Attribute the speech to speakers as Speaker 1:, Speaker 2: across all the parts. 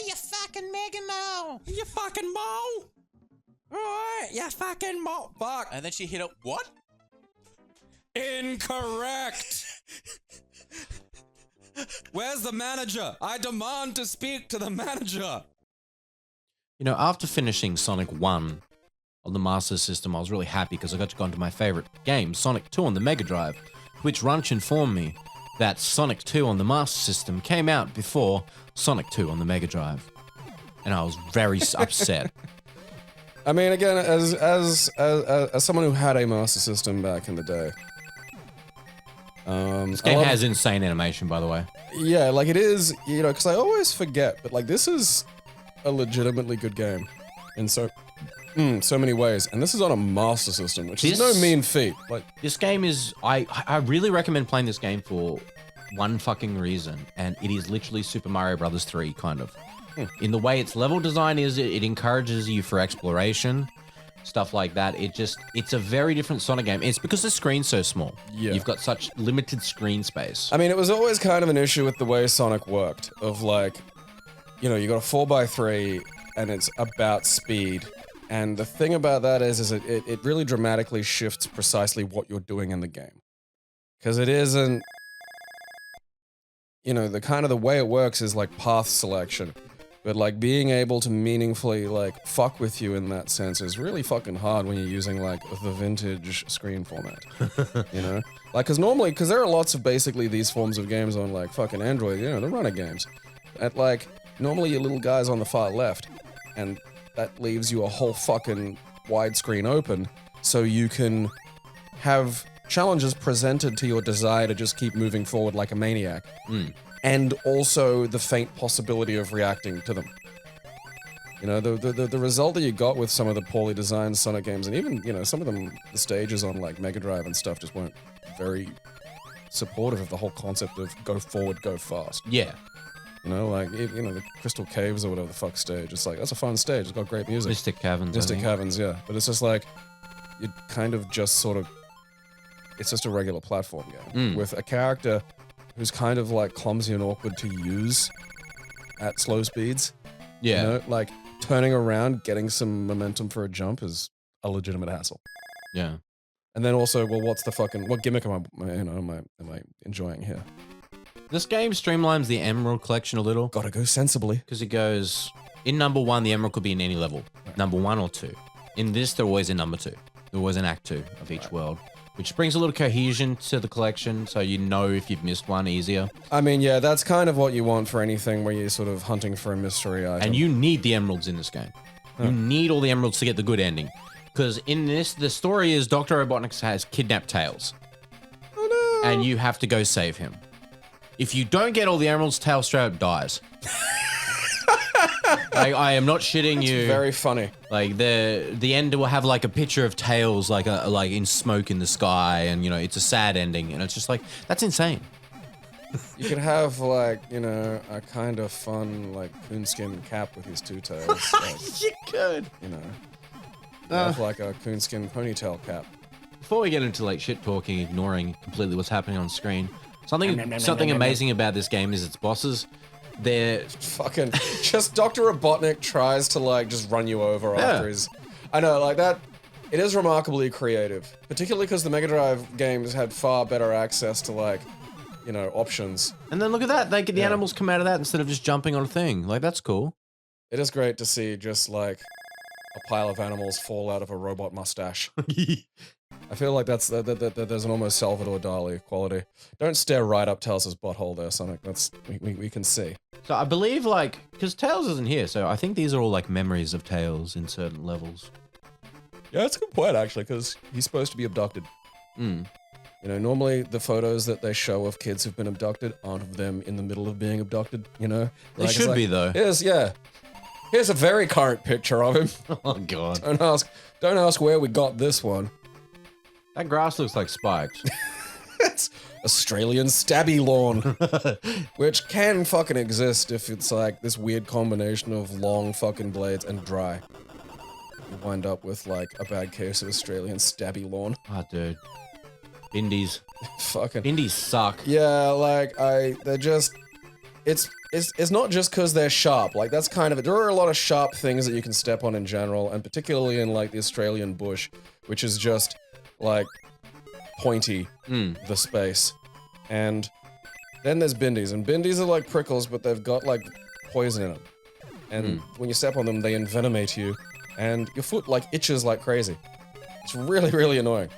Speaker 1: you fucking mega mole. You fucking mole. Alright, you fucking mole. Fuck. And then she hit it. What? Incorrect. Where's the manager? I demand to speak to the manager.
Speaker 2: You know, after finishing Sonic 1 on the Master System, I was really happy because I got to go into my favorite game, Sonic 2 on the Mega Drive, which Runch informed me that Sonic 2 on the Master System came out before Sonic 2 on the Mega Drive. And I was very upset.
Speaker 3: I mean, again, as someone who had a Master System back in the day,
Speaker 2: this game has insane animation, by the way.
Speaker 3: Yeah, like it is, you know, because I always forget, but like this is a legitimately good game in so many ways, and this is on a Master System, which is no mean feat. Like
Speaker 2: this game is, I really recommend playing this game for one fucking reason, and it is literally Super Mario Brothers 3, kind of. In the way its level design is, it encourages you for exploration, stuff like that. It's a very different Sonic game. It's because the screen's so small.
Speaker 3: Yeah.
Speaker 2: You've got such limited screen space.
Speaker 3: I mean, it was always kind of an issue with the way Sonic worked, of like, you know, you got a 4x3, and it's about speed. And the thing about that is it really dramatically shifts precisely what you're doing in the game. Because it isn't, you know, the way it works is like path selection. But like being able to meaningfully like fuck with you in that sense is really fucking hard when you're using like the vintage screen format. You know? Like, because there are lots of basically these forms of games on like fucking Android, you know, the runner games. At like, normally your little guy's on the far left, and that leaves you a whole fucking widescreen open, so you can have challenges presented to your desire to just keep moving forward like a maniac. And also the faint possibility of reacting to them. You know, the result that you got with some of the poorly designed Sonic games, and even, you know, some of them, the stages on like Mega Drive and stuff just weren't very supportive of the whole concept of go forward, go fast.
Speaker 2: Yeah.
Speaker 3: You know, like, you know, the Crystal Caves or whatever the fuck stage, it's like, that's a fun stage, it's got great music.
Speaker 2: Mystic Caverns.
Speaker 3: Mystic Caverns, yeah. But it's just like, you kind of just sort of, it's just a regular platform game with a character who's kind of like clumsy and awkward to use at slow speeds.
Speaker 2: Yeah.
Speaker 3: You know, like turning around, getting some momentum for a jump is a legitimate hassle.
Speaker 2: Yeah.
Speaker 3: And then also, well, what gimmick am I enjoying here?
Speaker 2: This game streamlines the Emerald collection a little.
Speaker 3: Gotta go sensibly.
Speaker 2: Because it goes, in number 1, the Emerald could be in any level. Right. Number 1 or 2. In this, they're always in number 2. They're always in Act 2 of each world. Which brings a little cohesion to the collection, so you know if you've missed one easier. I
Speaker 3: mean, yeah, that's kind of what you want for anything where you're sort of hunting for a mystery item.
Speaker 2: And you need the emeralds in this game. You need all the emeralds to get the good ending. Because in this, the story is Dr. Robotnik has kidnapped Tails.
Speaker 3: Oh no!
Speaker 2: And you have to go save him. If you don't get all the emeralds, Tails straight up dies. I am not shitting you.
Speaker 3: Very funny.
Speaker 2: Like the end will have like a picture of Tails like in smoke in the sky, and you know it's a sad ending, and it's just like that's insane.
Speaker 3: You could have like, you know, a kind of fun like coonskin cap with his two tails. Like,
Speaker 2: you could.
Speaker 3: You know, have like a coonskin ponytail cap.
Speaker 2: Before we get into like shit talking, ignoring completely what's happening on screen, something amazing about this game is its bosses. They're
Speaker 3: fucking just Dr. Robotnik tries to like just run you over after his. I know, like that. It is remarkably creative, particularly because the Mega Drive games had far better access to like, you know, options.
Speaker 2: And then look at that, the animals come out of that instead of just jumping on a thing. Like that's cool.
Speaker 3: It is great to see just like a pile of animals fall out of a robot mustache. I feel like there's an almost Salvador Dali quality. Don't stare right up Tails' butthole there, Sonic. We can see.
Speaker 2: So I believe like, because Tails isn't here, so I think these are all like memories of Tails in certain levels.
Speaker 3: Yeah, that's a good point actually, because he's supposed to be abducted. You know, normally the photos that they show of kids who've been abducted aren't of them in the middle of being abducted, you know?
Speaker 2: They should be though.
Speaker 3: Here's a very current picture of him.
Speaker 2: Oh god.
Speaker 3: Don't ask where we got this one.
Speaker 2: That grass looks like spikes.
Speaker 3: It's Australian stabby lawn. Which can fucking exist if it's like this weird combination of long fucking blades and dry. You wind up with like a bad case of Australian stabby lawn.
Speaker 2: Oh dude. Indies.
Speaker 3: Fucking
Speaker 2: Indies suck.
Speaker 3: Yeah, like they're just, it's it's not just because they're sharp. Like, that's kind of it. There are a lot of sharp things that you can step on in general, and particularly in, like, the Australian bush, which is just, like, pointy, the space. And then there's bindies, and bindies are like prickles, but they've got, like, poison in them. And when you step on them, they envenomate you, and your foot, like, itches like crazy. It's really, really annoying.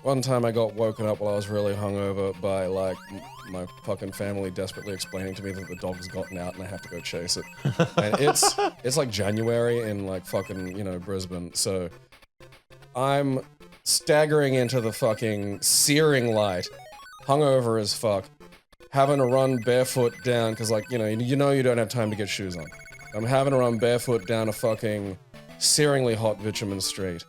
Speaker 3: One time I got woken up while I was really hungover by, like, my fucking family desperately explaining to me that the dog's gotten out and I have to go chase it. And it's like January in, like, fucking, you know, Brisbane, so I'm staggering into the fucking searing light, hungover as fuck, having to run barefoot down, because, like, you know you don't have time to get shoes on. I'm having to run barefoot down a fucking searingly hot bitumen street.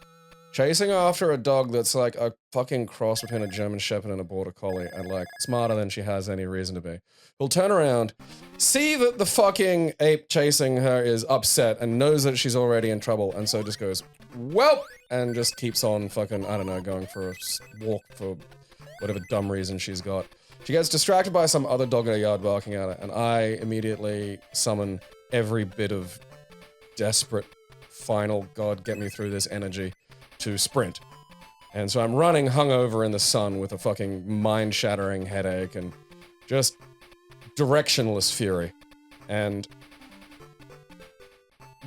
Speaker 3: Chasing after a dog that's like a fucking cross between a German Shepherd and a Border Collie, and like smarter than she has any reason to be. Who'll turn around, see that the fucking ape chasing her is upset and knows that she's already in trouble, and so just goes, "Welp!" and just keeps on fucking, I don't know, going for a walk for whatever dumb reason she's got. She gets distracted by some other dog in a yard barking at her, and I immediately summon every bit of desperate, final, God, get me through this energy to sprint. And so I'm running hungover in the sun with a fucking mind-shattering headache and just directionless fury. And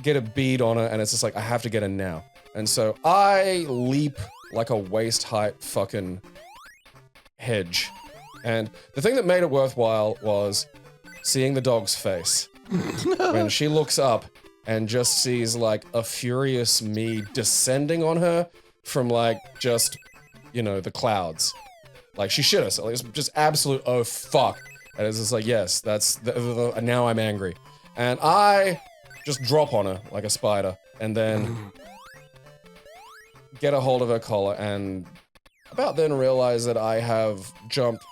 Speaker 3: get a bead on her, and it's just like, I have to get her now. And so I leap like a waist-height fucking hedge. And the thing that made it worthwhile was seeing the dog's face. When she looks up and just sees, like, a furious me descending on her from, like, just, you know, the clouds. Like, she shit us. Like, it's just absolute, oh, fuck. And it's just like, yes, that's, now I'm angry. And I just drop on her like a spider, and then get a hold of her collar, and about then realize that I have jumped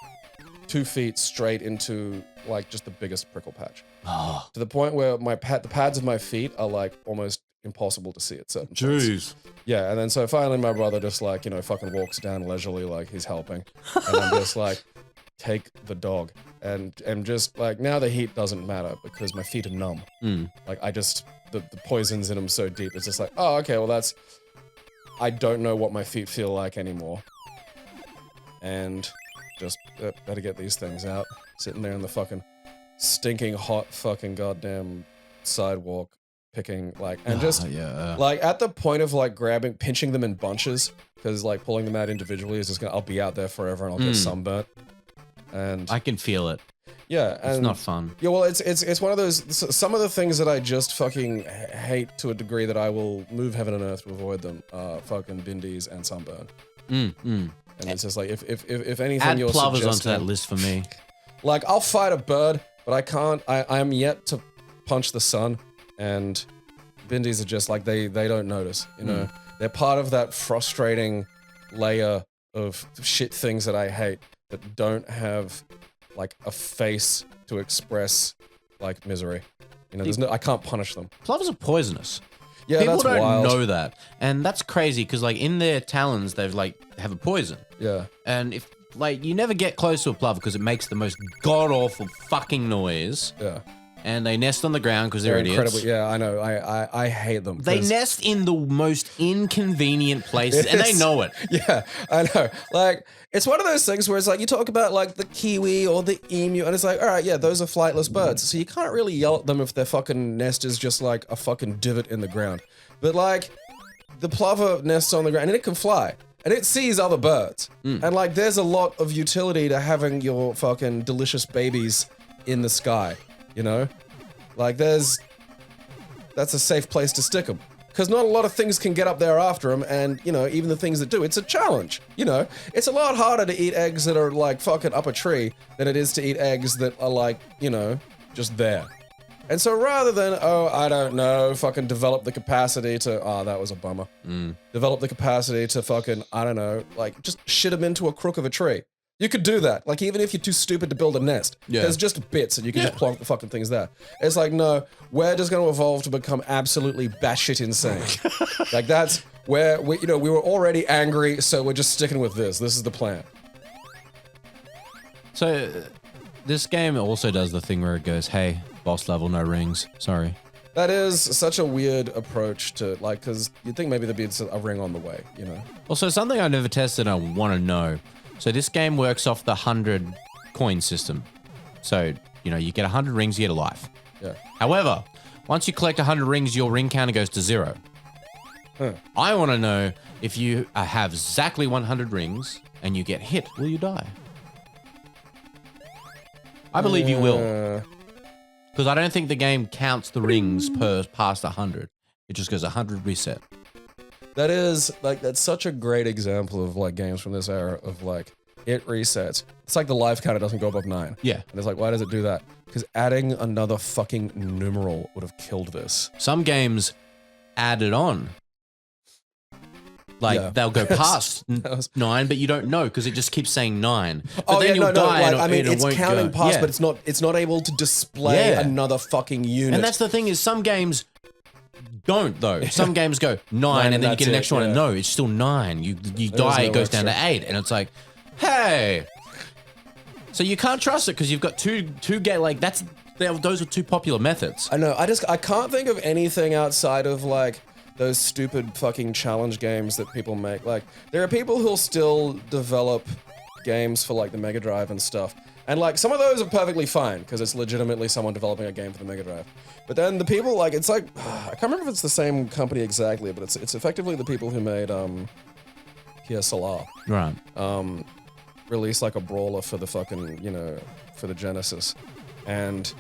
Speaker 3: 2 feet straight into, like, just the biggest prickle patch. To the point where the pads of my feet are, like, almost impossible to see at certain points.
Speaker 2: Jeez.
Speaker 3: Yeah, and then so finally my brother just, like, you know, fucking walks down leisurely like he's helping. And I'm just like, take the dog. And just, like, now the heat doesn't matter because my feet are numb. Like, I just, the poison's in them so deep, it's just like, oh, okay, well that's, I don't know what my feet feel like anymore. And just, better get these things out. Sitting there in the fucking stinking hot fucking goddamn sidewalk, picking, like, and just, like, at the point of, like, pinching them in bunches, because, like, pulling them out individually is just gonna, I'll be out there forever and I'll get sunburnt. And
Speaker 2: I can feel it.
Speaker 3: Yeah, and
Speaker 2: it's not fun.
Speaker 3: Yeah, well, it's one of those, some of the things that I just fucking hate to a degree that I will move heaven and earth to avoid them, fucking bindies and sunburn. And it's just like, if anything,
Speaker 2: add
Speaker 3: you're
Speaker 2: plovers
Speaker 3: suggesting,
Speaker 2: onto that list for me.
Speaker 3: Like, I'll fight a bird, but I can't, I am yet to punch the sun, and bindies are just like, they don't notice, you know? They're part of that frustrating layer of shit things that I hate that don't have, like, a face to express, like, misery. You know, I can't punish them.
Speaker 2: Plovers are poisonous.
Speaker 3: Yeah,
Speaker 2: People
Speaker 3: that's
Speaker 2: don't
Speaker 3: wild.
Speaker 2: know that. And that's crazy, because, like, in their talons, they've, like, have a poison.
Speaker 3: Yeah.
Speaker 2: And if, like, you never get close to a plover because it makes the most god-awful fucking noise.
Speaker 3: Yeah.
Speaker 2: And they nest on the ground because they're idiots.
Speaker 3: Incredibly, yeah, I know. I hate them.
Speaker 2: They nest in the most inconvenient places, and they know it.
Speaker 3: Yeah, I know. Like, it's one of those things where it's like, you talk about, like, the kiwi or the emu, and it's like, all right, yeah, those are flightless birds. So you can't really yell at them if their fucking nest is just, like, a fucking divot in the ground. But, like, the plover nests on the ground, and it can fly. And it sees other birds. And, like, there's a lot of utility to having your fucking delicious babies in the sky, you know? Like, that's a safe place to stick them. Because not a lot of things can get up there after them, and, you know, even the things that do, it's a challenge, you know? It's a lot harder to eat eggs that are, like, fucking up a tree than it is to eat eggs that are, like, you know, just there. And so rather than, oh, I don't know, fucking develop the capacity to, oh, that was a bummer. Develop the capacity to fucking, I don't know, like, just shit them into a crook of a tree. You could do that. Like, even if you're too stupid to build a nest, there's just bits and you can just plonk the fucking things there. It's like, no, we're just going to evolve to become absolutely batshit insane. Like, that's where, we were already angry, so we're just sticking with this. This is the plan.
Speaker 2: So, this game also does the thing where it goes, hey, boss level, no rings. Sorry.
Speaker 3: That is such a weird approach to, like, because you'd think maybe there'd be a ring on the way, you know?
Speaker 2: Also, something I've never tested and I want to know. So this game works off the 100 coin system. So, you know, you get 100 rings, you get a life.
Speaker 3: Yeah.
Speaker 2: However, once you collect 100 rings, your ring counter goes to 0.
Speaker 3: Huh.
Speaker 2: I want to know if you have exactly 100 rings and you get hit, will you die? I believe you will. Because I don't think the game counts the rings past 100. It just goes 100 reset.
Speaker 3: That is, like, that's such a great example of, like, games from this era of, like, it resets. It's like the life counter doesn't go above 9.
Speaker 2: Yeah.
Speaker 3: And it's like, why does it do that? Because adding another fucking numeral would have killed this.
Speaker 2: Some games add it on. Like, they'll go past 9, but you don't know because it just keeps saying 9. But then you'll die.
Speaker 3: Like, I mean, it's counting past,
Speaker 2: yeah.
Speaker 3: but it's not able to display another fucking unit.
Speaker 2: And that's the thing is some games don't, though. Some games go 9 and then you get an extra one. And no, it's still 9. You die, it goes down to 8. And it's like, hey. So you can't trust it because you've got two like, those are two popular methods.
Speaker 3: I know. I can't think of anything outside of, like, those stupid fucking challenge games that people make. Like, there are people who'll still develop games for, like, the Mega Drive and stuff. And, like, some of those are perfectly fine, because it's legitimately someone developing a game for the Mega Drive. But then the people, like, it's like, I can't remember if it's the same company exactly, but it's effectively the people who made, PSLR.
Speaker 2: Right.
Speaker 3: Released, like, a brawler for the fucking, you know, for the Genesis. And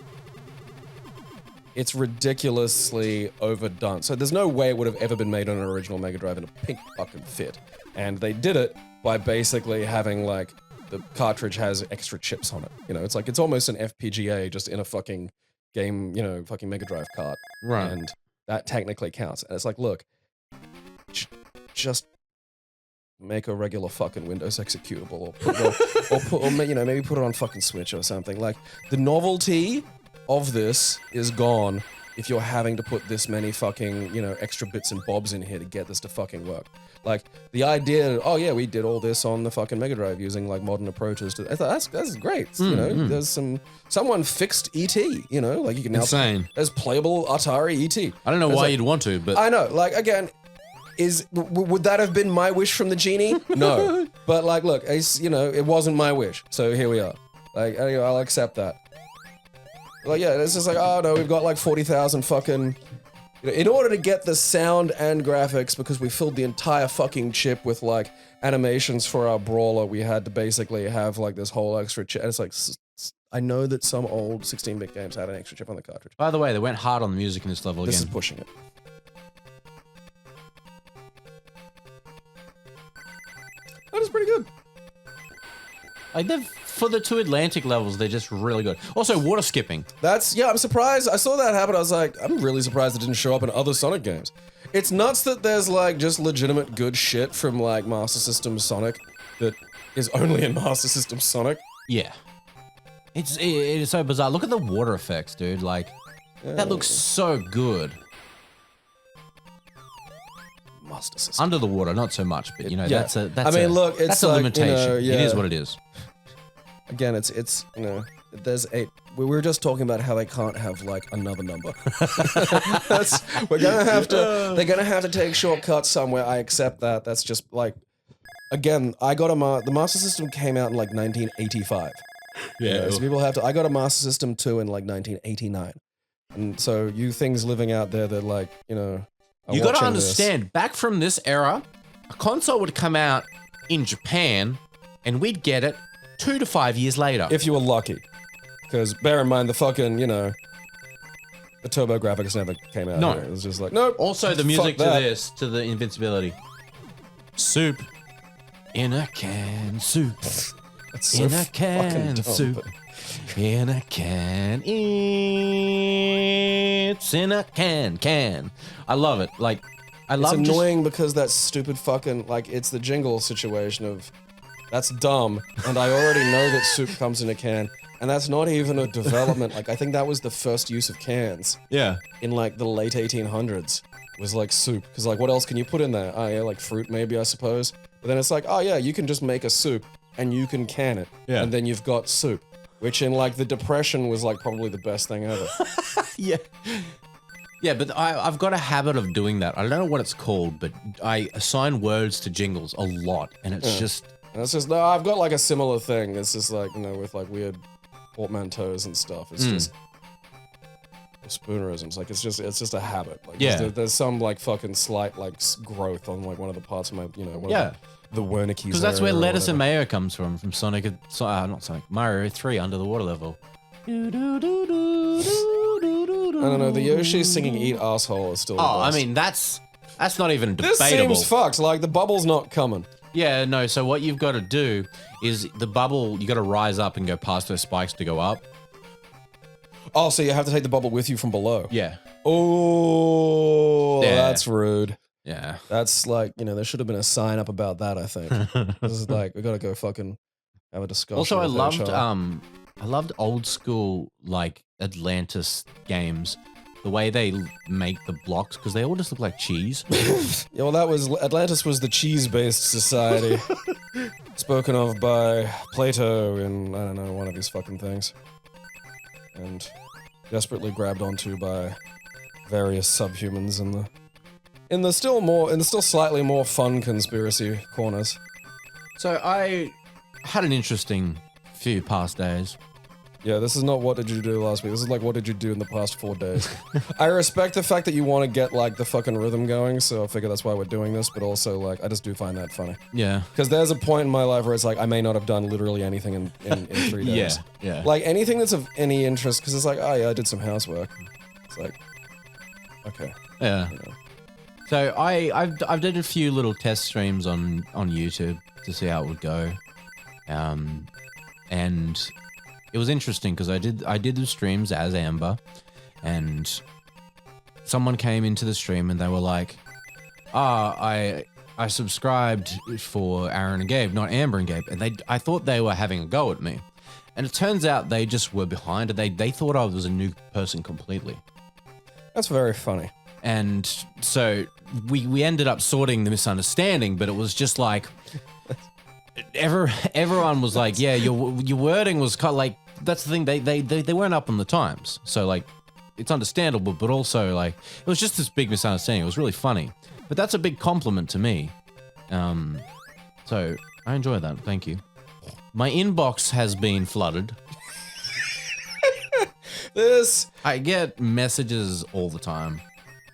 Speaker 3: it's ridiculously overdone. So there's no way it would have ever been made on an original Mega Drive in a pink fucking fit. And they did it by basically having, like, the cartridge has extra chips on it. You know, it's like, it's almost an FPGA just in a fucking game, you know, fucking Mega Drive cart.
Speaker 2: Right.
Speaker 3: And that technically counts. And it's like, look, just make a regular fucking Windows executable, or you know, maybe put it on fucking Switch or something. Like, the novelty of this is gone if you're having to put this many fucking, you know, extra bits and bobs in here to get this to fucking work. Like, the idea, oh yeah, we did all this on the fucking Mega Drive using, like, modern approaches to, I thought that's great. You know, there's someone fixed ET, you know, like, you can now,
Speaker 2: insane.
Speaker 3: There's playable Atari ET.
Speaker 2: I don't know why you'd want to, but
Speaker 3: I know, like, again, would that have been my wish from the genie? No. But, like, look, you know, it wasn't my wish, so here we are. Like, I'll accept that. Like, yeah, it's just like, oh no, we've got like 40,000 fucking... In order to get the sound and graphics, because we filled the entire fucking chip with, like, animations for our brawler, we had to basically have, like, this whole extra chip. And it's like, I know that some old 16-bit games had an extra chip on the cartridge.
Speaker 2: by the way, they went hard on the music in this level
Speaker 3: This
Speaker 2: again.
Speaker 3: is pushing it. That is pretty good.
Speaker 2: Like, for the two Atlantic levels, they're just really good. Also, water skipping.
Speaker 3: Yeah, I'm surprised. I saw that happen. I was like, I'm really surprised it didn't show up in other Sonic games. It's nuts that there's, like, just legitimate good shit from, like, Master System Sonic that is only in Master System Sonic.
Speaker 2: Yeah. It is so bizarre. Look at the water effects, dude. Like, that looks so good.
Speaker 3: Master System.
Speaker 2: Under the water, not so much, but, you know,
Speaker 3: Yeah.
Speaker 2: that's
Speaker 3: I mean, look, it's
Speaker 2: that's a
Speaker 3: like,
Speaker 2: limitation.
Speaker 3: you know, yeah.
Speaker 2: It is what it is.
Speaker 3: Again, it's you know, there's 8. We were just talking about how they can't have, like, another number. We're gonna have to. They're gonna have to take shortcuts somewhere. I accept that. That's just like, again, I got the Master System came out in like 1985.
Speaker 2: Yeah.
Speaker 3: You know, so people have to. I got a Master System 2 in like 1989, and so you things living out there that, like, you know,
Speaker 2: You got to understand, back from this era, a console would come out in Japan, and we'd get it 2 to 5 years later.
Speaker 3: If you were lucky. Because bear in mind, the fucking, you know, the turbo graphics never came out.
Speaker 2: No.
Speaker 3: Here. It was just like, nope.
Speaker 2: Also, the music to this, to the invincibility. Soup. In a can, soup.
Speaker 3: That's so
Speaker 2: in a can,
Speaker 3: dumb,
Speaker 2: soup.
Speaker 3: but-
Speaker 2: In a can, it's in a can. I love it. Like, I
Speaker 3: It's
Speaker 2: love
Speaker 3: annoying because that stupid fucking, like, it's the jingle situation of, that's dumb, and I already know that soup comes in a can, and that's not even a development. Like, I think that was the first use of cans
Speaker 2: Yeah.
Speaker 3: in, like, the late 1800s, was, like, soup. Because, like, what else can you put in there? Oh, yeah, like, fruit, maybe, I suppose. But then it's like, oh, yeah, you can just make a soup, and you can can it,
Speaker 2: Yeah.
Speaker 3: and then you've got soup. which in like the Depression was like probably the best thing ever.
Speaker 2: Yeah. Yeah, but I've got a habit of doing that. I don't know what it's called, but I assign words to jingles a lot, and it's just...
Speaker 3: And it's just, no, I've got like a similar thing. It's just like, you know, with like weird portmanteaus and stuff. It's just... Spoonerisms, like it's just a habit. Like there's some like fucking slight like growth on like one of the parts of my, you know, one of the Wernicke's.
Speaker 2: Because that's where lettuce and mayo comes from Sonic, not Sonic, Mario 3 Under the Water level.
Speaker 3: I don't know, the Yoshi singing "Eat Asshole" is still.
Speaker 2: Oh, I mean that's not even debatable.
Speaker 3: This seems fucked. Like the bubble's not coming.
Speaker 2: Yeah, no. So what you've got to do is the bubble. You got to rise up and go past those spikes to go up.
Speaker 3: Oh, so you have to take the bubble with you from below.
Speaker 2: Yeah.
Speaker 3: Oh, that's rude.
Speaker 2: Yeah.
Speaker 3: That's like, you know, there should have been a sign up about that, I think. This is like, we gotta go fucking have a discussion.
Speaker 2: Also, I loved old school, like, Atlantis games. The way they make the blocks, because they all just look like cheese.
Speaker 3: Yeah, well, Atlantis was the cheese-based society. Spoken of by Plato in, I don't know, one of his fucking things. And desperately grabbed onto by various subhumans in the still slightly more fun conspiracy corners.
Speaker 2: So I had an interesting few past days.
Speaker 3: Yeah, this is not what did you do last week. This is like what did you do in the past 4 days. I respect the fact that you want to get like the fucking rhythm going, so I figure that's why we're doing this, but also like I just do find that funny.
Speaker 2: Yeah.
Speaker 3: Because there's a point in my life where it's like I may not have done literally anything in 3 days.
Speaker 2: Yeah.
Speaker 3: Like anything that's of any interest, because it's like, oh yeah, I did some housework. It's like, okay.
Speaker 2: Yeah.
Speaker 3: You know.
Speaker 2: So I've did a few little test streams on YouTube to see how it would go. And it was interesting because I did the streams as Amber, and someone came into the stream and they were like, I subscribed for Aaron and Gabe, not Amber and Gabe, and I thought they were having a go at me. And it turns out they just were behind, and they thought I was a new person completely.
Speaker 3: That's very funny.
Speaker 2: And so we ended up sorting the misunderstanding, but it was just like everyone was like, yeah, your wording was kind of like, that's the thing, they weren't up on the times. So like it's understandable, but also like it was just this big misunderstanding. It was really funny. But that's a big compliment to me. So I enjoy that. Thank you. My inbox has been flooded. I get messages all the time.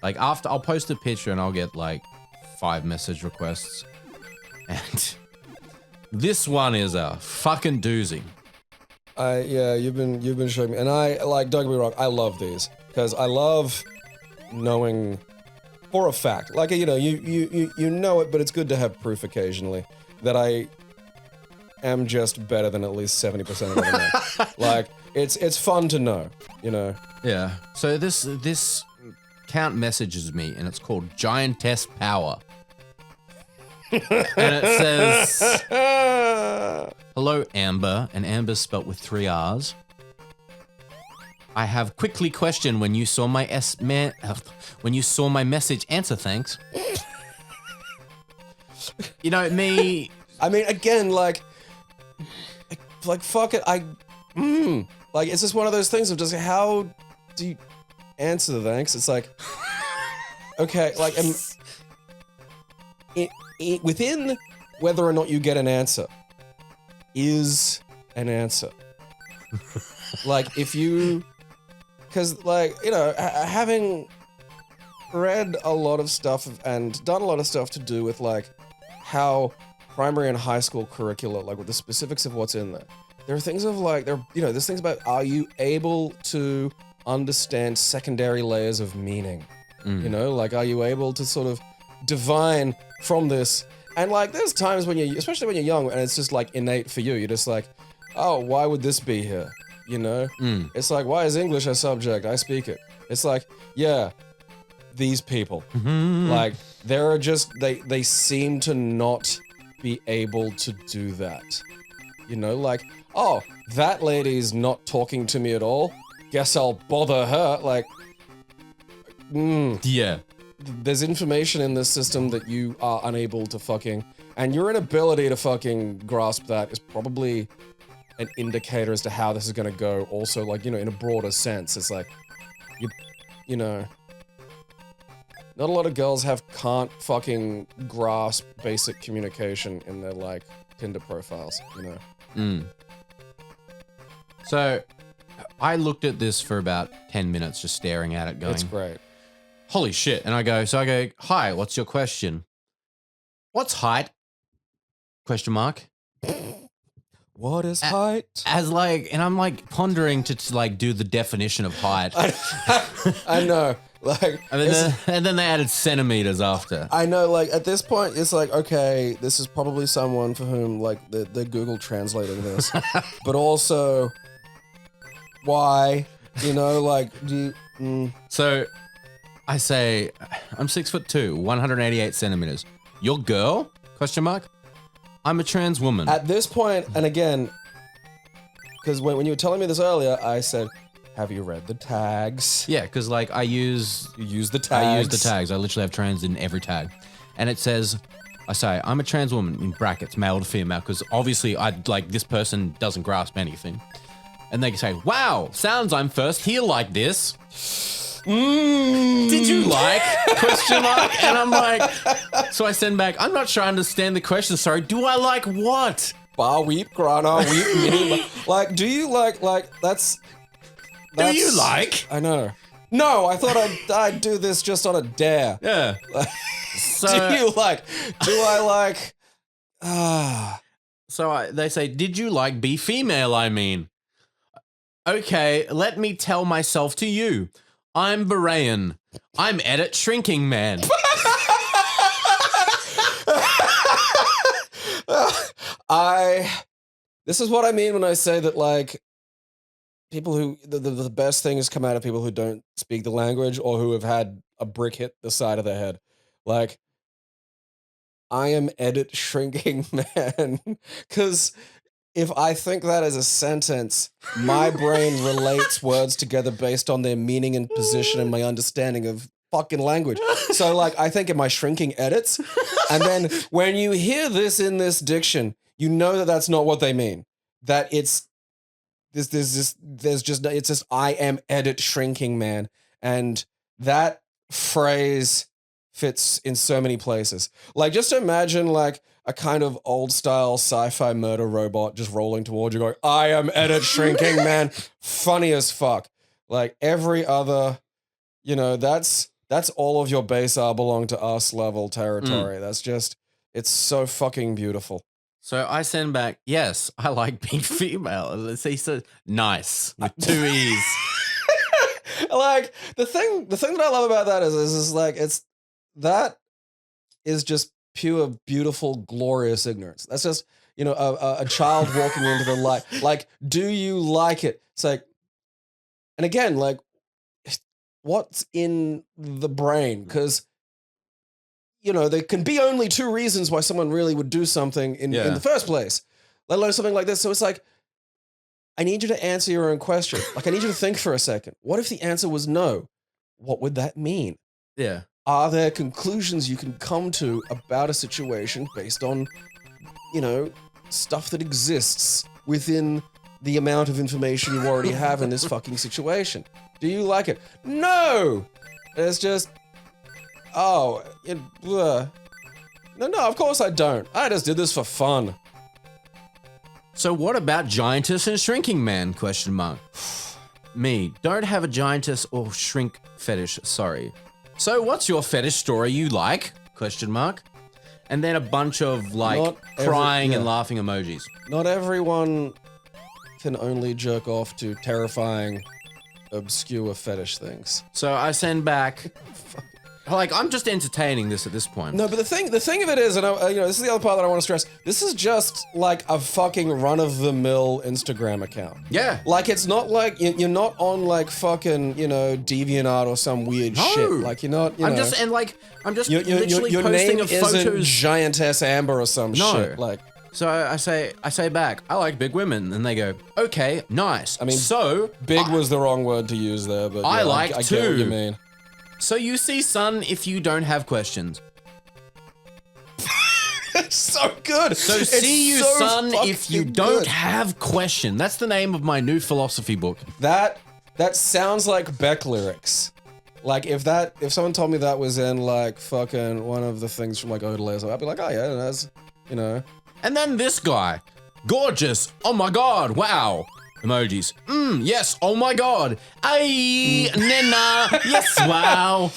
Speaker 2: Like after I'll post a picture and I'll get like 5 message requests. And this one is a fucking doozy.
Speaker 3: Yeah, you've been showing me, and I like, don't get me wrong, I love these because I love knowing for a fact, like, you know, you know it, but it's good to have proof occasionally that I am just better than at least 70% of what I know. Like it's fun to know, you know. Yeah.
Speaker 2: So this account messages me, and it's called Giantess Power. And it says, hello, Amber, and Amber's spelt with 3 R's. I have quickly questioned when you saw my message. Answer, thanks. You know, me...
Speaker 3: I mean, again, like fuck it, like, it's just one of those things of just, how do you answer the thanks? It's like, okay, like, within whether or not you get an answer is an answer. Like, if you... Because, like, you know, having read a lot of stuff and done a lot of stuff to do with, like, how primary and high school curricula, like, with the specifics of what's in there, there are things of, like, there's things about, are you able to understand secondary layers of meaning? You know, like, are you able to sort of divine from this? And, like, there's times when especially when you're young, and it's just, like, innate for you. You're just like, oh, why would this be here? You know? It's like, why is English a subject? I speak it. It's like, yeah, these people. Like, there are just, they seem to not be able to do that. You know, like, oh, that lady's not talking to me at all. Guess I'll bother her. Like,
Speaker 2: yeah.
Speaker 3: There's information in this system that you are unable to fucking... And your inability to fucking grasp that is probably an indicator as to how this is going to go. Also, like, you know, in a broader sense, it's like, you know, not a lot of girls can't fucking grasp basic communication in their, like, Tinder profiles, you know?
Speaker 2: So, I looked at this for about 10 minutes just staring at it going,
Speaker 3: It's great.
Speaker 2: holy shit. And I go, hi, what's your question? What's height? Question mark.
Speaker 3: What is height?
Speaker 2: And I'm like pondering to like do the definition of height.
Speaker 3: I know. Like,
Speaker 2: and then they added centimeters after.
Speaker 3: I know, like, at this point, it's like, okay, this is probably someone for whom, like, they're Google translating this. But also, why? You know, like,
Speaker 2: So, I say, I'm 6'2", 188 centimeters. Your girl? Question mark. I'm a trans woman.
Speaker 3: At this point, and again, because when you were telling me this earlier, I said, have you read the tags?
Speaker 2: Yeah, because like
Speaker 3: You use the tags.
Speaker 2: I use the tags. I literally have trans in every tag. And it says, I say, I'm a trans woman in brackets, male to female, because obviously this person doesn't grasp anything. And they say, wow, sounds I'm first here like this. Did you like? Question mark. And I'm like, so I send back, I'm not sure I understand the question. Sorry, do I like what?
Speaker 3: Bar weep, grana, weep, mini. Like, do you like, that's...
Speaker 2: Do you like?
Speaker 3: I know. No, I thought I'd do this just on a dare.
Speaker 2: Yeah.
Speaker 3: Do I like...
Speaker 2: So they say, did you like be female, I mean? Okay, let me tell myself to you. I'm Barayan. I'm edit shrinking man.
Speaker 3: This is what I mean when I say that, like, people who, the best things come out of people who don't speak the language or who have had a brick hit the side of their head. Like, I am edit shrinking man. Because if I think that as a sentence, my brain relates words together based on their meaning and position and my understanding of fucking language. So, like, I think in my shrinking edits, and then when you hear this in this diction, you know that that's not what they mean. That it's just I am edit shrinking man, and that phrase fits in so many places. Like, just imagine like a kind of old style sci-fi murder robot just rolling towards you going, I am edit shrinking man. Funny as fuck. Like every other, you know, that's all of your base R belong to us level territory. That's just, it's so fucking beautiful.
Speaker 2: So I send back, yes, I like being female. He says, nice, with 2 E's.
Speaker 3: Like, the thing that I love about that is like, that is just pure, beautiful, glorious ignorance. That's just, you know, a child walking into the light. Like, do you like it? It's like, and again, like, what's in the brain? Because, you know, there can be only 2 reasons why someone really would do something in the first place, let alone something like this. So it's like, I need you to answer your own question. Like, I need you to think for a second. What if the answer was no? What would that mean?
Speaker 2: Yeah.
Speaker 3: Are there conclusions you can come to about a situation based on, you know, stuff that exists within the amount of information you already have in this fucking situation? Do you like it? No! It's just, no, of course I don't. I just did this for fun.
Speaker 2: So what about giantess and shrinking man? Question mark. Me, don't have a giantess or shrink fetish, sorry. So what's your fetish story you like? Question mark. And then a bunch of like crying and laughing emojis.
Speaker 3: Not everyone can only jerk off to terrifying, obscure fetish things.
Speaker 2: So I send back, like, I'm just entertaining this at this point.
Speaker 3: No, but the thing of it is, and you know, this is the other part that I want to stress. This is just like a fucking run-of-the-mill Instagram account.
Speaker 2: Yeah.
Speaker 3: Like, it's not like you're not on like fucking, you know, DeviantArt or some weird shit. Like, you're not. You know,
Speaker 2: I'm just literally
Speaker 3: your
Speaker 2: posting
Speaker 3: name
Speaker 2: of
Speaker 3: isn't
Speaker 2: photos.
Speaker 3: Giantess Amber or some shit. Like.
Speaker 2: So I say back, I like big women, and they go, okay, nice. I mean, so
Speaker 3: big was the wrong word to use there, but
Speaker 2: I like
Speaker 3: I
Speaker 2: too.
Speaker 3: get what you mean.
Speaker 2: So you see, son, if you don't have questions.
Speaker 3: so good.
Speaker 2: So
Speaker 3: It's
Speaker 2: see you,
Speaker 3: so
Speaker 2: son, if you
Speaker 3: fucking
Speaker 2: don't
Speaker 3: good.
Speaker 2: have question. That's the name of my new philosophy book.
Speaker 3: That sounds like Beck lyrics. Like if someone told me that was in like fucking one of the things from like Odelay, I'd be like, oh yeah, that's, you know.
Speaker 2: And then this guy. Gorgeous. Oh my god. Wow. Emojis. Yes. Oh my god. Ay, nena. Yes. Wow.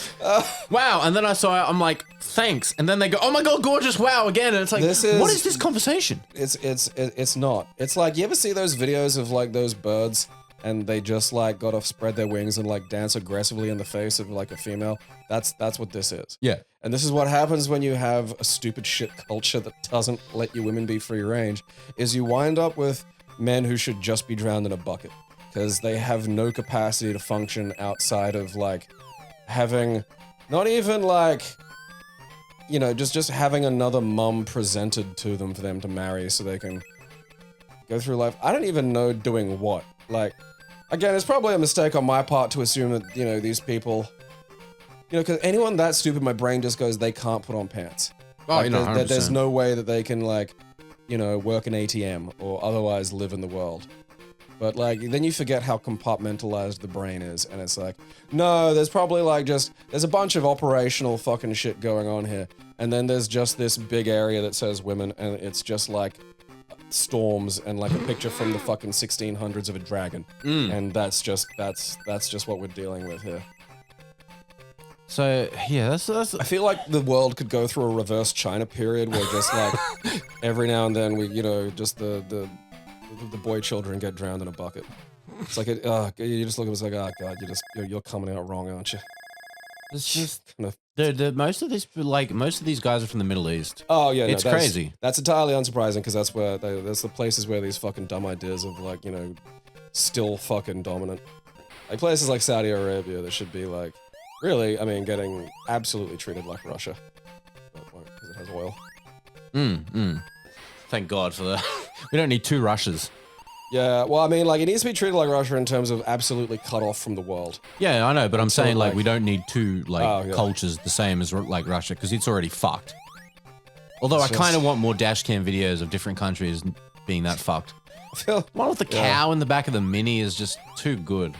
Speaker 2: Wow. And then I'm like, thanks. And then they go, oh my god, gorgeous. Wow. Again. And it's like, what is this conversation?
Speaker 3: It's not. It's like, you ever see those videos of like those birds and they just like got to spread their wings and like dance aggressively in the face of like a female? That's what this is.
Speaker 2: Yeah.
Speaker 3: And this is what happens when you have a stupid shit culture that doesn't let you women be free range, is you wind up with men who should just be drowned in a bucket because they have no capacity to function outside of like having, not even like, you know, just having another mum presented to them for them to marry so they can go through life. I don't even know doing what. Like, again, it's probably a mistake on my part to assume that, you know, these people, you know, because anyone that stupid, my brain just goes, they can't put on pants.
Speaker 2: Oh,
Speaker 3: Like,
Speaker 2: you know,
Speaker 3: there's
Speaker 2: 100%.
Speaker 3: no way that they can, like, you know, work an ATM or otherwise live in the world. But, like, then you forget how compartmentalized the brain is, and it's like, no, there's probably, like, there's a bunch of operational fucking shit going on here, and then there's just this big area that says women, and it's just, like, storms and, like, a picture from the fucking 1600s of a dragon. And that's just what we're dealing with here.
Speaker 2: So, yeah, that's
Speaker 3: I feel like the world could go through a reverse China period where just like every now and then we, you know, just the boy children get drowned in a bucket. It's like, you just look at it, it's like, oh god, you're coming out wrong, aren't you?
Speaker 2: it's just
Speaker 3: Kind of,
Speaker 2: most of these guys are from the Middle East.
Speaker 3: oh yeah,
Speaker 2: It's crazy.
Speaker 3: That's entirely unsurprising because that's the places where these fucking dumb ideas of like, you know, still fucking dominant. Like places like Saudi Arabia that should be like, really, I mean, getting absolutely treated like Russia. Because it has oil.
Speaker 2: Thank God for that. We don't need two Russias.
Speaker 3: Yeah, well, I mean, like, it needs to be treated like Russia in terms of absolutely cut off from the world.
Speaker 2: Yeah, I know, but I'm
Speaker 3: So,
Speaker 2: saying like
Speaker 3: like-
Speaker 2: we don't need two like
Speaker 3: Oh, yeah.
Speaker 2: cultures the same as like Russia because it's already fucked. Although
Speaker 3: It's
Speaker 2: I kind of
Speaker 3: just-
Speaker 2: want more dashcam videos of different countries being that fucked.
Speaker 3: I feel
Speaker 2: One with the
Speaker 3: Yeah.
Speaker 2: cow in the back of the Mini is just too good.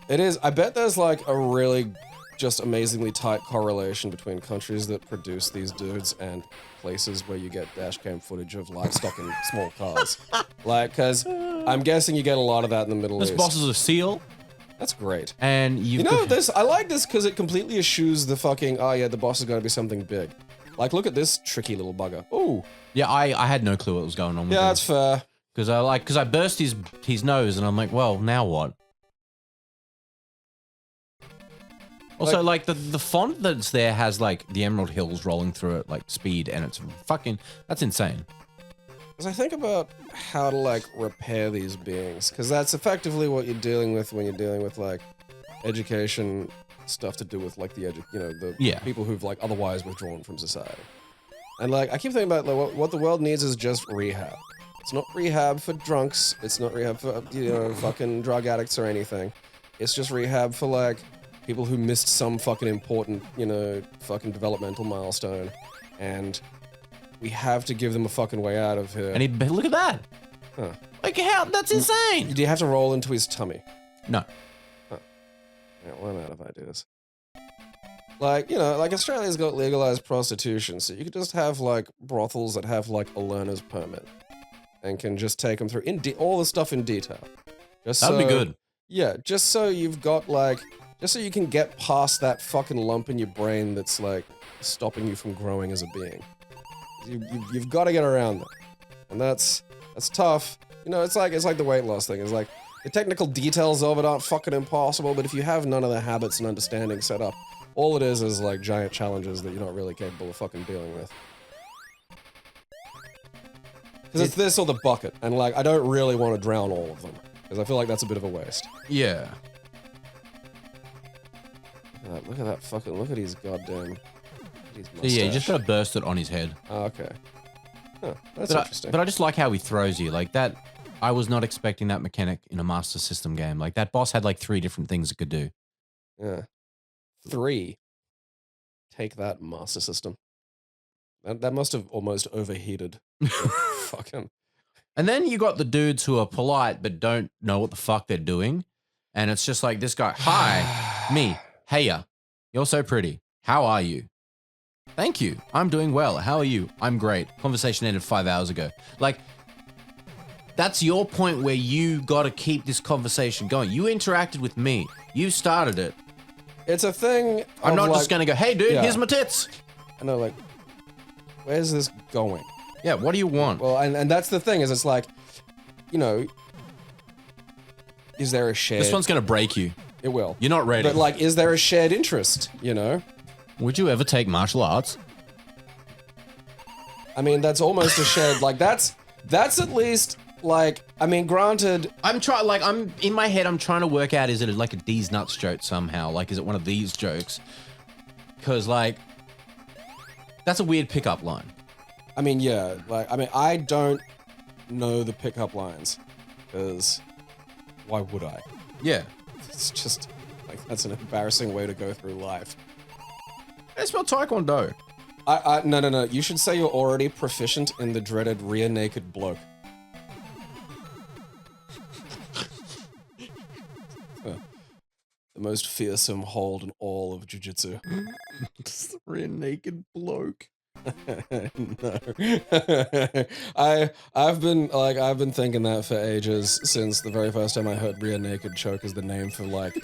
Speaker 3: it is. I bet there's like a really just amazingly tight correlation between countries that produce these dudes and places where you get dashcam footage of livestock in small cars. Like, because I'm guessing you get a lot of that in the Middle
Speaker 2: This
Speaker 3: East.
Speaker 2: boss is a seal,
Speaker 3: That's great.
Speaker 2: and
Speaker 3: You know, I like this because it completely eschews the fucking, oh yeah, the boss is going to be something big. Like, look at this tricky little bugger. Ooh,
Speaker 2: Yeah, I had no clue what was going on with
Speaker 3: yeah,
Speaker 2: him.
Speaker 3: that's fair.
Speaker 2: Because I burst his nose, and I'm like, well, now what? Also, like the font that's there has like the Emerald Hills rolling through it, like speed, and it's that's insane.
Speaker 3: As I think about how to like repair these beings, because that's effectively what you're dealing with when you're dealing with like education stuff to do with like the
Speaker 2: Yeah.
Speaker 3: people who've like otherwise withdrawn from society. And like I keep thinking about like what the world needs is just rehab. It's not rehab for drunks. It's not rehab for fucking drug addicts or anything. It's just rehab for like people who missed some fucking important fucking developmental milestone, and we have to give them a fucking way out of here.
Speaker 2: And look at that.
Speaker 3: Huh.
Speaker 2: Like how that's insane.
Speaker 3: Do you have to roll into his tummy?
Speaker 2: No.
Speaker 3: Yeah, well, I'm out of ideas. Like, like Australia's got legalized prostitution, so you could just have like brothels that have like a learner's permit and can just take them through all the stuff in detail.
Speaker 2: That'd be good.
Speaker 3: Yeah, just so you've got like, just so you can get past that fucking lump in your brain that's like stopping you from growing as a being. You've got to get around that, and that's tough. It's like the weight loss thing. It's like the technical details of it aren't fucking impossible, but if you have none of the habits and understanding set up, all it is like giant challenges that you're not really capable of fucking dealing with. Because it's this or the bucket, and like I don't really want to drown all of them because I feel like that's a bit of a waste.
Speaker 2: Yeah.
Speaker 3: Look at his goddamn.
Speaker 2: So yeah, you just gotta burst it on his head.
Speaker 3: Oh, okay. Huh, that's
Speaker 2: But
Speaker 3: interesting.
Speaker 2: I just like how he throws you like that. I was not expecting that mechanic in a Master System game. Like that boss had like 3 different things it could do.
Speaker 3: Yeah. 3. Take that, Master System. That must have almost overheated. Fucking.
Speaker 2: And then you got the dudes who are polite but don't know what the fuck they're doing. And it's just like this guy, hi, me, heya, you're so pretty. How are you? Thank you. I'm doing well. How are you? I'm great. Conversation ended 5 hours ago. Like, that's your point where you got to keep this conversation going. You interacted with me. You started it.
Speaker 3: It's a thing.
Speaker 2: I'm not just going to go, hey, dude, here's my tits.
Speaker 3: I know, like, where's this going?
Speaker 2: Yeah, what do you want?
Speaker 3: Well, and that's the thing, is it's like, you know, is there a shared...
Speaker 2: This one's going to break you.
Speaker 3: It will.
Speaker 2: You're not ready.
Speaker 3: But, like, is there a shared interest, you know?
Speaker 2: Would you ever take martial arts?
Speaker 3: I mean, that's almost a shared, like, that's at least, like, I mean, granted...
Speaker 2: I'm in my head, I'm trying to work out, is it like a D's nuts joke somehow? Like, is it one of these jokes? Because, like, that's a weird pickup line.
Speaker 3: I mean, yeah, like, I mean, I don't know the pickup lines, because why would I?
Speaker 2: Yeah.
Speaker 3: It's just, like, that's an embarrassing way to go through life.
Speaker 2: It's about Taekwondo.
Speaker 3: No. You should say you're already proficient in the dreaded rear naked bloke. The most fearsome hold in all of jiu-jitsu.
Speaker 2: Rear naked bloke.
Speaker 3: No. I've been thinking that for ages, since the very first time I heard rear naked choke as the name for, like,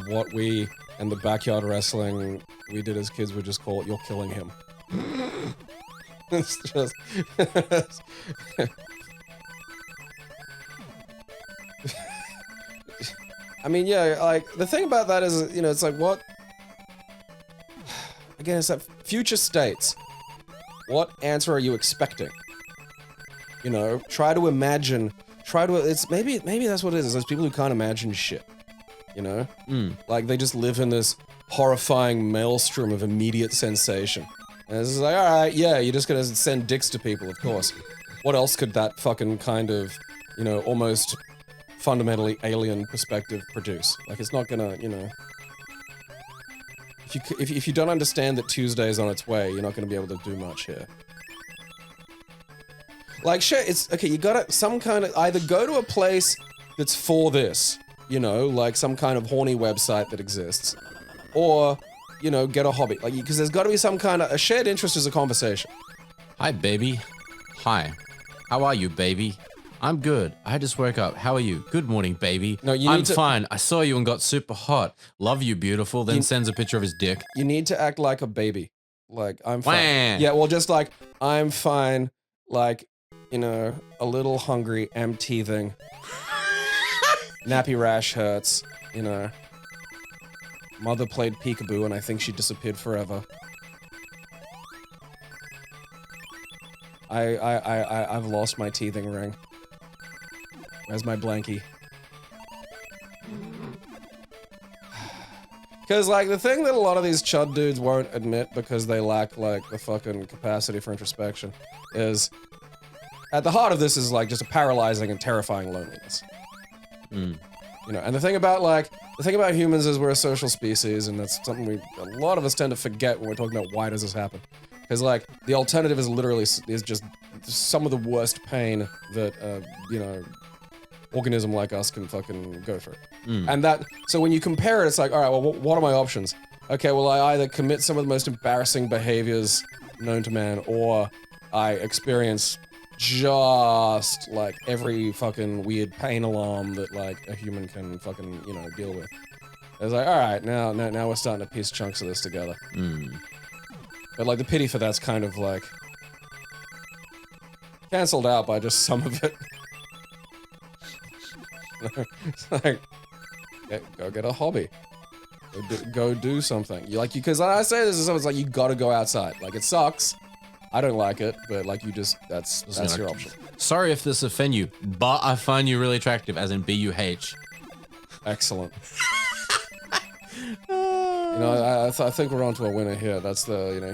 Speaker 3: what we and the backyard wrestling we did as kids would just call it, you're killing him. It's just... I mean, yeah, like, the thing about that is, you know, it's like, what... Again, it's that future states. What answer are you expecting? You know, try to imagine, it's, maybe that's what it is, those people who can't imagine shit. You know? Like, they just live in this horrifying maelstrom of immediate sensation. And it's just like, alright, yeah, you're just gonna send dicks to people, of course. What else could that fucking kind of, you know, almost fundamentally alien perspective produce? Like, it's not gonna, you know... If you don't understand that Tuesday is on its way, you're not gonna be able to do much here. Like, shit, it's... Okay, you gotta... Some kind of... Either go to a place that's for this, you know, like some kind of horny website that exists, or, you know, get a hobby. Like, because there's gotta be some kind of... A shared interest is a conversation.
Speaker 2: Hi, baby. Hi. How are you, baby? I'm good. I just woke up. How are you? Good morning, baby.
Speaker 3: No,
Speaker 2: I'm fine. I saw you and got super hot. Love you, beautiful. Then sends a picture of his dick.
Speaker 3: You need to act like a baby. Like, I'm fine.
Speaker 2: Wah.
Speaker 3: Yeah, well, just like, I'm fine. Like, you know, a little hungry, am teething. Nappy rash hurts, you know. Mother played peekaboo and I think she disappeared forever. I've lost my teething ring. Where's my blankie? Because, like, the thing that a lot of these chud dudes won't admit because they lack, like, the fucking capacity for introspection is... At the heart of this is, like, just a paralyzing and terrifying loneliness. You know, and the thing about, like... The thing about humans is we're a social species, and that's something a lot of us tend to forget when we're talking about why does this happen. Because, like, the alternative is literally... is just some of the worst pain that, you know... organism like us can fucking go through. And that, so when you compare it, it's like, alright, well, what are my options? Okay, well, I either commit some of the most embarrassing behaviors known to man, or I experience just, like, every fucking weird pain alarm that, like, a human can fucking, you know, deal with. It's like, alright, now we're starting to piece chunks of this together. But, like, the pity for that's kind of, like, cancelled out by just some of it. It's like, go get a hobby. Go do something. Because I say this is something, it's like, you gotta go outside. Like, it sucks. I don't like it, but, like, you just, that's your option.
Speaker 2: Sorry if this offend you, but I find you really attractive, as in B-U-H.
Speaker 3: Excellent. You know, I think we're onto a winner here. That's the, you know,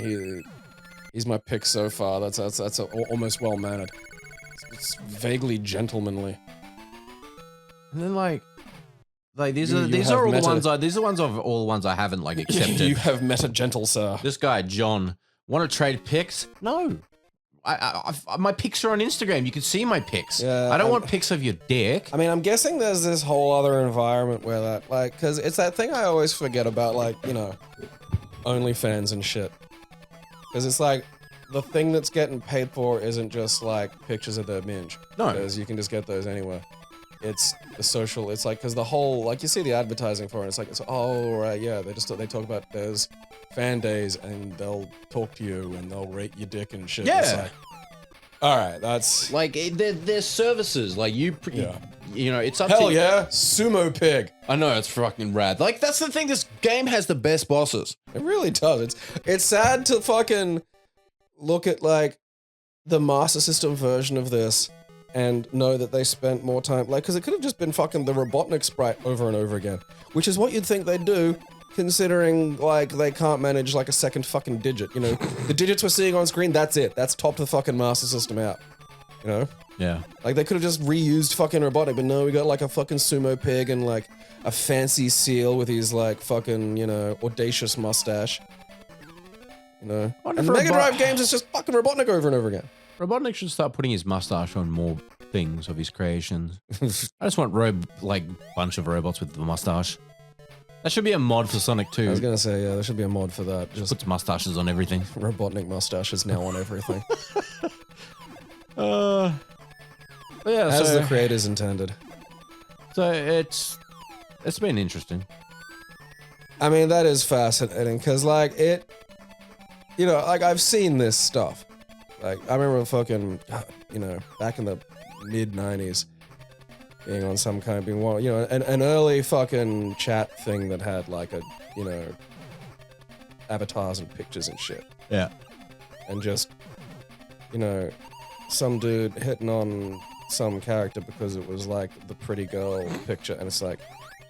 Speaker 3: he's my pick so far. That's almost well-mannered. It's vaguely gentlemanly.
Speaker 2: And then, like, Like these
Speaker 3: You
Speaker 2: are
Speaker 3: have
Speaker 2: all
Speaker 3: meta-
Speaker 2: the ones these are the ones of all the ones I haven't like accepted.
Speaker 3: You have met a gentle sir.
Speaker 2: This guy John, want to trade pics? No. My pics are on Instagram. You can see my pics.
Speaker 3: Yeah,
Speaker 2: I don't want pics of your dick.
Speaker 3: I mean, I'm guessing there's this whole other environment where that, like, because it's that thing I always forget about, like, you know, OnlyFans and shit. Because it's like, the thing that's getting paid for isn't just, like, pictures of their minge.
Speaker 2: No.
Speaker 3: Because you can just get those anywhere. It's the social, it's like, because the whole, like, you see the advertising for it, it's like, oh, right, yeah, they talk about there's fan days and they'll talk to you and they'll rate your dick and shit.
Speaker 2: Yeah.
Speaker 3: It's like, all right, that's...
Speaker 2: Like, there's services. Like, you know, it's up
Speaker 3: Hell
Speaker 2: to...
Speaker 3: yeah, Sumo Pig.
Speaker 2: I know, it's fucking rad. Like, that's the thing, this game has the best bosses.
Speaker 3: It really does. It's sad to fucking look at, like, the Master System version of this and know that they spent more time, like, because it could have just been fucking the Robotnik sprite over and over again, which is what you'd think they'd do, considering, like, they can't manage, like, a second fucking digit, you know? The digits we're seeing on screen, that's it. That's topped the fucking Master System out, you know?
Speaker 2: Yeah.
Speaker 3: Like, they could have just reused fucking Robotnik, but no, we got, like, a fucking Sumo Pig and, like, a fancy seal with his, like, fucking, you know, audacious mustache. You know? And the Mega Drive games is just fucking Robotnik over and over again.
Speaker 2: Robotnik should start putting his mustache on more things of his creations. I just want bunch of robots with the mustache. That should be a mod for Sonic 2.
Speaker 3: I was gonna say, yeah, there should be a mod for that. Just
Speaker 2: puts mustaches on everything.
Speaker 3: Robotnik mustaches now on everything.
Speaker 2: Yeah,
Speaker 3: As the creators intended.
Speaker 2: So it's been interesting.
Speaker 3: I mean, that is fascinating, because, like, you know, like, I've seen this stuff. Like, I remember fucking, you know, back in the mid-90s, being on some kind of, you know, an early fucking chat thing that had, like, a, you know, avatars and pictures and shit.
Speaker 2: Yeah.
Speaker 3: And just, you know, some dude hitting on some character because it was, like, the pretty girl picture, and it's like,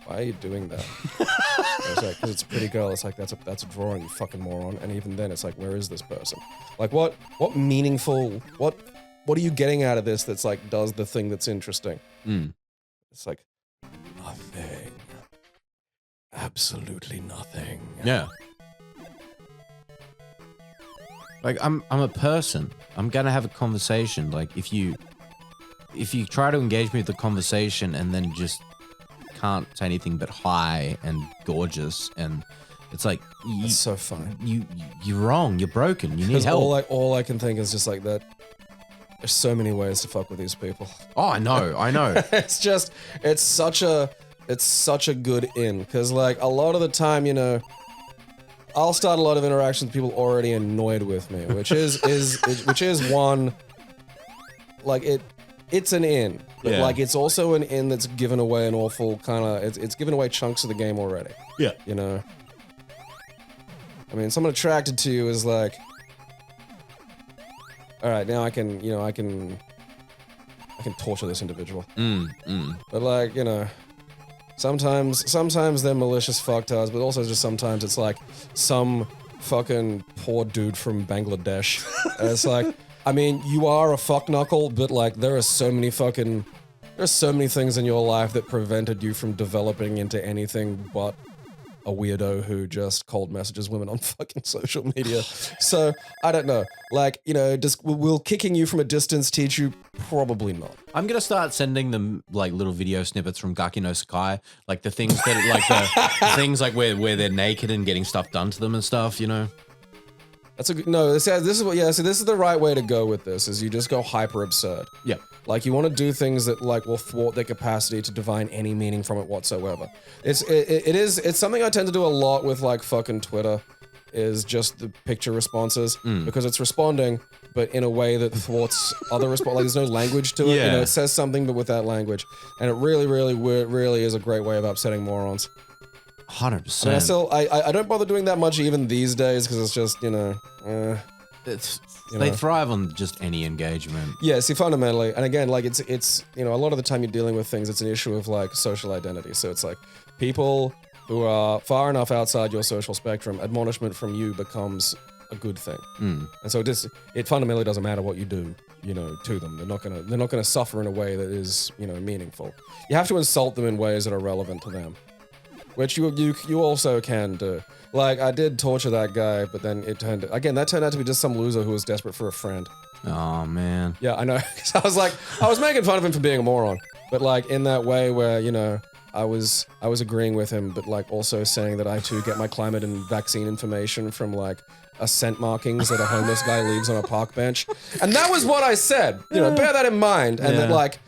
Speaker 3: why are you doing that? It's like, because it's a pretty girl. It's like, that's a drawing, you fucking moron. And even then, it's like, where is this person? Like, what meaningful, what are you getting out of this that's like, does the thing that's interesting? It's like, nothing. Absolutely nothing.
Speaker 2: Yeah. Like, I'm a person. I'm gonna have a conversation. Like, if you try to engage me with the conversation and then just can't say anything but hi and gorgeous, and it's like,
Speaker 3: That's so funny.
Speaker 2: You're wrong. You're broken. You need help.
Speaker 3: All I can think is just like that. There's so many ways to fuck with these people.
Speaker 2: Oh, I know.
Speaker 3: it's such a good in, because, like, a lot of the time, you know, I'll start a lot of interactions with people already annoyed with me, which is one, like, it's an in, but like, it's also an in that's given away an awful kind of, it's given away chunks of the game already.
Speaker 2: Yeah.
Speaker 3: You know? I mean, someone attracted to you is like, all right, now I can torture this individual. But, like, you know, sometimes they're malicious fucktards, but also just sometimes it's like some fucking poor dude from Bangladesh. And it's like, I mean, you are a fuck knuckle, but, like, there are so many things in your life that prevented you from developing into anything but a weirdo who just cold messages women on fucking social media. So, I don't know. Like, you know, will kicking you from a distance teach you? Probably not.
Speaker 2: I'm gonna start sending them, like, little video snippets from Gaki no Sakai, like the things that, like, the things like where they're naked and getting stuff done to them and stuff, you know.
Speaker 3: That's a good, no, this is what, yeah, so this is the right way to go with this, is you just go hyper absurd.
Speaker 2: Yeah.
Speaker 3: Like, you want to do things that, like, will thwart their capacity to divine any meaning from it whatsoever. It's something I tend to do a lot with, like, fucking Twitter, is just the picture responses, because it's responding, but in a way that thwarts other response. Like, there's no language to it.
Speaker 2: Yeah.
Speaker 3: You know, it says something, but without language. And it really is a great way of upsetting morons.
Speaker 2: 100%.
Speaker 3: I mean, I don't bother doing that much even these days, because it's just, you know,
Speaker 2: They thrive on just any engagement.
Speaker 3: Yeah, see, fundamentally, and again, like, it's you know, a lot of the time you're dealing with things, it's an issue of, like, social identity. So it's like, people who are far enough outside your social spectrum, admonishment from you becomes a good thing. And so it fundamentally doesn't matter what you do. you know, to them. They're not gonna suffer in a way that is, you know, meaningful. You have to insult them in ways that are relevant to them, which you also can do. Like, I did torture that guy, but then that turned out to be just some loser who was desperate for a friend.
Speaker 2: Oh man.
Speaker 3: Yeah, I know. I was making fun of him for being a moron, but like in that way where, you know, I was agreeing with him, but like also saying that I too get my climate and vaccine information from like scent markings that a homeless guy leaves on a park bench. And that was what I said. You know, bear that in mind. And that like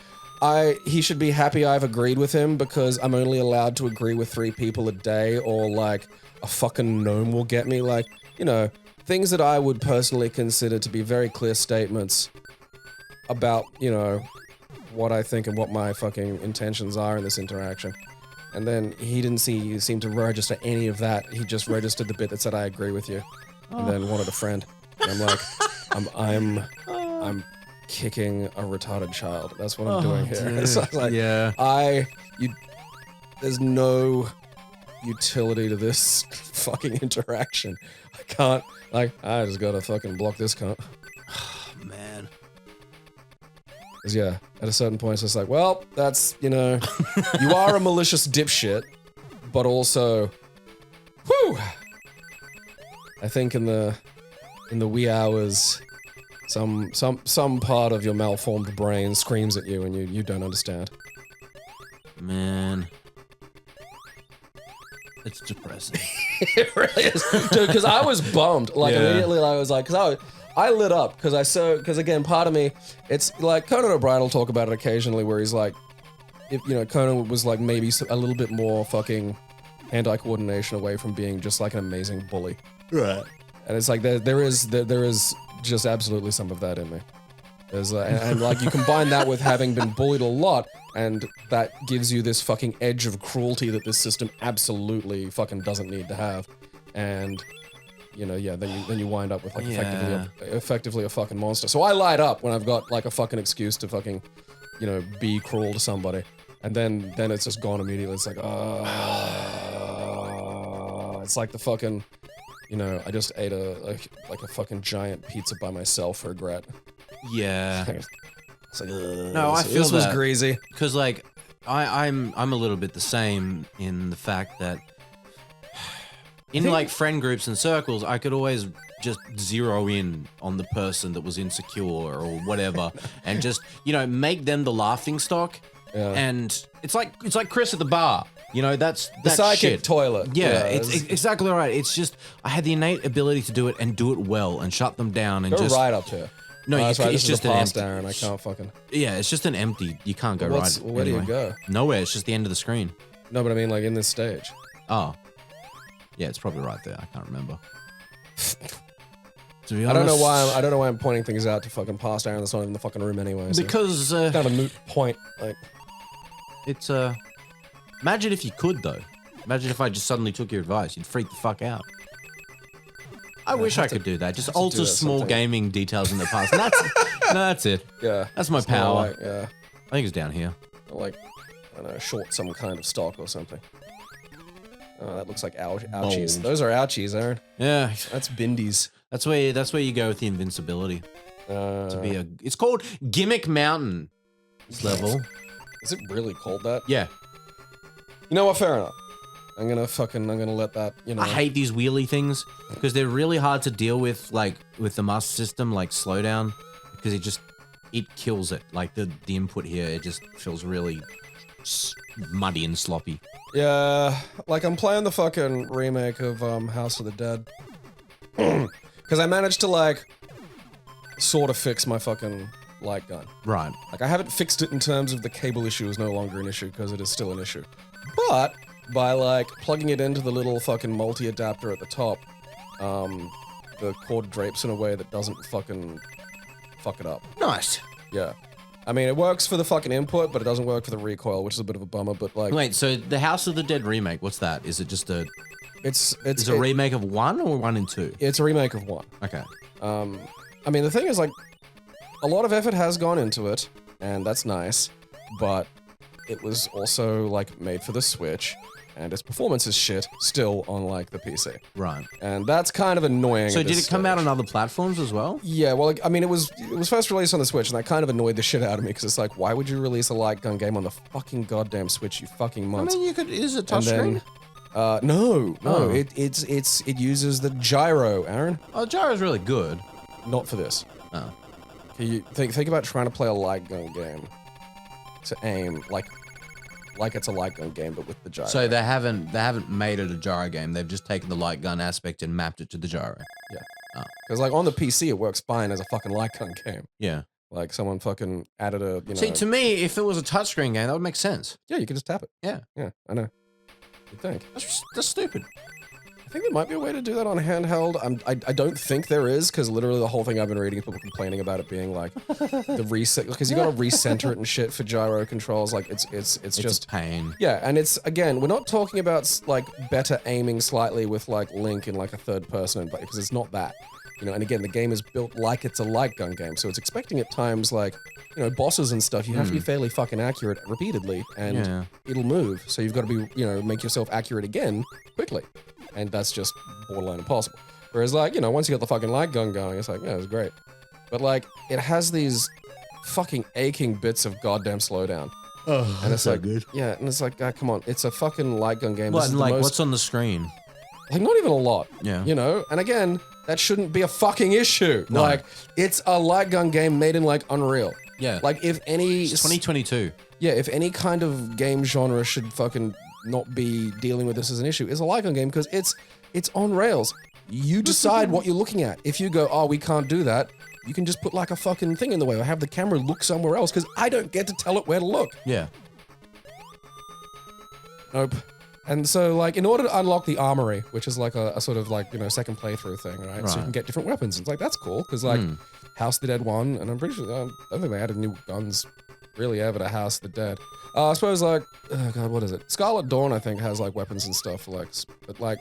Speaker 3: he should be happy I've agreed with him because I'm only allowed to agree with 3 people a day, or like a fucking gnome will get me. Like, you know, things that I would personally consider to be very clear statements about, you know, what I think and what my fucking intentions are in this interaction. And then he didn't seem to register any of that. He just registered the bit that said I agree with you, and then wanted a friend. And I'm like, I'm kicking a retarded child. That's what I'm doing here. So like, there's no utility to this fucking interaction. I can't, like, I just gotta fucking block this cunt.
Speaker 2: Man.
Speaker 3: 'Cause yeah, at a certain point it's just like, well, that's, you know, you are a malicious dipshit, but also, whew! I think in the wee hours, some part of your malformed brain screams at you and you don't understand.
Speaker 2: Man. It's depressing.
Speaker 3: It really is. Dude, because I was bummed. Like, immediately I was like, because I lit up, because again, part of me, it's like, Conan O'Brien will talk about it occasionally, where he's like, if, you know, Conan was like maybe a little bit more fucking hand-eye coordination away from being just like an amazing bully.
Speaker 2: Right.
Speaker 3: And it's like, there is just absolutely some of that in me. There's, and like, you combine that with having been bullied a lot, and that gives you this fucking edge of cruelty that this system absolutely fucking doesn't need to have. And, you know, yeah, then you wind up with like effectively a fucking monster. So I light up when I've got like a fucking excuse to fucking, you know, be cruel to somebody. And then it's just gone immediately. It's like, it's like the fucking, you know, I just ate a fucking giant pizza by myself for regret.
Speaker 2: Yeah.
Speaker 3: It's like,
Speaker 2: no, I feel
Speaker 3: this was greasy.
Speaker 2: Because like, I'm a little bit the same in the fact that in like friend groups and circles, I could always just zero in on the person that was insecure or whatever, and just, you know, make them the laughing stock. Yeah. And it's like Chris at the bar. You know, that's
Speaker 3: the psychic
Speaker 2: shit.
Speaker 3: Toilet.
Speaker 2: Yeah, it's exactly right. It's just I had the innate ability to do it and do it well and shut them down and
Speaker 3: go
Speaker 2: just
Speaker 3: right up to.
Speaker 2: No,
Speaker 3: it's
Speaker 2: just an empty.
Speaker 3: Aaron. I can't fucking.
Speaker 2: Yeah, it's just an empty. You can't go right.
Speaker 3: Where do you go?
Speaker 2: Nowhere. It's just the end of the screen.
Speaker 3: No, but I mean, like in this stage.
Speaker 2: Oh, yeah, it's probably right there. I can't remember. To be honest,
Speaker 3: I don't know why I'm pointing things out to fucking past Aaron that's not in the fucking room anyway. So
Speaker 2: because
Speaker 3: it's kind of a moot point. Like,
Speaker 2: it's imagine if you could though. Imagine if I just suddenly took your advice. You'd freak the fuck out. I wish I could do that. Just alter small gaming details in the past. And that's it.
Speaker 3: Yeah.
Speaker 2: That's my power.
Speaker 3: Like, yeah.
Speaker 2: I think it's down here.
Speaker 3: Like, I don't know, short some kind of stock or something. Oh, that looks like ouchies. Those are ouchies, Aaron.
Speaker 2: Yeah.
Speaker 3: That's bindies.
Speaker 2: That's where you go with the invincibility. It's called Gimmick Mountain. This level.
Speaker 3: Is it really called that?
Speaker 2: Yeah.
Speaker 3: You know what? Fair enough. I'm gonna let that, you know.
Speaker 2: I hate these wheelie things because they're really hard to deal with, like with the master system, like slowdown, because it kills it. Like the input here, it just feels really muddy and sloppy.
Speaker 3: Yeah, like I'm playing the fucking remake of House of the Dead because I managed to like sort of fix my fucking light gun.
Speaker 2: Right.
Speaker 3: Like I haven't fixed it in terms of the cable issue is no longer an issue because it is still an issue, but by like plugging it into the little fucking multi-adapter at the top, the cord drapes in a way that doesn't fucking fuck it up.
Speaker 2: Nice.
Speaker 3: Yeah. I mean, it works for the fucking input, but it doesn't work for the recoil, which is a bit of a bummer, but like...
Speaker 2: Wait, so the House of the Dead remake, what's that? Is it just a...
Speaker 3: It's
Speaker 2: a remake of 1 or 1 and 2?
Speaker 3: It's a remake of 1.
Speaker 2: Okay.
Speaker 3: I mean, the thing is, like, a lot of effort has gone into it, and that's nice, but it was also like made for the Switch, and its performance is shit still on like the PC.
Speaker 2: Right.
Speaker 3: And that's kind of annoying.
Speaker 2: So
Speaker 3: at
Speaker 2: did
Speaker 3: this
Speaker 2: it come out
Speaker 3: stage.
Speaker 2: on other platforms as well?
Speaker 3: Yeah, well, like, I mean, it was first released on the Switch, and that kind of annoyed the shit out of me because it's like, why would you release a light gun game on the fucking goddamn Switch, you fucking
Speaker 2: I
Speaker 3: months?
Speaker 2: mean, you could. Is it
Speaker 3: And
Speaker 2: touchscreen?
Speaker 3: then, no,
Speaker 2: Oh.
Speaker 3: it uses the gyro, Aaron.
Speaker 2: Oh, gyro's really good.
Speaker 3: Not for this.
Speaker 2: Oh.
Speaker 3: Can you think about trying to play a light gun game to aim like it's a light gun game, but with the gyro.
Speaker 2: So they haven't made it a gyro game. They've just taken the light gun aspect and mapped it to the gyro.
Speaker 3: Because like on the PC, it works fine as a fucking light gun game.
Speaker 2: Yeah.
Speaker 3: Like someone fucking added a, you know.
Speaker 2: See, to me, if it was a touchscreen game, that would make sense.
Speaker 3: Yeah, you could just tap it.
Speaker 2: Yeah.
Speaker 3: Yeah, I know. You'd think.
Speaker 2: That's stupid.
Speaker 3: I think there might be a way to do that on handheld. I don't think there is, because literally the whole thing I've been reading is people complaining about it being like the reset, because you got to recenter it and shit for gyro controls. Like it's just
Speaker 2: a pain.
Speaker 3: yeah, and it's again, we're not talking about like better aiming slightly with like Link in like a third person, but because it's not that. You know, and again, the game is built like it's a light gun game, so it's expecting at times like, you know, bosses and stuff, you have to be fairly fucking accurate repeatedly, and it'll move. So you've got to be, you know, make yourself accurate again quickly, and that's just borderline impossible. Whereas like, you know, once you got the fucking light gun going, it's like, yeah, it's great. But like, it has these fucking aching bits of goddamn slowdown.
Speaker 2: Oh,
Speaker 3: And it's like,
Speaker 2: good.
Speaker 3: yeah, and it's like, come on, it's a fucking light gun game.
Speaker 2: What,
Speaker 3: This is the
Speaker 2: like,
Speaker 3: most-
Speaker 2: what's on the screen?
Speaker 3: like, not even a lot.
Speaker 2: Yeah.
Speaker 3: You know? And again, that shouldn't be a fucking issue.
Speaker 2: No.
Speaker 3: Like, it's a light gun game made in, like, Unreal.
Speaker 2: Yeah.
Speaker 3: Like, if any...
Speaker 2: It's 2022.
Speaker 3: Yeah, if any kind of game genre should fucking not be dealing with this as an issue, it's a light gun game because it's on rails. You decide what you're looking at. If you go, oh, we can't do that, you can just put, like, a fucking thing in the way or have the camera look somewhere else because I don't get to tell it where to look.
Speaker 2: Yeah.
Speaker 3: Nope. And so, like, in order to unlock the armory, which is like a sort of like, you know, second playthrough thing, right? So you
Speaker 2: Right.
Speaker 3: can get different weapons. It's like, that's cool, because like, House of the Dead 1, and I'm pretty sure, I don't think they added new guns really ever to House of the Dead. I suppose like, oh god, what is it? Scarlet Dawn, I think, has like weapons and stuff, like, but like,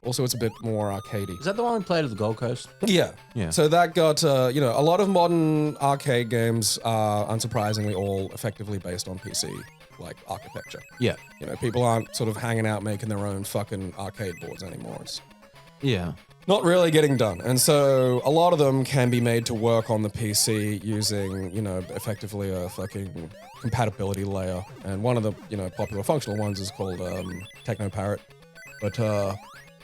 Speaker 3: also it's a bit more arcadey.
Speaker 2: Is that the one we played at the Gold Coast?
Speaker 3: Yeah.
Speaker 2: Yeah.
Speaker 3: So that got, you know, a lot of modern arcade games are unsurprisingly all effectively based on PC, like, architecture.
Speaker 2: Yeah.
Speaker 3: You know, people aren't sort of hanging out making their own fucking arcade boards anymore. It's
Speaker 2: Yeah.
Speaker 3: not really getting done. And so a lot of them can be made to work on the PC using, you know, effectively a fucking compatibility layer. And one of the, you know, popular functional ones is called TechnoParrot. But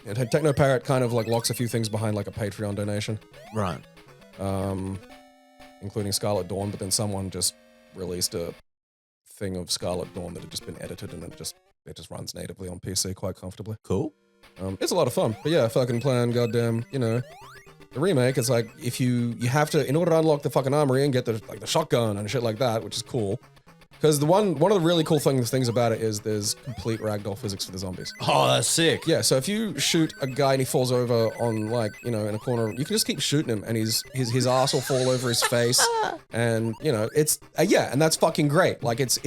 Speaker 3: TechnoParrot kind of like locks a few things behind like a Patreon donation,
Speaker 2: Right.
Speaker 3: including Scarlet Dawn, but then someone just released a thing of Scarlet Dawn that had just been edited and it just runs natively on PC quite comfortably.
Speaker 2: Cool.
Speaker 3: It's a lot of fun, but yeah, fucking playing goddamn, you know, the remake. It's like if you have to, in order to unlock the fucking armory and get the shotgun and shit like that, which is cool. Because one of the really cool things about it is there's complete ragdoll physics for the zombies.
Speaker 2: Oh, that's sick.
Speaker 3: Yeah, so if you shoot a guy and he falls over on like, you know, in a corner, you can just keep shooting him and his ass will fall over his face, and you know it's yeah, and that's fucking great. Like it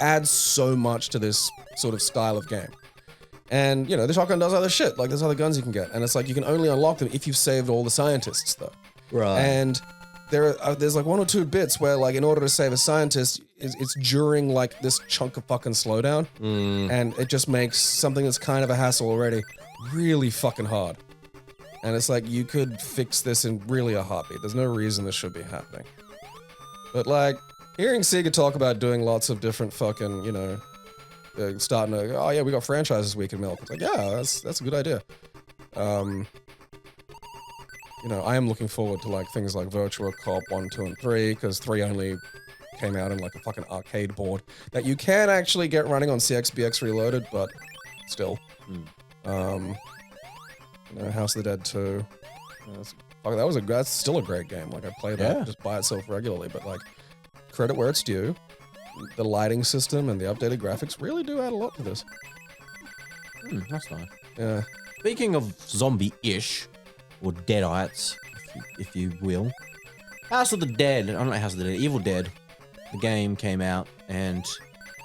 Speaker 3: adds so much to this sort of style of game. And, you know, the shotgun does other shit. Like, there's other guns you can get. And it's like, you can only unlock them if you've saved all the scientists, though.
Speaker 2: Right.
Speaker 3: And there's like one or two bits where, like, in order to save a scientist, it's during, like, this chunk of fucking slowdown. And it just makes something that's kind of a hassle already really fucking hard. And it's like, you could fix this in really a heartbeat. There's no reason this should be happening. But, like, hearing Sega talk about doing lots of different fucking, you know, starting to, oh yeah, we got franchises we can milk. It's like, yeah, that's a good idea. You know, I am looking forward to like things like Virtua Cop 1, 2, and 3, because 3 only came out in like a fucking arcade board that you can actually get running on CXBX Reloaded, but still. You know, House of the Dead 2. That's still a great game. Like, I play that just by itself regularly, but like, credit where it's due. The lighting system and the updated graphics really do add a lot to this.
Speaker 2: That's nice.
Speaker 3: Yeah.
Speaker 2: Speaking of zombie-ish, or deadites, if you will, House of the Dead, I'm not House of the Dead, Evil Dead, the game came out, and,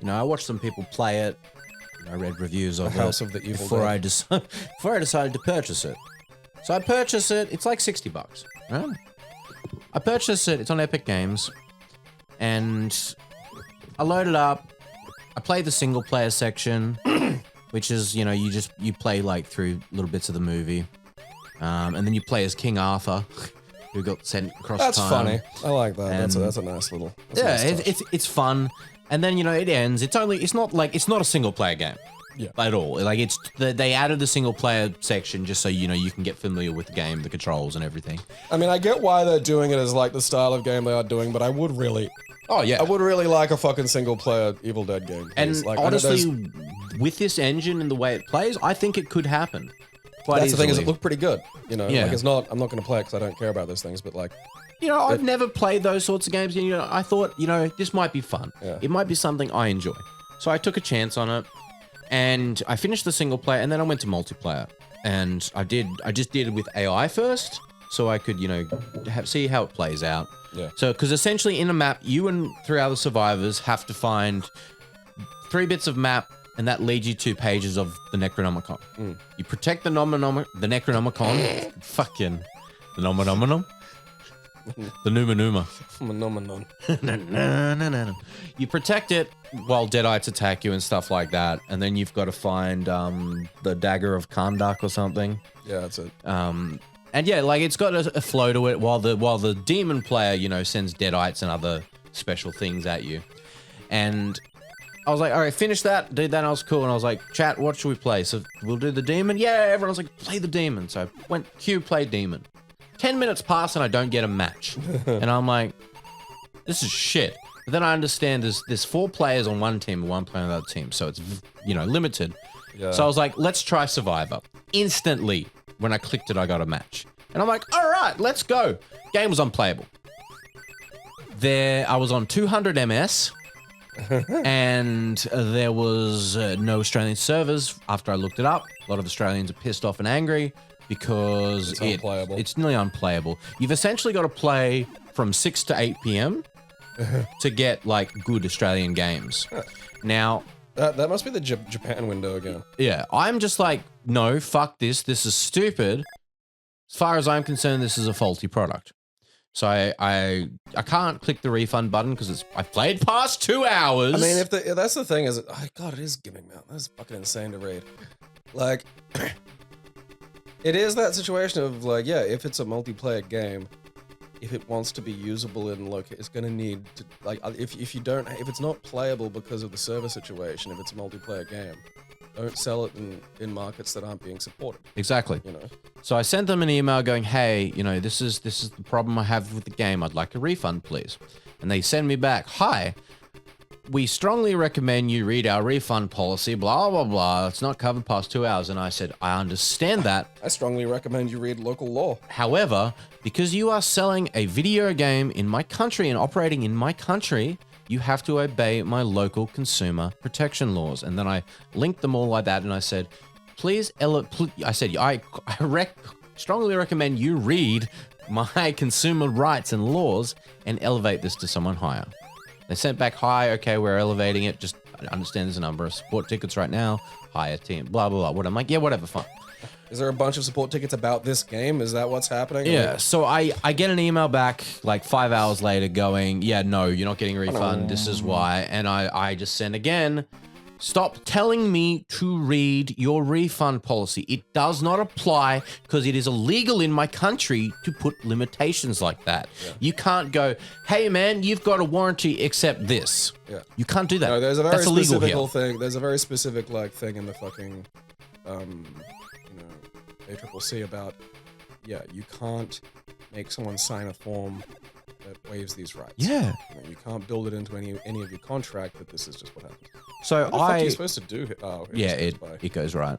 Speaker 2: you know, I watched some people play it, I read reviews of
Speaker 3: House of the Evil
Speaker 2: before
Speaker 3: Dead.
Speaker 2: before I decided to purchase it. So I purchased it, it's like $60, right? I purchased it, it's on Epic Games, and I load it up, I play the single player section, which is, you know, you play like through little bits of the movie. And then you play as King Arthur, who got sent across
Speaker 3: That's
Speaker 2: time.
Speaker 3: funny. I like that.
Speaker 2: And
Speaker 3: That's a nice little.
Speaker 2: Yeah, it's fun. And then, you know, it ends. It's not a single player game.
Speaker 3: Yeah.
Speaker 2: At all. Like they added the single player section just so, you know, you can get familiar with the game, the controls and everything.
Speaker 3: I mean, I get why they're doing it as like the style of game they are doing, but I would really like a fucking single player Evil Dead game.
Speaker 2: And
Speaker 3: like,
Speaker 2: honestly, with this engine and the way it plays, I think it could happen.
Speaker 3: That's the thing, is it looked pretty good. You know,
Speaker 2: Yeah.
Speaker 3: like I'm not going to play it because I don't care about those things, but like,
Speaker 2: You know, I've never played those sorts of games, and, you know, I thought, you know, this might be fun.
Speaker 3: Yeah.
Speaker 2: It might be something I enjoy. So I took a chance on it, and I finished the single player, and then I went to multiplayer. And I just did it with AI first, so I could, you know, see how it plays out.
Speaker 3: Yeah.
Speaker 2: So, because essentially in a map, you and 3 other survivors have to find 3 bits of map, and that leads you to pages of the Necronomicon. You protect the Necronomicon. Fucking the Nomonomonom. The Numa.
Speaker 3: Phenomenon.
Speaker 2: You protect it while Deadites attack you and stuff like that, and then you've got to find the Dagger of Karndak or something.
Speaker 3: Yeah, that's it.
Speaker 2: And yeah, like it's got a flow to it while the demon player, you know, sends Deadites and other special things at you. And I was like, all right, finish that, did that, and I was cool. And I was like, chat, what should we play? So we'll do the demon? Yeah, everyone was like, play the demon. So I went, play demon. 10 minutes pass and I don't get a match. And I'm like, this is shit. But then I understand there's 4 players on one team and 1 player on the other team. So it's, you know, limited.
Speaker 3: Yeah.
Speaker 2: So I was like, let's try Survivor. Instantly, when I clicked it, I got a match. And I'm like, all right, let's go. Game was unplayable. I was on 200 MS. And there was no Australian servers after I looked it up. A lot of Australians are pissed off and angry because
Speaker 3: It's unplayable.
Speaker 2: It's nearly unplayable. You've essentially got to play from 6 to 8 p.m. to get like good Australian games. Now,
Speaker 3: that must be the Japan window again.
Speaker 2: yeah, I'm just like, no, fuck this. This is stupid. As far as I'm concerned, this is a faulty product. So I can't click the refund button because I played past 2 hours.
Speaker 3: I mean, if that's the thing is, oh God, it is giving me out. That's fucking insane to read. Like, it is that situation of like, yeah, if it's a multiplayer game, if it wants to be usable in it's gonna need to like, if it's not playable because of the server situation, if it's a multiplayer game, don't sell it in markets that aren't being supported.
Speaker 2: Exactly.
Speaker 3: You know.
Speaker 2: So I sent them an email going, hey, you know, this is the problem I have with the game. I'd like a refund, please. And they send me back, hi, we strongly recommend you read our refund policy, blah, blah, blah. It's not covered past 2 hours. And I said, I understand that.
Speaker 3: I strongly recommend you read local law.
Speaker 2: However, because you are selling a video game in my country and operating in my country, you have to obey my local consumer protection laws. And then I linked them all like that. And I said, please, I said, I strongly recommend you read my consumer rights and laws and elevate this to someone higher. They sent back, hi, okay, we're elevating it. Just understand there's a number of support tickets right now. Higher team, blah, blah, blah. What I'm like, yeah, whatever, fine.
Speaker 3: Is there a bunch of support tickets about this game? Is that what's happening?
Speaker 2: Yeah, so I get an email back like 5 hours later going, yeah, no, you're not getting a refund. This is why. And I just sent again, stop telling me to read your refund policy. It does not apply because it is illegal in my country to put limitations like that. Yeah. You can't go, hey, man, you've got a warranty except this. Yeah. You can't do that.
Speaker 3: No, there's a very
Speaker 2: That's illegal
Speaker 3: specific
Speaker 2: here.
Speaker 3: thing. There's a very specific like thing in the fucking, ACCC about, yeah, you can't make someone sign a form that waives these rights.
Speaker 2: Yeah.
Speaker 3: You can't build it into any of your contract that this is just what happens.
Speaker 2: So
Speaker 3: what the fuck are you supposed to do? Oh,
Speaker 2: yeah, it goes right.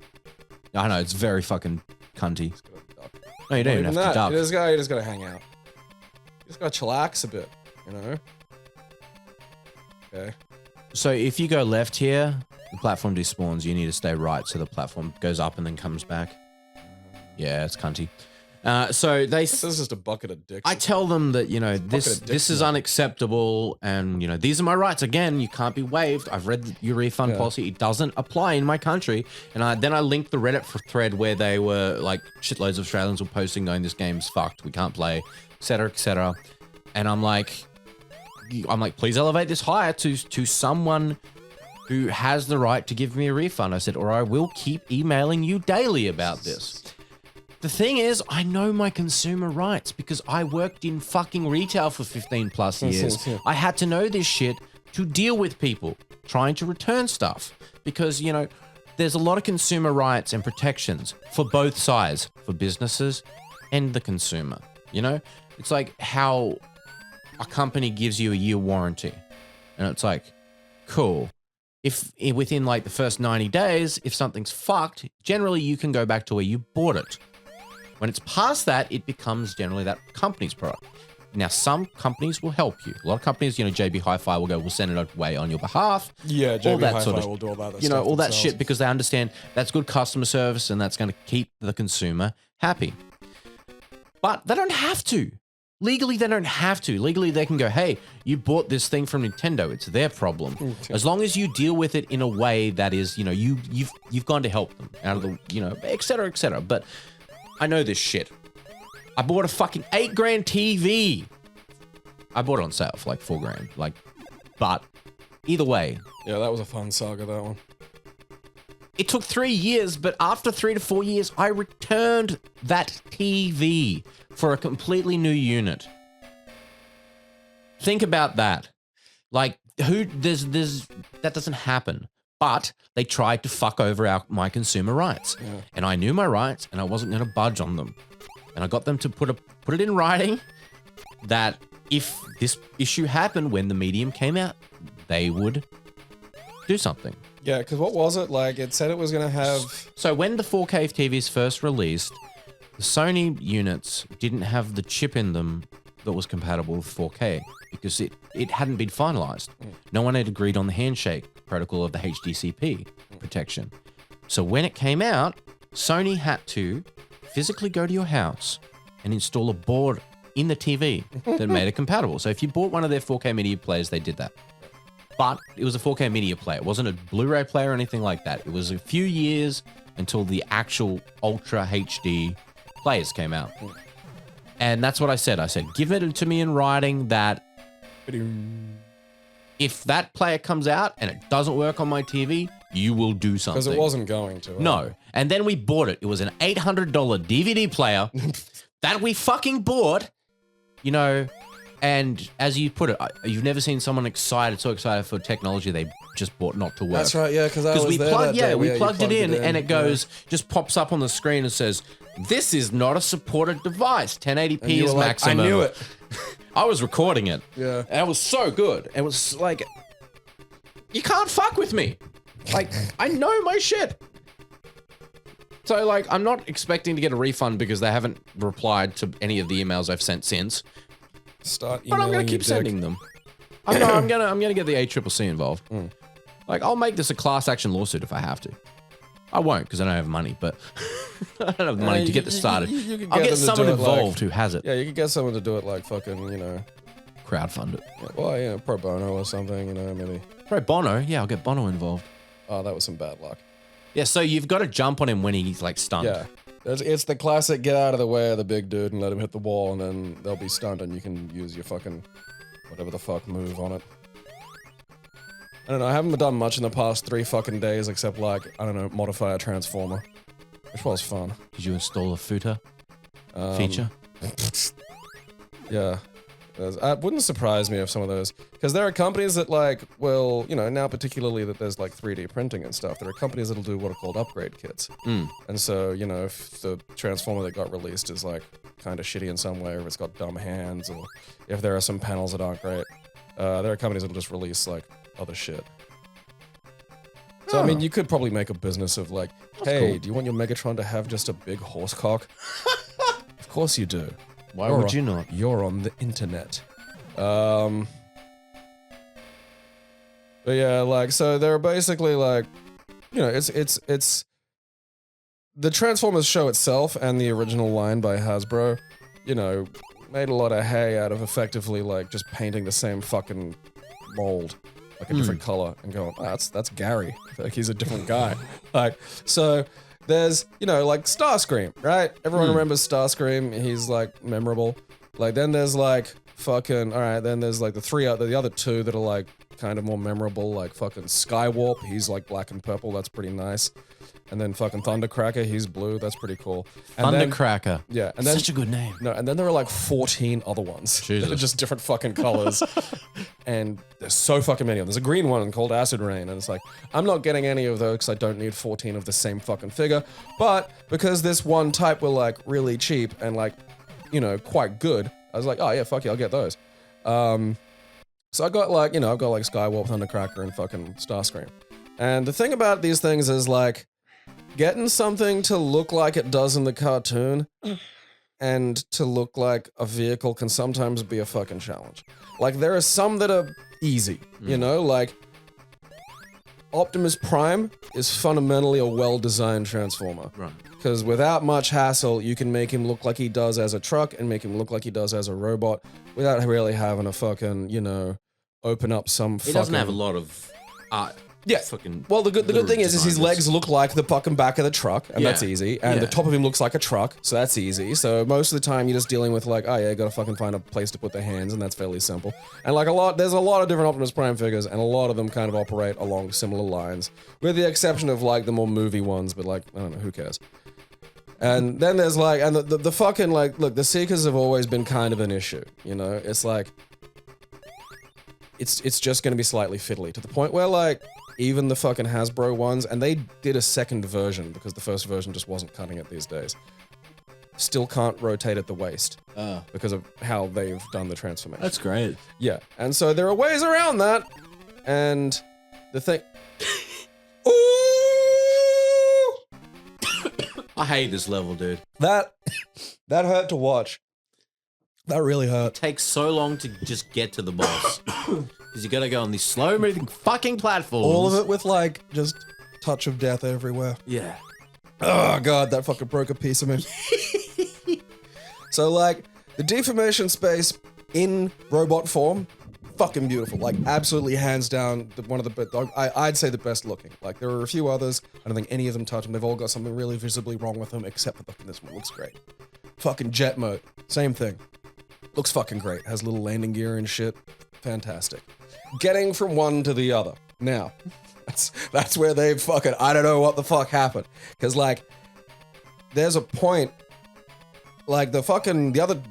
Speaker 2: I know, it's very fucking cunty. No, you don't even have to duck.
Speaker 3: You just gotta hang out. You just gotta chillax a bit, you know? Okay.
Speaker 2: So if you go left here, the platform despawns. You need to stay right so the platform goes up and then comes back. Yeah, it's cunty. So this
Speaker 3: is just a bucket of dicks.
Speaker 2: I tell them that, you know, this is unacceptable, and, you know, these are my rights. Again, you can't be waived. I've read your refund policy. It doesn't apply in my country. And then I linked the Reddit thread where they were like, shitloads of Australians were posting going, this game's fucked, we can't play, etc., etc. And I'm like, please elevate this higher to someone who has the right to give me a refund. I said, or I will keep emailing you daily about this. The thing is, I know my consumer rights because I worked in fucking retail for 15 plus years. I had to know this shit to deal with people trying to return stuff because, you know, there's a lot of consumer rights and protections for both sides, for businesses and the consumer. You know, it's like how a company gives you a year warranty and it's like, cool. If within like the first 90 days, if something's fucked, generally you can go back to where you bought it. When it's past that, it becomes generally that company's product. Now, some companies will help you. A lot of companies, you know, JB Hi-Fi will go, we'll send it away on your behalf.
Speaker 3: Yeah, JB Hi-Fi will do all that.
Speaker 2: You know, all that shit because they understand that's good customer service and that's going to keep the consumer happy. But they don't have to. Legally, they don't have to. Legally, they can go, hey, you bought this thing from Nintendo. It's their problem. As long as you deal with it in a way that is, you know, you've gone to help them out of the, you know, et cetera, et cetera. But I know this shit. I bought a fucking $8,000 TV. I bought it on sale for like $4,000. Like, but either way.
Speaker 3: Yeah, that was a fun saga, that one.
Speaker 2: It took 3 years, but after 3 to 4 years, I returned that TV for a completely new unit. Think about that. Like, that doesn't happen. But they tried to fuck over my consumer rights. Yeah. And I knew my rights and I wasn't going to budge on them. And I got them to put it in writing that if this issue happened when the medium came out, they would do something.
Speaker 3: Yeah, because what was it? Like, it said it was going to have...
Speaker 2: So when the 4K TVs first released, the Sony units didn't have the chip in them that was compatible with 4K because it hadn't been finalized. No one had agreed on the handshake protocol of the HDCP protection. So when it came out, Sony had to physically go to your house and install a board in the TV that made it compatible. So if you bought one of their 4K media players, they did that. But it was a 4K media player. It wasn't a Blu-ray player or anything like that. It was a few years until the actual Ultra HD players came out. And that's what I said. I said, give it to me in writing that if that player comes out and it doesn't work on my TV, you will do something.
Speaker 3: Because it wasn't going to.
Speaker 2: No. And then we bought it. It was an $800 DVD player that we fucking bought, you know, and as you put it, you've never seen someone so excited for technology they just bought not to work.
Speaker 3: That's right, yeah, because we plugged
Speaker 2: it in and it goes, just pops up on the screen and says, this is not a supported device. 1080p is maximum.
Speaker 3: I knew it.
Speaker 2: I was recording it.
Speaker 3: Yeah.
Speaker 2: And it was so good. It was like, you can't fuck with me. Like, I know my shit. So, like, I'm not expecting to get a refund because they haven't replied to any of the emails I've sent since.
Speaker 3: But
Speaker 2: I'm gonna keep sending them. I'm gonna get the ACCC involved. Like, I'll make this a class action lawsuit if I have to. I won't because I don't have money, but I don't have the money to get this started. I'll get someone involved who has it.
Speaker 3: Yeah, you could get someone to do it like fucking, you know,
Speaker 2: crowdfund it.
Speaker 3: Well, yeah, pro bono or something, you know, maybe.
Speaker 2: Pro bono? Yeah, I'll get Bono involved.
Speaker 3: Oh, that was some bad luck.
Speaker 2: Yeah, so you've got to jump on him when he's like stunned.
Speaker 3: Yeah. It's the classic get out of the way of the big dude and let him hit the wall and then they'll be stunned and you can use your fucking whatever the fuck move on it. I don't know, I haven't done much in the past 3 fucking days except like, I don't know, modify a transformer. Which was fun.
Speaker 2: Did you install a footer feature?
Speaker 3: Yeah. It wouldn't surprise me if some of those, because there are companies that like, well, you know, now particularly that there's like 3D printing and stuff, there are companies that'll do what are called upgrade kits. And so, you know, if the transformer that got released is like kind of shitty in some way, or if it's got dumb hands, or if there are some panels that aren't great, there are companies that'll just release like other shit. So, I mean, you could probably make a business of like, hey, do you want your Megatron to have just a big horse cock? Of course you do.
Speaker 2: Why would you not?
Speaker 3: You're on the internet. But yeah, like, so they're basically like, you know, it's the Transformers show itself and the original line by Hasbro, you know, made a lot of hay out of effectively like just painting the same fucking mold, like a different color, and going, oh, that's Gary. Like he's a different guy. Like, so there's, you know, like Starscream, right? Everyone remembers Starscream. He's like memorable. Like then there's like fucking, all right, then there's like the other two that are like kind of more memorable, like fucking Skywarp, he's like black and purple, that's pretty nice. And then fucking Thundercracker, he's blue, that's pretty cool. And
Speaker 2: Thundercracker.
Speaker 3: Yeah, and then
Speaker 2: Such a good name.
Speaker 3: no, and then there are like 14 other ones that are
Speaker 2: Jesus.
Speaker 3: just different fucking colors. And there's so fucking many of them. There's a green one called Acid Rain, and it's like, I'm not getting any of those because I don't need 14 of the same fucking figure. But because this one type were like really cheap and like, you know, quite good, I was like, oh yeah, fuck yeah, I'll get those. So I got like, you know, I've got like Skywarp, Thundercracker, and fucking Starscream. And the thing about these things is like, getting something to look like it does in the cartoon and to look like a vehicle can sometimes be a fucking challenge. Like, there are some that are easy, you know? Like, Optimus Prime is fundamentally a well-designed Transformer.
Speaker 2: Right.
Speaker 3: Because without much hassle, you can make him look like he does as a truck and make him look like he does as a robot without really having to fucking, you know, open up some
Speaker 2: He doesn't have a lot of art.
Speaker 3: Yeah.
Speaker 2: Fucking
Speaker 3: Well, the good thing is his
Speaker 2: designers.
Speaker 3: legs look like the fucking back of the truck, and that's
Speaker 2: Yeah.
Speaker 3: easy. And the
Speaker 2: Yeah.
Speaker 3: top of him looks like a truck, so that's easy. So most of the time, you're just dealing with like, oh yeah, gotta fucking find a place to put their hands, and that's fairly simple. And like there's a lot of different Optimus Prime figures, and a lot of them kind of operate along similar lines, with the exception of like the more movie ones. But like, I don't know, who cares? And then there's like, and the fucking like, look, the Seekers have always been kind of an issue. You know, it's like, it's just gonna be slightly fiddly to the point where like, even the fucking Hasbro ones, and they did a second version because the first version just wasn't cutting it these days. Still can't rotate at the waist because of how they've done the transformation.
Speaker 2: That's great.
Speaker 3: Yeah, and so there are ways around that, and the thing. Ooh!
Speaker 2: I hate this level, dude.
Speaker 3: That hurt to watch. That really hurt.
Speaker 2: Takes so long to just get to the boss. Because you gotta go on these slow-moving fucking platforms.
Speaker 3: All of it with like just touch of death everywhere.
Speaker 2: Yeah.
Speaker 3: Oh god, that fucking broke a piece of me. So like, the deformation space in robot form, fucking beautiful. Like, absolutely hands down, one of the best, I'd say the best looking. Like, there are a few others, I don't think any of them touch them. They've all got something really visibly wrong with them, except for fucking this one, looks great. Fucking jet mode, same thing. Looks fucking great, has little landing gear and shit. Fantastic. Getting from one to the other. Now, that's where they fucking, I don't know what the fuck happened. Because, like, there's a point, like, the other,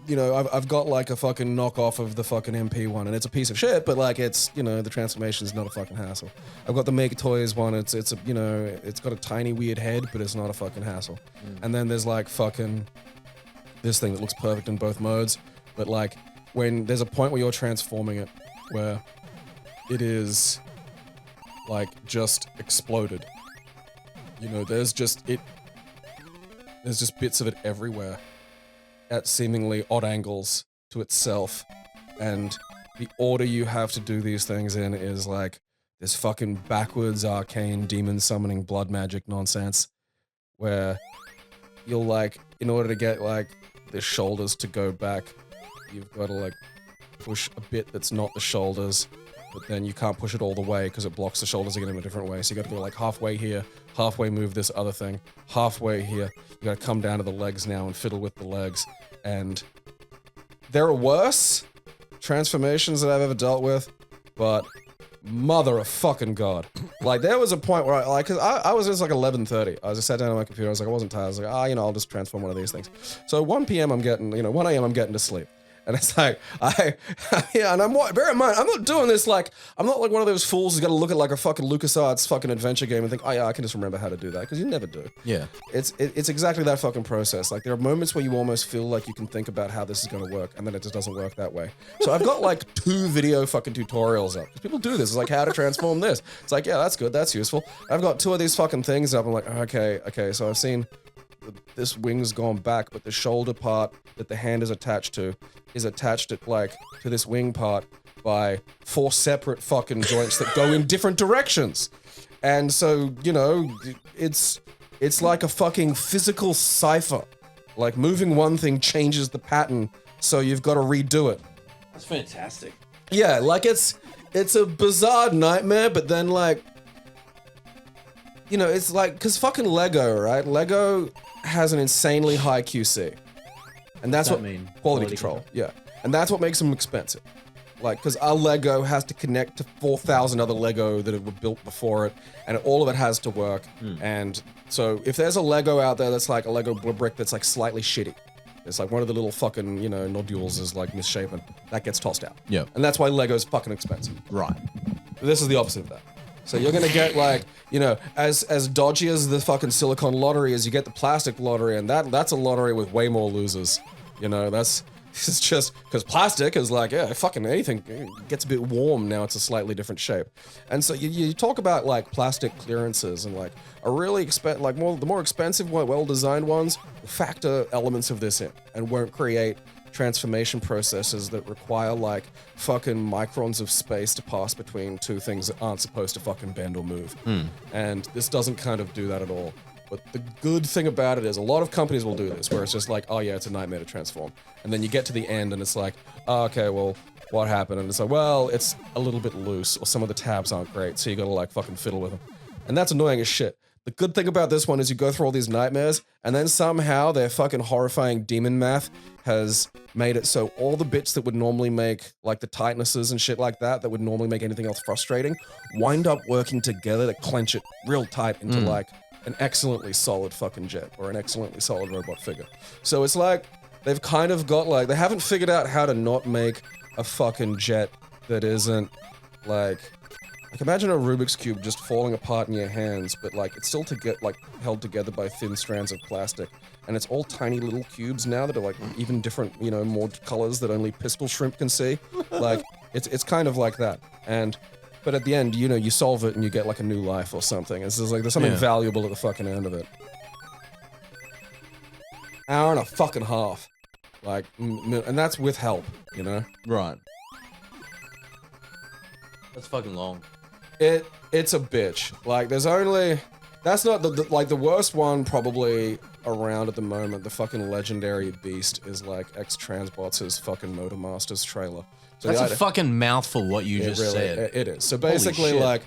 Speaker 3: you know, I've got, like, a fucking knockoff of the fucking MP one, and it's a piece of shit, but, like, it's, you know, the transformation's not a fucking hassle. I've got the Make Toys one, it's a, you know, it's got a tiny weird head, but it's not a fucking hassle. And then there's, like, fucking this thing that looks perfect in both modes, but, like, when there's a point where you're transforming it, where it is, like, just exploded. You know, there's just bits of it everywhere at seemingly odd angles to itself. And the order you have to do these things in is, like, this fucking backwards arcane demon summoning blood magic nonsense, where you'll, like, in order to get, like, the shoulders to go back, you've got to, like, push a bit that's not the shoulders, but then you can't push it all the way because it blocks the shoulders again in a different way. So you gotta go like halfway here, halfway move this other thing, halfway here. You gotta come down to the legs now and fiddle with the legs. And there are worse transformations that I've ever dealt with, but mother of fucking god. Like, there was a point where cause I was just like 11:30. I just sat down on my computer, I was like, I wasn't tired. I was like, you know, I'll just transform one of these things. So 1 PM I'm getting, you know, 1 AM I'm getting to sleep. And it's like, yeah, and bear in mind, I'm not doing this like, I'm not like one of those fools who's got to look at like a fucking LucasArts fucking adventure game and think, oh yeah, I can just remember how to do that, because you never do.
Speaker 2: Yeah.
Speaker 3: It's exactly that fucking process. Like, there are moments where you almost feel like you can think about how this is going to work, and then it just doesn't work that way. So I've got like 2 video fucking tutorials up, because people do this. It's like, how to transform this. It's like, yeah, that's good, that's useful. I've got 2 of these fucking things up. I'm like, okay, so I've seen this wing's gone back, but the shoulder part that the hand is attached to to this wing part by 4 separate fucking joints that go in different directions. And so, you know, it's like a fucking physical cipher. Like, moving one thing changes the pattern, so you've got to redo it.
Speaker 2: That's fantastic.
Speaker 3: Yeah, like, it's a bizarre nightmare, but then, like, you know, it's like, because fucking Lego, right? Lego has an insanely high QC. And that's what
Speaker 2: mean?
Speaker 3: quality control. Yeah. And that's what makes them expensive. like, because our Lego has to connect to 4,000 other Lego that were built before it, and all of it has to work. And so if there's a Lego out there that's like a Lego brick that's like slightly shitty, it's like one of the little fucking, you know, nodules is like misshapen, that gets tossed out.
Speaker 2: Yeah.
Speaker 3: And that's why Lego's fucking expensive.
Speaker 2: Right.
Speaker 3: This is the opposite of that. So you're gonna get like, you know, as dodgy as the fucking silicon lottery is, you get the plastic lottery, and that's a lottery with way more losers. You know, it's just because plastic is like, yeah, fucking anything gets a bit warm now. It's a slightly different shape, and so you talk about like plastic clearances and like a really the more expensive, well-designed ones factor elements of this in and won't create transformation processes that require like fucking microns of space to pass between two things that aren't supposed to fucking bend or move. And this doesn't kind of do that at all. But the good thing about it is a lot of companies will do this, where it's just like, oh yeah, it's a nightmare to transform. And then you get to the end and it's like, oh, okay, well, what happened? And it's like, well, it's a little bit loose, or some of the tabs aren't great, so you gotta like fucking fiddle with them. And that's annoying as shit. The good thing about this one is you go through all these nightmares, and then somehow their fucking horrifying demon math has made it so all the bits that would normally make, like the tightnesses and shit like that would normally make anything else frustrating, wind up working together to clench it real tight into like an excellently solid fucking jet, or an excellently solid robot figure. So it's like, they've kind of got like, they haven't figured out how to not make a fucking jet that isn't like imagine a Rubik's Cube just falling apart in your hands, but like it's still held together by thin strands of plastic, and it's all tiny little cubes now that are like even different, you know, more colors that only pistol shrimp can see. Like it's kind of like that, but at the end, you know, you solve it and you get like a new life or something. It's just like there's something valuable at the fucking end of it. Hour and a fucking half, like, and that's with help, you know.
Speaker 2: Right. That's fucking long.
Speaker 3: It's a bitch. Like, there's only... That's not the worst one probably around at the moment. The fucking legendary beast is like X-Transbots' fucking Motormasters trailer. So
Speaker 2: that's a fucking mouthful what you just said.
Speaker 3: It is. So basically, like,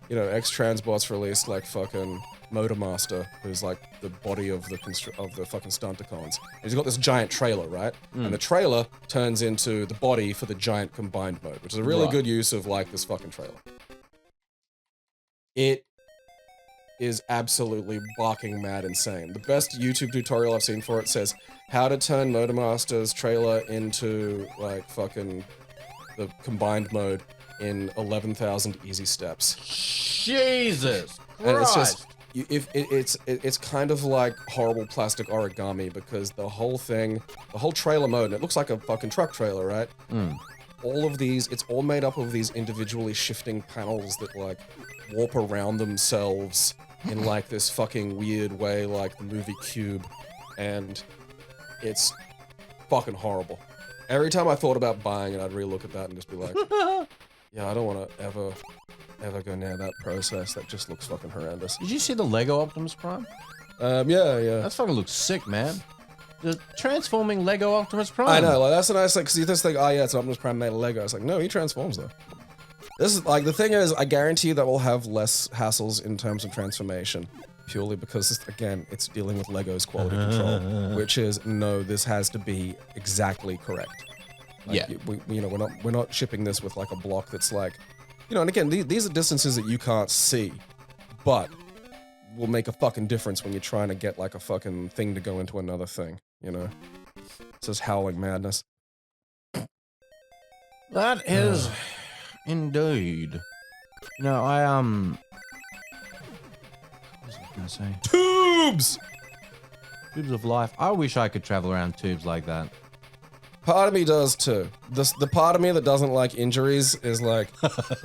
Speaker 3: you know, X-Transbots released like fucking Motormaster, who's like the body of the fucking Stunticons. And he's got this giant trailer, right? And the trailer turns into the body for the giant combined mode, which is a really good use of like this fucking trailer. It is absolutely barking mad insane. The best YouTube tutorial I've seen for it says how to turn Motormaster's trailer into like fucking the combined mode in 11,000 easy steps.
Speaker 2: Jesus Christ.
Speaker 3: And it's just it's kind of like horrible plastic origami, because the whole trailer mode, and it looks like a fucking truck trailer, right? All of these, it's all made up of these individually shifting panels that like warp around themselves in like this fucking weird way, like the movie Cube, and it's fucking horrible. Every time I thought about buying it, I'd re-look at that and just be like, yeah, I don't want to ever go near that process. That just looks fucking horrendous.
Speaker 2: Did you see the Lego Optimus Prime?
Speaker 3: Yeah.
Speaker 2: That fucking looks sick, man. The transforming Lego Optimus Prime.
Speaker 3: I know, like that's a nice, like, cause you just think, oh yeah, it's an Optimus Prime made of Lego. It's like, no, he transforms though. This is like, the thing is, I guarantee you that we'll have less hassles in terms of transformation, purely because, again, it's dealing with Lego's quality control, which is, no, this has to be exactly correct. Like,
Speaker 2: yeah.
Speaker 3: You know, we're not shipping this with like a block that's like, you know, and again, these are distances that you can't see, but will make a fucking difference when you're trying to get like a fucking thing to go into another thing, you know? It's just howling madness.
Speaker 2: That is indeed. You know, what was I gonna say?
Speaker 3: Tubes!
Speaker 2: Tubes of life. I wish I could travel around tubes like that.
Speaker 3: Part of me does too. The part of me that doesn't like injuries is like,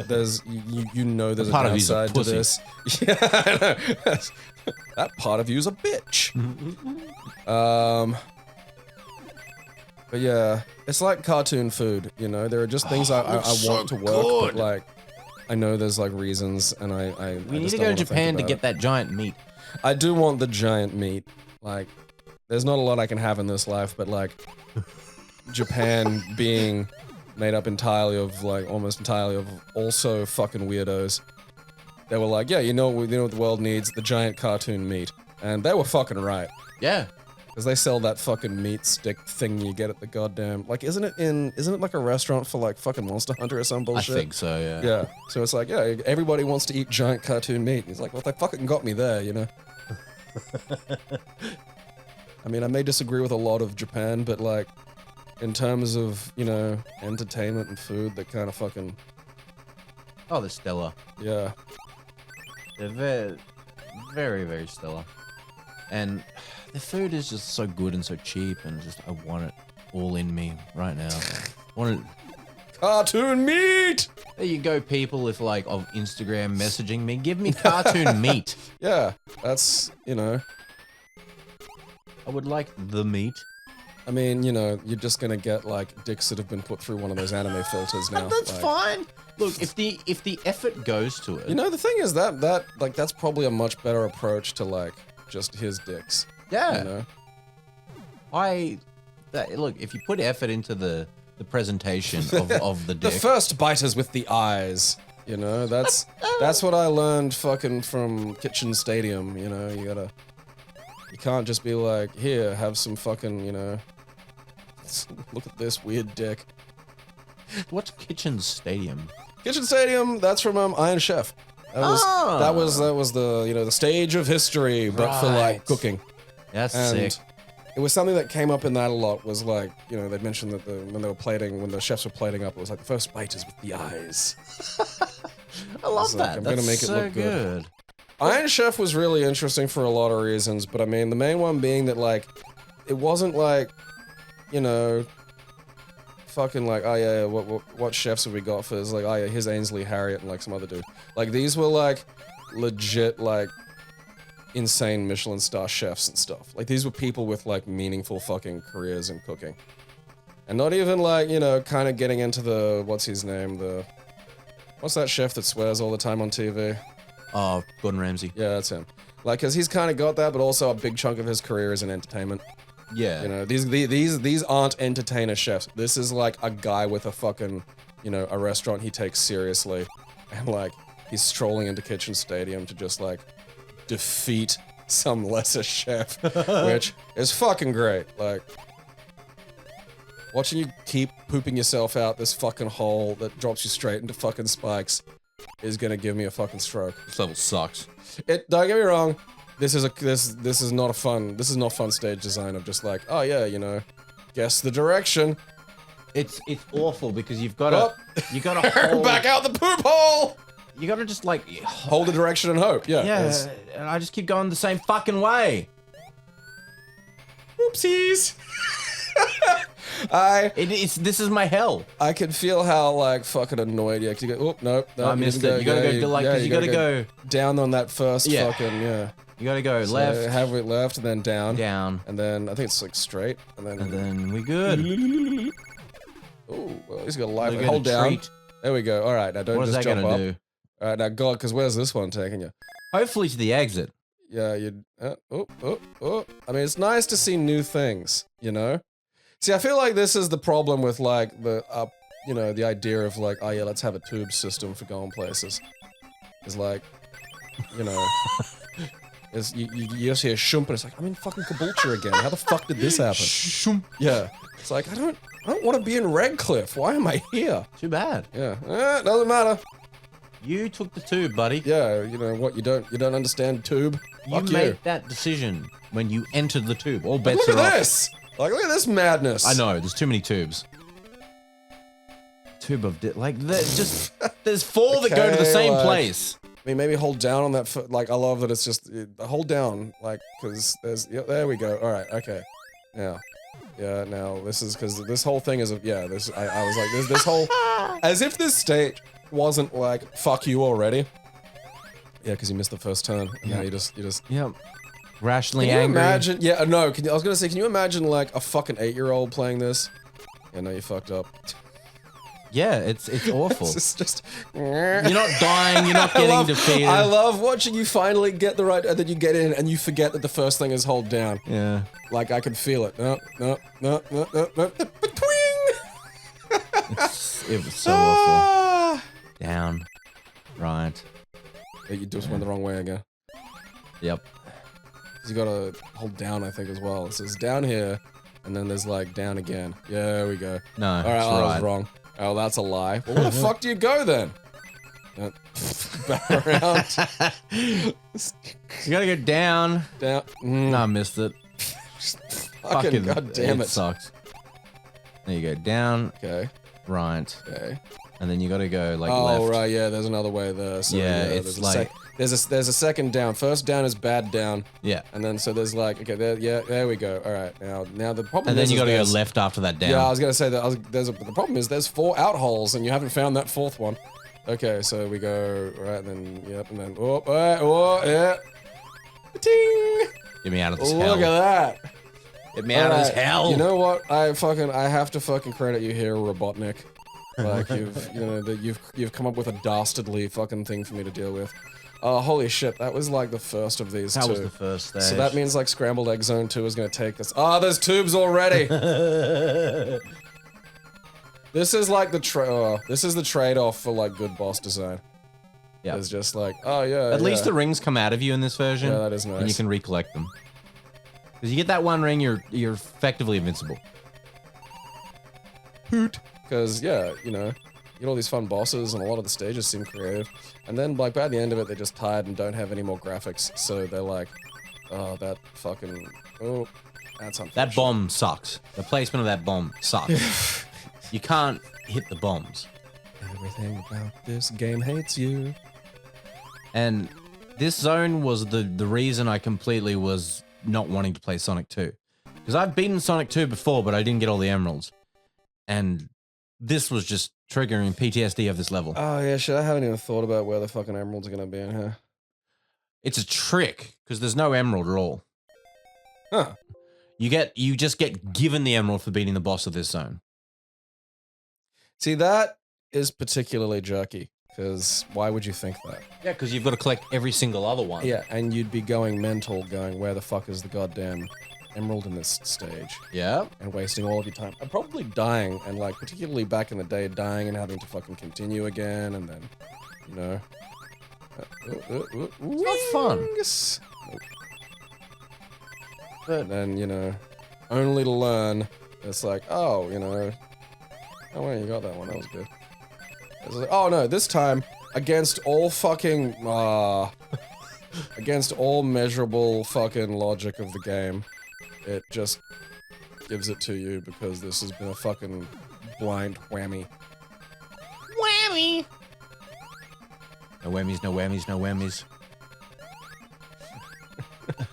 Speaker 3: there's you know there's a downside to this. Yeah, I know. That part of you's a bitch. But yeah, it's like cartoon food. You know, there are just things I want to work, but like, I know there's like reasons, and
Speaker 2: we need to go to Japan to get that giant meat.
Speaker 3: I do want the giant meat. Like, there's not a lot I can have in this life, but like. Japan being made up entirely of like almost entirely of also fucking weirdos. They were like, yeah, you know what the world needs? The giant cartoon meat. And they were fucking right.
Speaker 2: Yeah.
Speaker 3: Because they sell that fucking meat stick thing you get at the goddamn... Like, isn't it like a restaurant for like fucking Monster Hunter or some bullshit?
Speaker 2: I think so, yeah.
Speaker 3: Yeah. So it's like, yeah, everybody wants to eat giant cartoon meat. He's like, well, they fucking got me there, you know? I mean, I may disagree with a lot of Japan, but like, in terms of, you know, entertainment and food, they're kind of fucking...
Speaker 2: Oh, they're stellar.
Speaker 3: Yeah.
Speaker 2: They're very, very, very stellar. And the food is just so good and so cheap, and just, I want it all in me right now. I want it...
Speaker 3: Cartoon meat!
Speaker 2: There you go, people, if like, of Instagram messaging me, give me cartoon meat.
Speaker 3: Yeah, that's, you know...
Speaker 2: I would like the meat.
Speaker 3: I mean, you know, you're just gonna get like dicks that have been put through one of those anime filters now.
Speaker 2: That's
Speaker 3: like,
Speaker 2: fine. Look, if the effort goes to it,
Speaker 3: you know, the thing is that like that's probably a much better approach to like just his dicks.
Speaker 2: yeah.
Speaker 3: You know,
Speaker 2: Look, if you put effort into the presentation of the
Speaker 3: the
Speaker 2: dick,
Speaker 3: first biters with the eyes. You know, that's what I learned fucking from Kitchen Stadium. You know, you can't just be like, here, have some fucking, you know, look at this weird dick.
Speaker 2: what's Kitchen Stadium?
Speaker 3: Kitchen Stadium, that's from Iron Chef. That was the, you know, the stage of history, but for like
Speaker 2: Right.
Speaker 3: cooking.
Speaker 2: That's
Speaker 3: And
Speaker 2: sick.
Speaker 3: it was something that came up in that a lot, was like, you know, they mentioned that when the chefs were plating up, it was like the first bite is with the eyes.
Speaker 2: I love
Speaker 3: It's like,
Speaker 2: that.
Speaker 3: I'm
Speaker 2: That's
Speaker 3: gonna make it
Speaker 2: so
Speaker 3: look good.
Speaker 2: good.
Speaker 3: Iron Chef was really interesting for a lot of reasons, but I mean, the main one being that, like, it wasn't like, you know, fucking like, oh yeah, what chefs have we got for this? Like, oh yeah, here's Ainsley Harriott and like some other dude. Like, these were like legit, like, insane Michelin star chefs and stuff. Like, these were people with like meaningful fucking careers in cooking. And not even like, you know, kind of getting into the, what's his name? What's that chef that swears all the time on TV?
Speaker 2: Oh, Gordon Ramsay.
Speaker 3: Yeah, that's him. Like, cause he's kind of got that, but also a big chunk of his career is in entertainment.
Speaker 2: Yeah.
Speaker 3: You know, these aren't entertainer chefs. This is like a guy with a fucking, you know, a restaurant he takes seriously, and like he's strolling into Kitchen Stadium to just like defeat some lesser chef, which is fucking great. Like, watching you keep pooping yourself out this fucking hole that drops you straight into fucking spikes is gonna give me a fucking stroke.
Speaker 2: This level sucks.
Speaker 3: Don't get me wrong, this is not fun stage design of just like, oh yeah, you know, guess the direction.
Speaker 2: It's awful because you've got to hold
Speaker 3: Back out the poop hole.
Speaker 2: You got to just like
Speaker 3: Hold the direction and hope. Yeah.
Speaker 2: yeah, and I just keep going the same fucking way.
Speaker 3: Oopsies.
Speaker 2: This is my hell.
Speaker 3: I can feel how like fucking annoyed you. You go, oh no,
Speaker 2: I missed it. You gotta go like, cause you gotta go
Speaker 3: down on that first
Speaker 2: Yeah.
Speaker 3: fucking
Speaker 2: You gotta go
Speaker 3: So
Speaker 2: left,
Speaker 3: have it left and then down.
Speaker 2: down,
Speaker 3: And then I think it's like straight and then.
Speaker 2: we good.
Speaker 3: Oh, well, he's got a life.
Speaker 2: Look at
Speaker 3: Hold
Speaker 2: a
Speaker 3: down.
Speaker 2: treat.
Speaker 3: There we go. All right, now don't
Speaker 2: What is
Speaker 3: just
Speaker 2: that
Speaker 3: jump
Speaker 2: gonna
Speaker 3: up.
Speaker 2: do?
Speaker 3: All right, now God, because where's this one taking you?
Speaker 2: Hopefully to the exit.
Speaker 3: Yeah, you. I mean, it's nice to see new things, you know. See, I feel like this is the problem with like the you know, the idea of like, oh yeah, let's have a tube system for going places. It's like, you know, you just hear shump and it's like, I'm in fucking Caboolture again. How the fuck did this happen?
Speaker 2: Shump.
Speaker 3: Yeah, it's like I don't want to be in Redcliffe. Why am I here?
Speaker 2: Too bad.
Speaker 3: Yeah, doesn't matter.
Speaker 2: You took the tube, buddy.
Speaker 3: Yeah, you know what? You don't understand tube.
Speaker 2: You
Speaker 3: Fuck
Speaker 2: made that decision when you entered the tube. All bets
Speaker 3: Look
Speaker 2: are
Speaker 3: at
Speaker 2: off.
Speaker 3: this. Like, look at this madness.
Speaker 2: I know. There's too many tubes. Tube of there's 4 that go to the
Speaker 3: Okay,
Speaker 2: same
Speaker 3: like-
Speaker 2: place.
Speaker 3: I mean, maybe hold down on that foot. Like, I love that it's just hold down, like, because there's. Yeah, there we go. All right. Okay. Now, yeah. Now this is because this whole thing is. Yeah. This. I was like this whole. As if this stage wasn't like fuck you already. Yeah, because you missed the first turn, and now you just.
Speaker 2: Yep. Rationally
Speaker 3: Can you
Speaker 2: angry.
Speaker 3: imagine? Yeah. No. I was gonna say, can you imagine like a fucking 8-year-old playing this? Yeah. No, you fucked up.
Speaker 2: Yeah, it's awful.
Speaker 3: It's just.
Speaker 2: You're not dying. You're not getting defeated.
Speaker 3: I love watching you finally get the right, and then you get in, and you forget that the first thing is hold down.
Speaker 2: Yeah.
Speaker 3: Like I can feel it. No.
Speaker 2: It was so awful. Down. Right.
Speaker 3: You just went the wrong way again.
Speaker 2: Yep.
Speaker 3: You gotta hold down, I think, as well. So it's down here, and then there's like down again. Yeah, there we go.
Speaker 2: No,
Speaker 3: all right, I was wrong. Oh, that's a lie. Well, where the fuck do you go then? Back around.
Speaker 2: You gotta go down.
Speaker 3: Down.
Speaker 2: No, I missed it.
Speaker 3: Fucking goddamn it.
Speaker 2: Sucks. There you go. Down.
Speaker 3: Okay.
Speaker 2: Right.
Speaker 3: Okay.
Speaker 2: And then you gotta go like
Speaker 3: left.
Speaker 2: left.
Speaker 3: Oh, right, yeah, there's another way there. So,
Speaker 2: yeah, it's like...
Speaker 3: There's a second down. First down is bad down.
Speaker 2: Yeah.
Speaker 3: And then so there's like, okay, there we go. All right, now the problem
Speaker 2: and
Speaker 3: is...
Speaker 2: then you gotta go left after that down.
Speaker 3: Yeah, I was gonna say that, the problem is there's 4 out holes and you haven't found that 4th one. Okay, so we go, right, and then, yep, and then, yeah. Ting!
Speaker 2: Get me out of this hell.
Speaker 3: Look at that.
Speaker 2: Get me out of this hell.
Speaker 3: You know what? I have to fucking credit you here, Robotnik. Like, you've come up with a dastardly fucking thing for me to deal with. Holy shit, that was like the first of these two.
Speaker 2: That was the first stage.
Speaker 3: So that means like Scrambled Egg Zone 2 is gonna take us. Oh, there's tubes already! This is like the trade-off for like good boss design. Yeah. It's just like, oh yeah.
Speaker 2: At least the rings come out of you in this version.
Speaker 3: Yeah, that is nice.
Speaker 2: And you can recollect them. Because you get that one ring, you're effectively invincible.
Speaker 3: Hoot. Because, yeah, you know, you get all these fun bosses and a lot of the stages seem creative. And then, like, by the end of it, they're just tired and don't have any more graphics. So they're like, oh, that fucking... Oh, that's unfortunate.
Speaker 2: That bomb sucks. The placement of that bomb sucks. You can't hit the bombs.
Speaker 3: Everything about this game hates you.
Speaker 2: And this zone was the reason I completely was not wanting to play Sonic 2. Because I've beaten Sonic 2 before, but I didn't get all the emeralds. And this was just triggering PTSD of this level.
Speaker 3: Oh, yeah, shit, I haven't even thought about where the fucking emeralds are going to be in here.
Speaker 2: It's a trick, because there's no emerald at all.
Speaker 3: Huh.
Speaker 2: You just get given the emerald for beating the boss of this zone.
Speaker 3: See, that is particularly jerky, because why would you think that?
Speaker 2: Yeah, because you've got to collect every single other one.
Speaker 3: Yeah, and you'd be going mental, going, where the fuck is the goddamn emerald in this stage?
Speaker 2: Yeah.
Speaker 3: And wasting all of your time. I'm probably dying, and like, particularly back in the day, dying and having to fucking continue again, and then, you know.
Speaker 2: It's not fun.
Speaker 3: Nope. But then, you know, only to learn, it's like, oh, you know, oh, wait, you got that one. That was good. It's like, oh, no, this time, against all fucking, against all measurable fucking logic of the game, it just gives it to you because this has been a fucking blind whammy.
Speaker 2: Whammy! No whammies, no whammies, no whammies.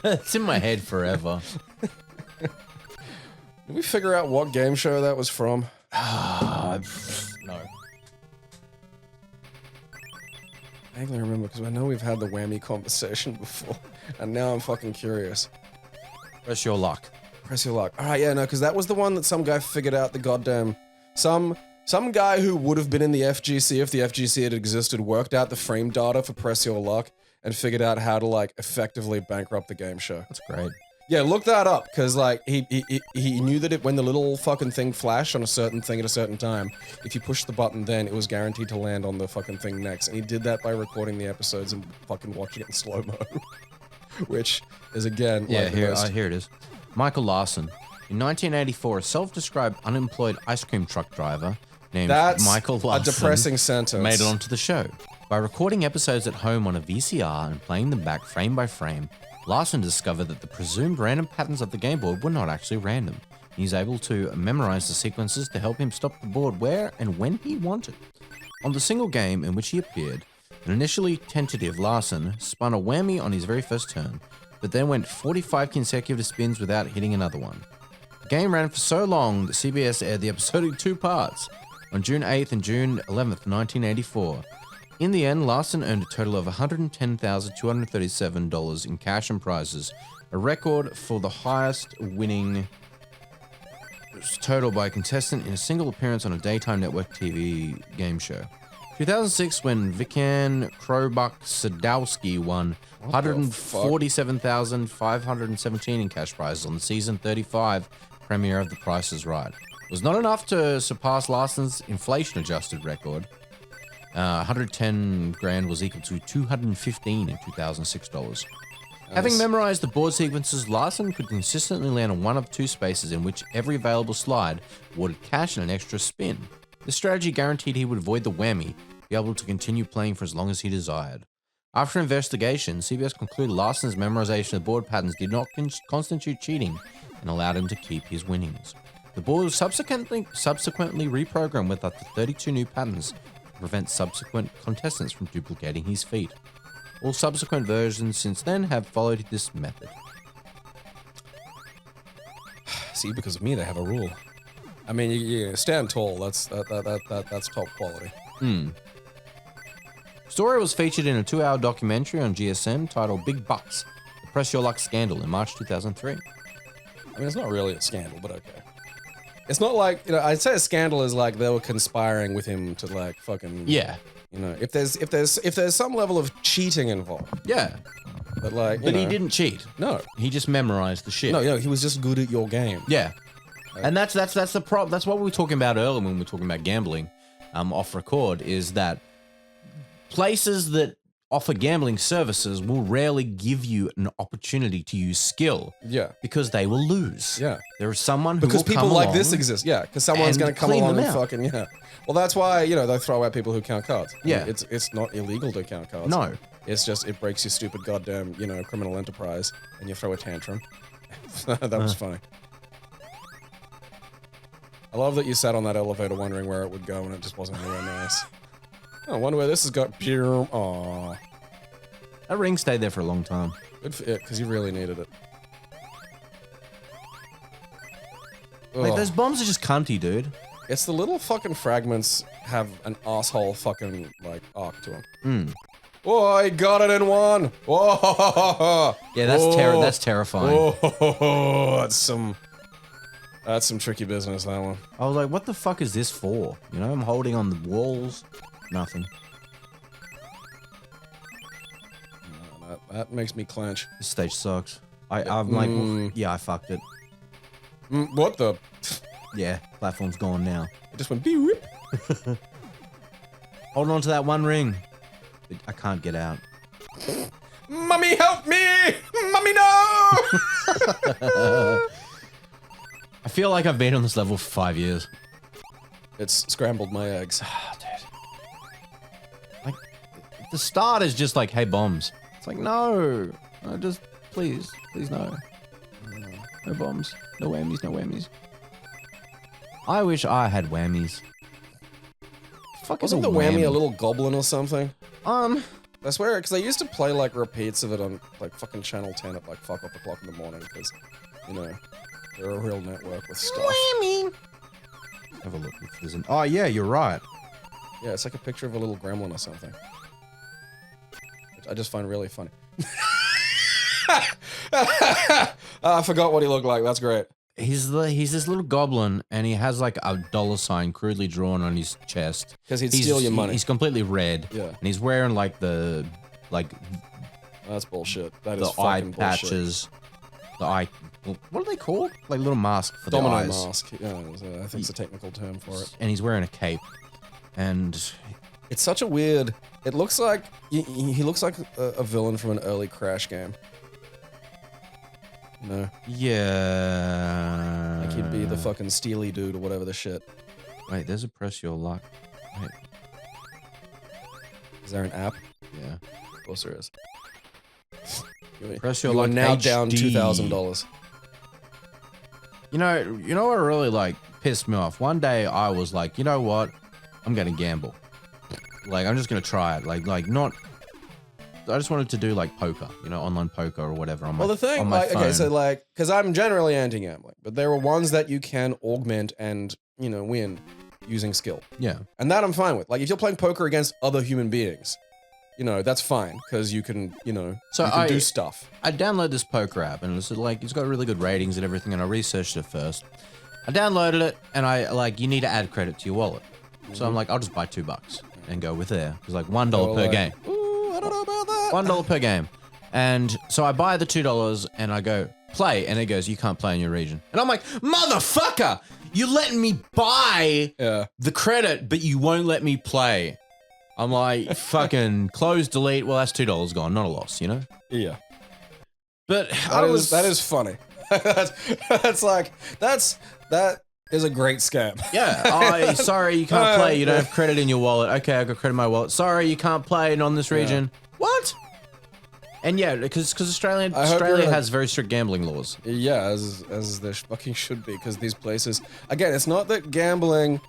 Speaker 2: It's in my head forever.
Speaker 3: Did we figure out what game show that was from?
Speaker 2: No.
Speaker 3: I vaguely remember because I know we've had the whammy conversation before, and now I'm fucking curious.
Speaker 2: Press your luck.
Speaker 3: Press your luck. Alright, yeah, no, because that was the one that some guy figured out the goddamn... Some guy who would have been in the FGC if the FGC had existed worked out the frame data for Press Your Luck and figured out how to, like, effectively bankrupt the game show.
Speaker 2: That's great.
Speaker 3: Yeah, look that up, because, like, he knew that when the little fucking thing flashed on a certain thing at a certain time, if you pushed the button then, it was guaranteed to land on the fucking thing next. And he did that by recording the episodes and fucking watching it in slow-mo. Which is, again,
Speaker 2: yeah,
Speaker 3: like
Speaker 2: here it is. Michael Larson. In 1984, a self-described unemployed ice cream truck driver named Michael Larson
Speaker 3: a depressing sentence.
Speaker 2: Made it onto the show. By recording episodes at home on a VCR and playing them back frame by frame, Larson discovered that the presumed random patterns of the game board were not actually random. He was able to memorize the sequences to help him stop the board where and when he wanted. On the single game in which he appeared, an initially tentative Larson spun a whammy on his very first turn, but then went 45 consecutive spins without hitting another one. The game ran for so long that CBS aired the episode in 2 parts, on June 8th and June 11th, 1984. In the end, Larson earned a total of $110,237 in cash and prizes, a record for the highest winning total by a contestant in a single appearance on a daytime network TV game show. 2006, when Vikan Krobuk-Sadowski won $147,517 in cash prizes on the season 35 premiere of The Price is Right. It was not enough to surpass Larson's inflation-adjusted record. 110 grand was equal to $215 in 2006 dollars. Having memorized the board sequences, Larson could consistently land on one of two spaces in which every available slide awarded cash and an extra spin. This strategy guaranteed he would avoid the whammy, be able to continue playing for as long as he desired. After investigation, CBS concluded Larson's memorization of board patterns did not constitute cheating and allowed him to keep his winnings. The board was subsequently reprogrammed with up to 32 new patterns to prevent subsequent contestants from duplicating his feat. All subsequent versions since then have followed this method.
Speaker 3: See, because of me, they have a rule. I mean, you stand tall. That's top quality.
Speaker 2: Story was featured in a 2-hour documentary on GSM titled Big Bucks, the Press Your Luck Scandal in March 2003.
Speaker 3: I mean, it's not really a scandal, but okay. It's not like, I'd say a scandal is like they were conspiring with him to like fucking...
Speaker 2: Yeah.
Speaker 3: If there's some level of cheating involved.
Speaker 2: Yeah.
Speaker 3: But like,
Speaker 2: But he didn't cheat.
Speaker 3: No.
Speaker 2: He just memorized the shit.
Speaker 3: No, he was just good at your game.
Speaker 2: Yeah. And that's the problem. That's what we were talking about earlier when we were talking about gambling off record, is that places that offer gambling services will rarely give you an opportunity to use skill.
Speaker 3: Yeah.
Speaker 2: Because they will lose.
Speaker 3: Yeah.
Speaker 2: There is someone who
Speaker 3: because
Speaker 2: will
Speaker 3: people
Speaker 2: come
Speaker 3: like
Speaker 2: along
Speaker 3: this exist. Yeah. Because someone's going to come
Speaker 2: clean
Speaker 3: along
Speaker 2: them
Speaker 3: and
Speaker 2: out.
Speaker 3: fucking, yeah. Well, that's why, they throw out people who count cards. I
Speaker 2: Yeah.
Speaker 3: mean, it's not illegal to count cards.
Speaker 2: No.
Speaker 3: It's just, it breaks your stupid goddamn, criminal enterprise and you throw a tantrum. That was funny. I love that you sat on that elevator wondering where it would go and it just wasn't anywhere nice. I wonder where this has got pure. Aww.
Speaker 2: That ring stayed there for a long time.
Speaker 3: Good for it, because you really needed it.
Speaker 2: Like,
Speaker 3: Ugh.
Speaker 2: those bombs are just cunty, dude.
Speaker 3: It's the little fucking fragments have an asshole fucking, like, arc to them. Oh, I got it in one! Whoa!
Speaker 2: Yeah, that's terrifying.
Speaker 3: Oh, that's some tricky business, that one.
Speaker 2: I was like, what the fuck is this for? I'm holding on the walls. Nothing.
Speaker 3: That makes me clench.
Speaker 2: This stage sucks. I'm like, yeah, I fucked it.
Speaker 3: What the?
Speaker 2: Yeah, platform's gone now.
Speaker 3: It just went beep.
Speaker 2: Holding on to that one ring. I can't get out.
Speaker 3: Mummy, help me! Mummy, no!
Speaker 2: I feel like I've been on this level for 5 years.
Speaker 3: It's scrambled my eggs.
Speaker 2: Dude. Like, the start is just like, hey, bombs. It's like, no, just please no. No bombs, no whammies, no whammies. I wish I had whammies. Fuck,
Speaker 3: Wasn't the whammy a little goblin or something?
Speaker 2: I
Speaker 3: swear, because I used to play like repeats of it on like fucking Channel 10 at like 5 o'clock in the morning because, they're a real network with stuff.
Speaker 2: Whammy. Have a look if there's an. Oh yeah, you're right.
Speaker 3: Yeah, it's like a picture of a little gremlin or something. Which I just find really funny. I forgot what he looked like. That's great.
Speaker 2: He's this little goblin, and he has like a $sign crudely drawn on his chest.
Speaker 3: Because he'd steal your money.
Speaker 2: He's completely red.
Speaker 3: Yeah.
Speaker 2: And he's wearing like the
Speaker 3: That's bullshit. That is
Speaker 2: the eye
Speaker 3: fucking
Speaker 2: patches. The eye. What are they called? Like little mask for the
Speaker 3: Domino
Speaker 2: eyes.
Speaker 3: mask. Yeah, I think it's a technical term for it.
Speaker 2: And he's wearing a cape. And
Speaker 3: It's such a weird. It looks like he looks like a villain from an early Crash game. No.
Speaker 2: yeah.
Speaker 3: Like he'd be the fucking steely dude or whatever the shit.
Speaker 2: Wait, there's a press your luck. Wait.
Speaker 3: Is there an app?
Speaker 2: Yeah.
Speaker 3: Of course there is.
Speaker 2: Press your
Speaker 3: You are
Speaker 2: luck.
Speaker 3: now
Speaker 2: HD.
Speaker 3: down $2,000.
Speaker 2: You know what really like pissed me off? One day I was like, you know what? I'm gonna gamble. Like I'm just gonna try it. Like not. I just wanted to do like poker, online poker or whatever. On my,
Speaker 3: Well, the thing,
Speaker 2: on my phone.
Speaker 3: okay, so because I'm generally anti-gambling, but there are ones that you can augment and win using skill,
Speaker 2: Yeah.
Speaker 3: and that I'm fine with. Like if you're playing poker against other human beings, that's fine because you can,
Speaker 2: So
Speaker 3: you can do stuff.
Speaker 2: I downloaded this poker app and it's like it's got really good ratings and everything, and I researched it first. I downloaded it and you need to add credit to your wallet. So I'm like, I'll just buy $2 and go with there. It's like $1 per game.
Speaker 3: Ooh, I don't know about that.
Speaker 2: $1 per game. And so I buy the $2 and I go, play. And it goes, you can't play in your region. And I'm like, motherfucker, you're letting me buy the credit, but you won't let me play. I'm like, fucking close, delete. Well, that's $2 gone, not a loss,
Speaker 3: Yeah.
Speaker 2: But
Speaker 3: that is funny. That is a great scam.
Speaker 2: Yeah. Sorry, you can't play. You don't have credit in your wallet. Okay, I got credit in my wallet. Sorry, you can't play on this region. What? And yeah, because Australia has very strict gambling laws.
Speaker 3: Yeah, as there fucking should be, because these places, again, it's not that gambling,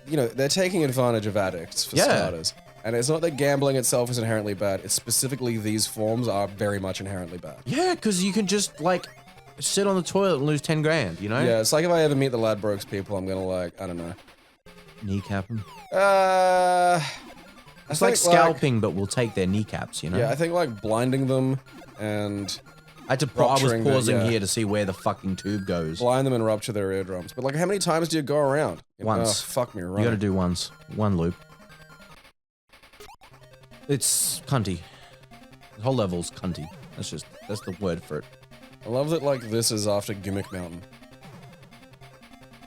Speaker 3: you know, they're taking advantage of addicts for starters. And it's not that gambling itself is inherently bad, it's specifically these forms are very much inherently bad.
Speaker 2: Yeah, because you can just, like, sit on the toilet and lose 10 grand, you know?
Speaker 3: Yeah, it's like if I ever meet the Ladbrokes people, I'm gonna, like, I don't know.
Speaker 2: Kneecap them?
Speaker 3: It's
Speaker 2: like scalping, but we'll take their kneecaps, you know?
Speaker 3: Yeah, I think, like, blinding them and...
Speaker 2: I was pausing here to see where the fucking tube goes.
Speaker 3: Blind them and rupture their eardrums. But, like, how many times do you go around?
Speaker 2: Once.
Speaker 3: Oh, fuck me, right?
Speaker 2: You gotta do once. One loop. It's cunty. The whole level's cunty. That's the word for it.
Speaker 3: I love that, like, this is after Gimmick Mountain.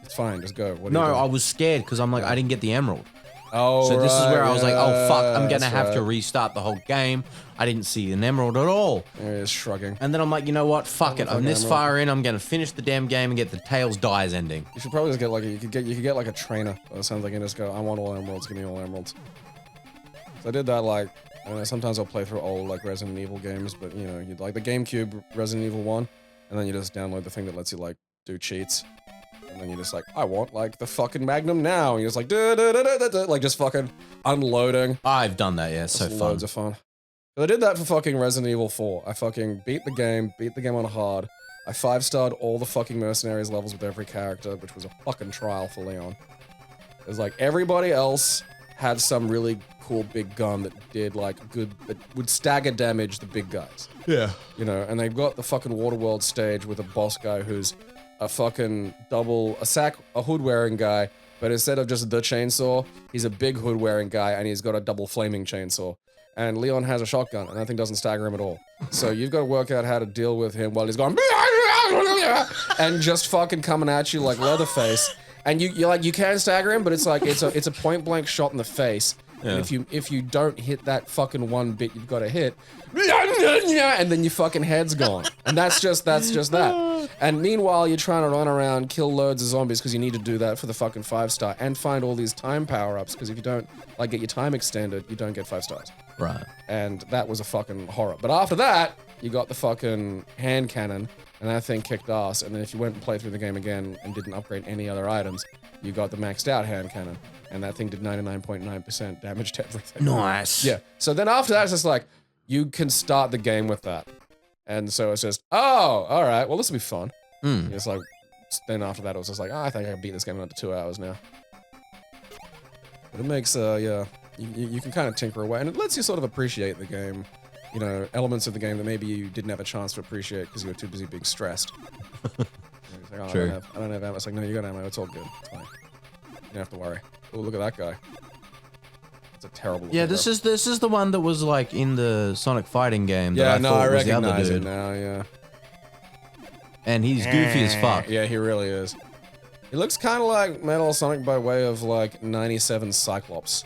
Speaker 3: It's fine, just go. What are you
Speaker 2: No,
Speaker 3: doing?
Speaker 2: I was scared because I'm like, I didn't get the emerald.
Speaker 3: Oh,
Speaker 2: So this is where I was like, oh fuck, I'm gonna
Speaker 3: that's
Speaker 2: have to
Speaker 3: right.
Speaker 2: restart the whole game. I didn't see an emerald at all.
Speaker 3: There he is, shrugging.
Speaker 2: And then I'm like, you know what? Fuck it. I'm this
Speaker 3: emerald.
Speaker 2: far in. I'm gonna finish the damn game and get the Tails Dies ending.
Speaker 3: You should probably just get, like, you could get like a trainer. That sounds like you just go, I want all emeralds, give me all emeralds. So I did that, like, I don't know, sometimes I'll play through old, like, Resident Evil games, but, you know, you'd like the GameCube Resident Evil 1, and then you just download the thing that lets you, like, do cheats. And then you're just like, I want, like, the fucking Magnum now. And you're just like, like, just fucking unloading.
Speaker 2: I've done that, yeah. It's so
Speaker 3: It's
Speaker 2: fun.
Speaker 3: loads of fun. But I did that for fucking Resident Evil 4. I fucking beat the game on hard. I 5-starred all the fucking Mercenaries levels with every character, which was a fucking trial for Leon. It was like, everybody else had some really cool big gun that did, like, that would stagger damage the big guys.
Speaker 2: Yeah.
Speaker 3: You know, and they've got the fucking Waterworld stage with a boss guy who's a fucking a hood-wearing guy, but instead of just the chainsaw, he's a big hood-wearing guy, and he's got a double flaming chainsaw. And Leon has a shotgun, and that thing doesn't stagger him at all. So you've got to work out how to deal with him while he's going and just fucking coming at you like Leatherface. And you can stagger him, but it's like it's a point-blank shot in the face.
Speaker 2: Yeah.
Speaker 3: And if you don't hit that fucking one bit you've got to hit, and then your fucking head's gone. And that's just that. And meanwhile, you're trying to run around, kill loads of zombies because you need to do that for the fucking 5-star, and find all these time power-ups because if you don't, like, get your time extended, you don't get 5 stars.
Speaker 2: Right.
Speaker 3: And that was a fucking horror. But after that, you got the fucking hand cannon, and that thing kicked ass. And then if you went and played through the game again and didn't upgrade any other items, you got the maxed out hand cannon. And that thing did 99.9% damage to everything.
Speaker 2: Nice.
Speaker 3: Yeah. So then after that, it's just like, you can start the game with that. And so it's just, oh, all right, well, this will be fun. It's like, then after that, it was just like, oh, I think I can beat this game in under 2 hours now. But it makes, yeah, you can kind of tinker away, and it lets you sort of appreciate the game. You know, elements of the game that maybe you didn't have a chance to appreciate because you were too busy being stressed. Like, oh,
Speaker 2: True.
Speaker 3: I don't have ammo. It's like, no, you got ammo. It's all good. It's fine. You don't have to worry. Oh, look at that guy. It's a terrible.
Speaker 2: Yeah, this is the one that was like in the Sonic fighting game.
Speaker 3: Yeah,
Speaker 2: That
Speaker 3: no, I
Speaker 2: was the other
Speaker 3: recognize it
Speaker 2: dude.
Speaker 3: now. Yeah.
Speaker 2: And he's goofy as fuck.
Speaker 3: Yeah, he really is. He looks kind of like Metal Sonic by way of like 97 Cyclops.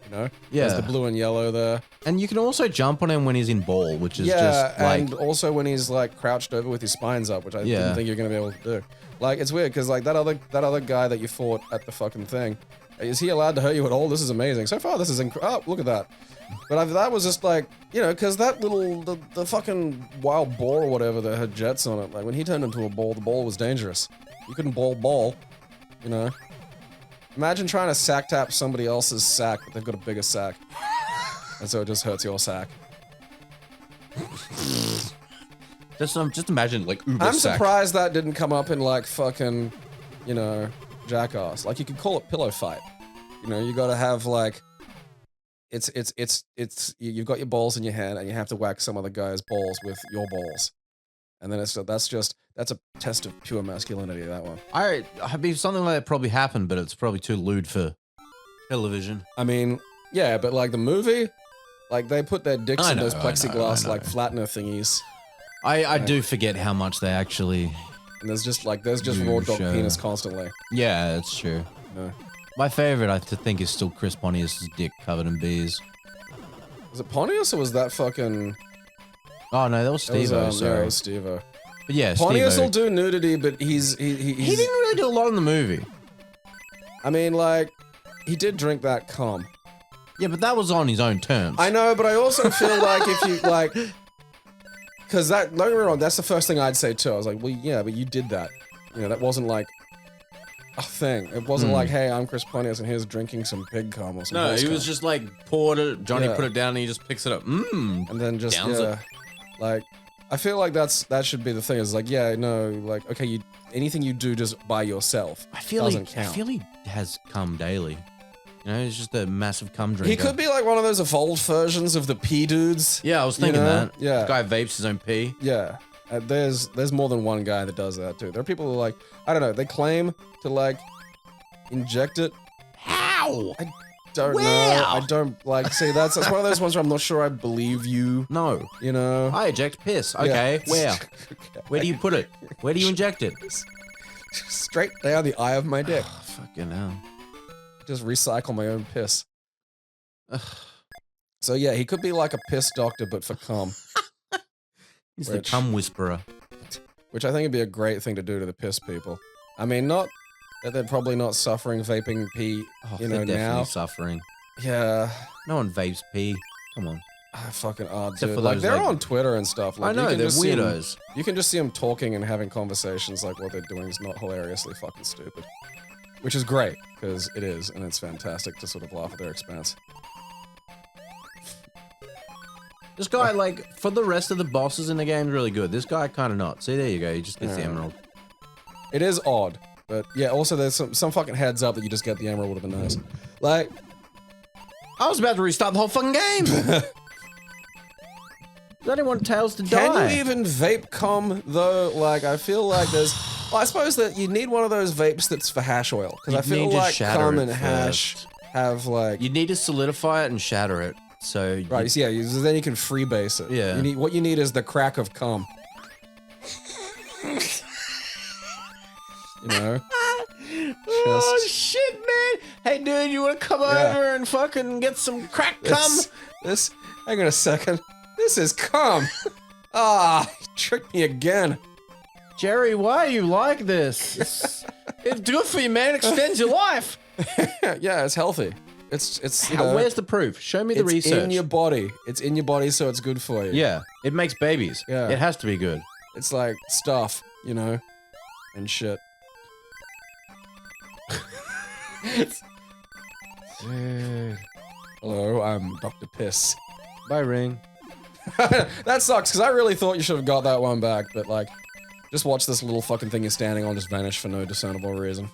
Speaker 3: You know?
Speaker 2: Yeah.
Speaker 3: There's the blue and yellow there.
Speaker 2: And you can also jump on him when he's in ball, which is
Speaker 3: Yeah,
Speaker 2: just like...
Speaker 3: and also when he's like crouched over with his spines up, which I
Speaker 2: Yeah.
Speaker 3: didn't think you were gonna be able to do. Like, it's weird because like that other guy that you fought at the fucking thing, is he allowed to hurt you at all? This is amazing. So far, this is oh, look at that. But that was just like, you know, because that the fucking wild boar or whatever that had jets on it, like when he turned into a ball, the ball was dangerous. You couldn't ball, you know. Imagine trying to sack tap somebody else's sack, but they've got a bigger sack. And so it just hurts your sack.
Speaker 2: Just imagine, like, uber
Speaker 3: I'm
Speaker 2: sack.
Speaker 3: surprised that didn't come up in, like, fucking, you know, Jackass. Like, you could call it pillow fight. You know, you gotta have, like, you've got your balls in your hand, and you have to whack some other guy's balls with your balls. And then that's a test of pure masculinity, that one.
Speaker 2: I mean, something like that probably happened, but it's probably too lewd for television.
Speaker 3: I mean, yeah, but, like, the movie, like, they put their dicks
Speaker 2: I
Speaker 3: in
Speaker 2: know,
Speaker 3: those
Speaker 2: I know,
Speaker 3: plexiglass,
Speaker 2: I know.
Speaker 3: like, flattener thingies.
Speaker 2: I do forget how much they actually...
Speaker 3: And there's just raw dog
Speaker 2: show.
Speaker 3: penis constantly.
Speaker 2: Yeah, that's true.
Speaker 3: No.
Speaker 2: My favorite, I think, is still Chris Pontius's dick covered in bees.
Speaker 3: Was it Pontius or was that fucking...
Speaker 2: Oh no, that was
Speaker 3: It was,
Speaker 2: Steve-O.
Speaker 3: yeah,
Speaker 2: Sorry.
Speaker 3: it was Steve-O.
Speaker 2: But yeah,
Speaker 3: Pontius
Speaker 2: Steve-O.
Speaker 3: will do nudity, but
Speaker 2: He didn't really do a lot in the movie.
Speaker 3: I mean, like, he did drink that cum.
Speaker 2: Yeah, but that was on his own terms.
Speaker 3: I know, but I also feel like if you, like... Because that, don't get me wrong, that's the first thing I'd say too. I was like, well, yeah, but you did that. You know, that wasn't like a thing. It wasn't like, hey, I'm Chris Pontius and here's drinking some pig cum or some
Speaker 2: No,
Speaker 3: horse
Speaker 2: he
Speaker 3: cum.
Speaker 2: was just like, poured it, Johnny
Speaker 3: Yeah.
Speaker 2: put it down and he just picks it up. Mmm.
Speaker 3: And then just,
Speaker 2: Downs
Speaker 3: yeah,
Speaker 2: it.
Speaker 3: like, I feel like that should be the thing. Is like, yeah, no, like, okay, anything you do just by yourself doesn't count.
Speaker 2: I feel he has cum daily. You know, he's just a massive cum drinker.
Speaker 3: He could be like one of those evolved versions of the pee dudes.
Speaker 2: Yeah, I was thinking
Speaker 3: know?
Speaker 2: that.
Speaker 3: Yeah.
Speaker 2: The guy vapes his own pee.
Speaker 3: Yeah. There's more than one guy that does that too. There are people who like, I don't know, they claim to like inject it.
Speaker 2: How?
Speaker 3: I don't
Speaker 2: Where?
Speaker 3: know. I don't like, see, that's one of those ones where I'm not sure I believe you,
Speaker 2: No.
Speaker 3: you know?
Speaker 2: I eject piss.
Speaker 3: Yeah.
Speaker 2: Okay, where? Where do you put it? Where do you inject it?
Speaker 3: Straight down the eye of my dick.
Speaker 2: Oh, fucking hell.
Speaker 3: Just recycle my own piss. So yeah, he could be like a piss doctor, but for cum.
Speaker 2: He's the
Speaker 3: Which-
Speaker 2: cum whisperer.
Speaker 3: Which I think would be a great thing to do to the piss people. I mean, not that they're probably not suffering vaping pee,
Speaker 2: Oh,
Speaker 3: you know,
Speaker 2: they're definitely
Speaker 3: now.
Speaker 2: suffering.
Speaker 3: Yeah.
Speaker 2: No one vapes pee. Come on.
Speaker 3: I fucking are,
Speaker 2: Except
Speaker 3: dude.
Speaker 2: for
Speaker 3: Like,
Speaker 2: those,
Speaker 3: they're
Speaker 2: like-
Speaker 3: on Twitter and stuff. Like,
Speaker 2: I know,
Speaker 3: you can
Speaker 2: they're
Speaker 3: just see 'em-
Speaker 2: weirdos.
Speaker 3: you can just see them talking and having conversations like what they're doing is not hilariously fucking stupid. Which is great, because it is, and it's fantastic to sort of laugh at their expense.
Speaker 2: This guy, like, for the rest of the bosses in the game, is really good. This guy, kind of not. See, there you go. He just gets the
Speaker 3: Yeah.
Speaker 2: emerald.
Speaker 3: It is odd, but yeah, also there's some fucking heads up that you just get the emerald would have been nice. Like,
Speaker 2: I was about to restart the whole fucking game. I didn't want Tails to die.
Speaker 3: can you even vape cum, though? Like, I feel like there's... Well, I suppose that you need one of those vapes that's for hash oil, because I
Speaker 2: You'd
Speaker 3: feel
Speaker 2: need to
Speaker 3: like
Speaker 2: shatter
Speaker 3: cum
Speaker 2: it
Speaker 3: and hash
Speaker 2: first.
Speaker 3: have, like...
Speaker 2: You need to solidify it and shatter it. So
Speaker 3: Right, yeah, then you can freebase it.
Speaker 2: Yeah.
Speaker 3: What you need is the crack of cum. You know?
Speaker 2: Oh
Speaker 3: Just-
Speaker 2: shit, man! Hey, dude, you want to come
Speaker 3: Yeah.
Speaker 2: over and fucking get some crack cum?
Speaker 3: Hang on a second. This is cum. Ah, you tricked me again.
Speaker 2: Jerry, why are you like this? It's good for you, man. It extends your life.
Speaker 3: Yeah, it's healthy. It's you know,
Speaker 2: Where's the proof? Show me the
Speaker 3: it's
Speaker 2: research.
Speaker 3: in your body. It's in your body, so it's good for you.
Speaker 2: Yeah, it makes babies.
Speaker 3: Yeah.
Speaker 2: It has to be good.
Speaker 3: It's like stuff, you know, and shit.
Speaker 2: Dude.
Speaker 3: Hello, I'm Dr. Piss.
Speaker 2: Bye, Ring.
Speaker 3: That sucks, because I really thought you should have got that one back, but like, just watch this little fucking thing you're standing on just vanish for no discernible reason.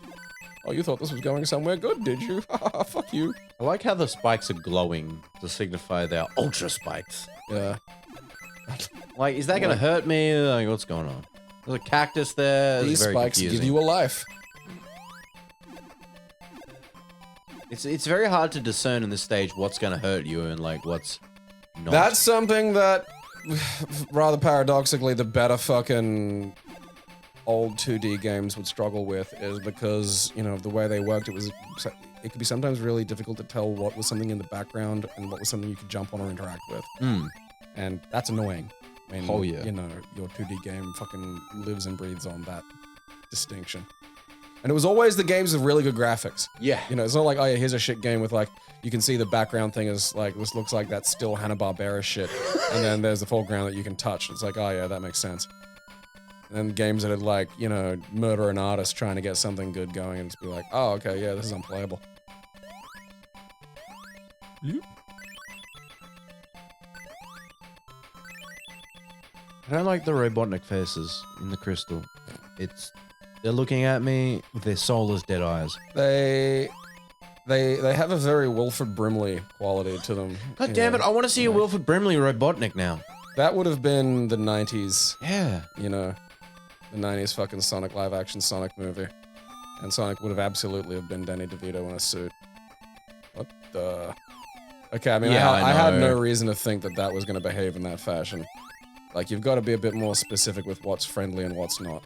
Speaker 3: Oh, you thought this was going somewhere good, did you? Fuck you.
Speaker 2: I like how the spikes are glowing to signify they're ultra spikes.
Speaker 3: Yeah.
Speaker 2: Like, is that gonna hurt me? Like, what's going on? There's a cactus there. It's
Speaker 3: These
Speaker 2: very
Speaker 3: spikes
Speaker 2: confusing.
Speaker 3: give you a life.
Speaker 2: It's very hard to discern in this stage what's gonna hurt you and like what's not.
Speaker 3: That's something that, rather paradoxically, the better fucking old 2D games would struggle with, is because, you know, of the way they worked, it could be sometimes really difficult to tell what was something in the background and what was something you could jump on or interact with.
Speaker 2: Mm.
Speaker 3: And that's annoying. I mean,
Speaker 2: Oh, yeah.
Speaker 3: you know, your 2D game fucking lives and breathes on that distinction. And it was always the games with really good graphics.
Speaker 2: Yeah.
Speaker 3: You know, it's not like, oh yeah, here's a shit game with like, you can see the background thing is like, this looks like that's still Hanna-Barbera shit. And then there's the foreground that you can touch. It's like, oh yeah, that makes sense. And then games that are like, you know, murder an artist trying to get something good going and just be like, oh, okay, yeah, this is unplayable.
Speaker 2: I don't like the Robotnik faces in the crystal. They're looking at me with their soulless dead eyes.
Speaker 3: They have a very Wilford Brimley quality to them.
Speaker 2: God damn it, I want to see a Wilford Brimley Robotnik now.
Speaker 3: That would have been the 90s,
Speaker 2: Yeah.
Speaker 3: you know, the 90s fucking Sonic live-action Sonic movie. And Sonic would have absolutely have been Danny DeVito in a suit. What the... Okay, I mean,
Speaker 2: Yeah,
Speaker 3: I
Speaker 2: I
Speaker 3: had
Speaker 2: know.
Speaker 3: no reason to think that that was going to behave in that fashion. Like, you've got to be a bit more specific with what's friendly and what's not.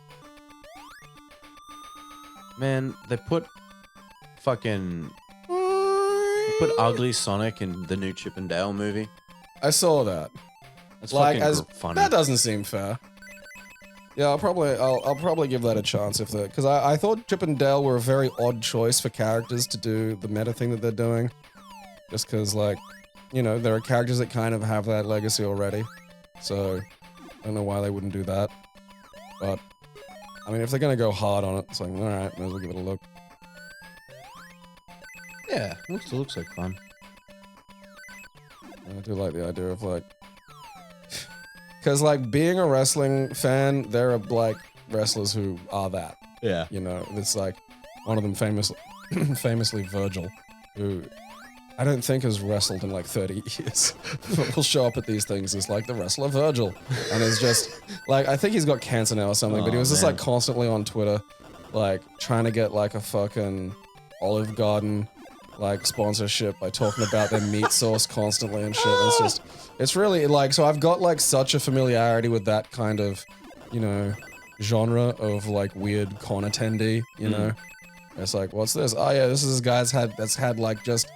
Speaker 2: Man, they put fucking... They put ugly Sonic in the new Chip and Dale movie.
Speaker 3: I saw that.
Speaker 2: That's
Speaker 3: like
Speaker 2: fucking funny.
Speaker 3: that doesn't seem fair. Yeah, I'll probably give that a chance if because I thought Chip and Dale were a very odd choice for characters to do the meta thing that they're doing, just because like, you know, there are characters that kind of have that legacy already, so I don't know why they wouldn't do that. But I mean, if they're gonna go hard on it, it's like, all right, might as well give it a look.
Speaker 2: Yeah, looks like fun.
Speaker 3: I do like the idea of like, because like being a wrestling fan, there are like wrestlers who are that.
Speaker 2: Yeah.
Speaker 3: You know, it's like one of them famously Virgil, who I don't think has wrestled in like 30 years, but will show up at these things as like the wrestler Virgil, and is just like, I think he's got cancer now or something, but he was just like constantly on Twitter, like trying to get like a fucking Olive Garden like sponsorship by talking about their meat sauce constantly and shit. It's just, it's really like, so I've got like such a familiarity with that kind of, you know, genre of like weird con attendee, you know? It's like, what's this? Oh yeah, this is this guy's that's had like just,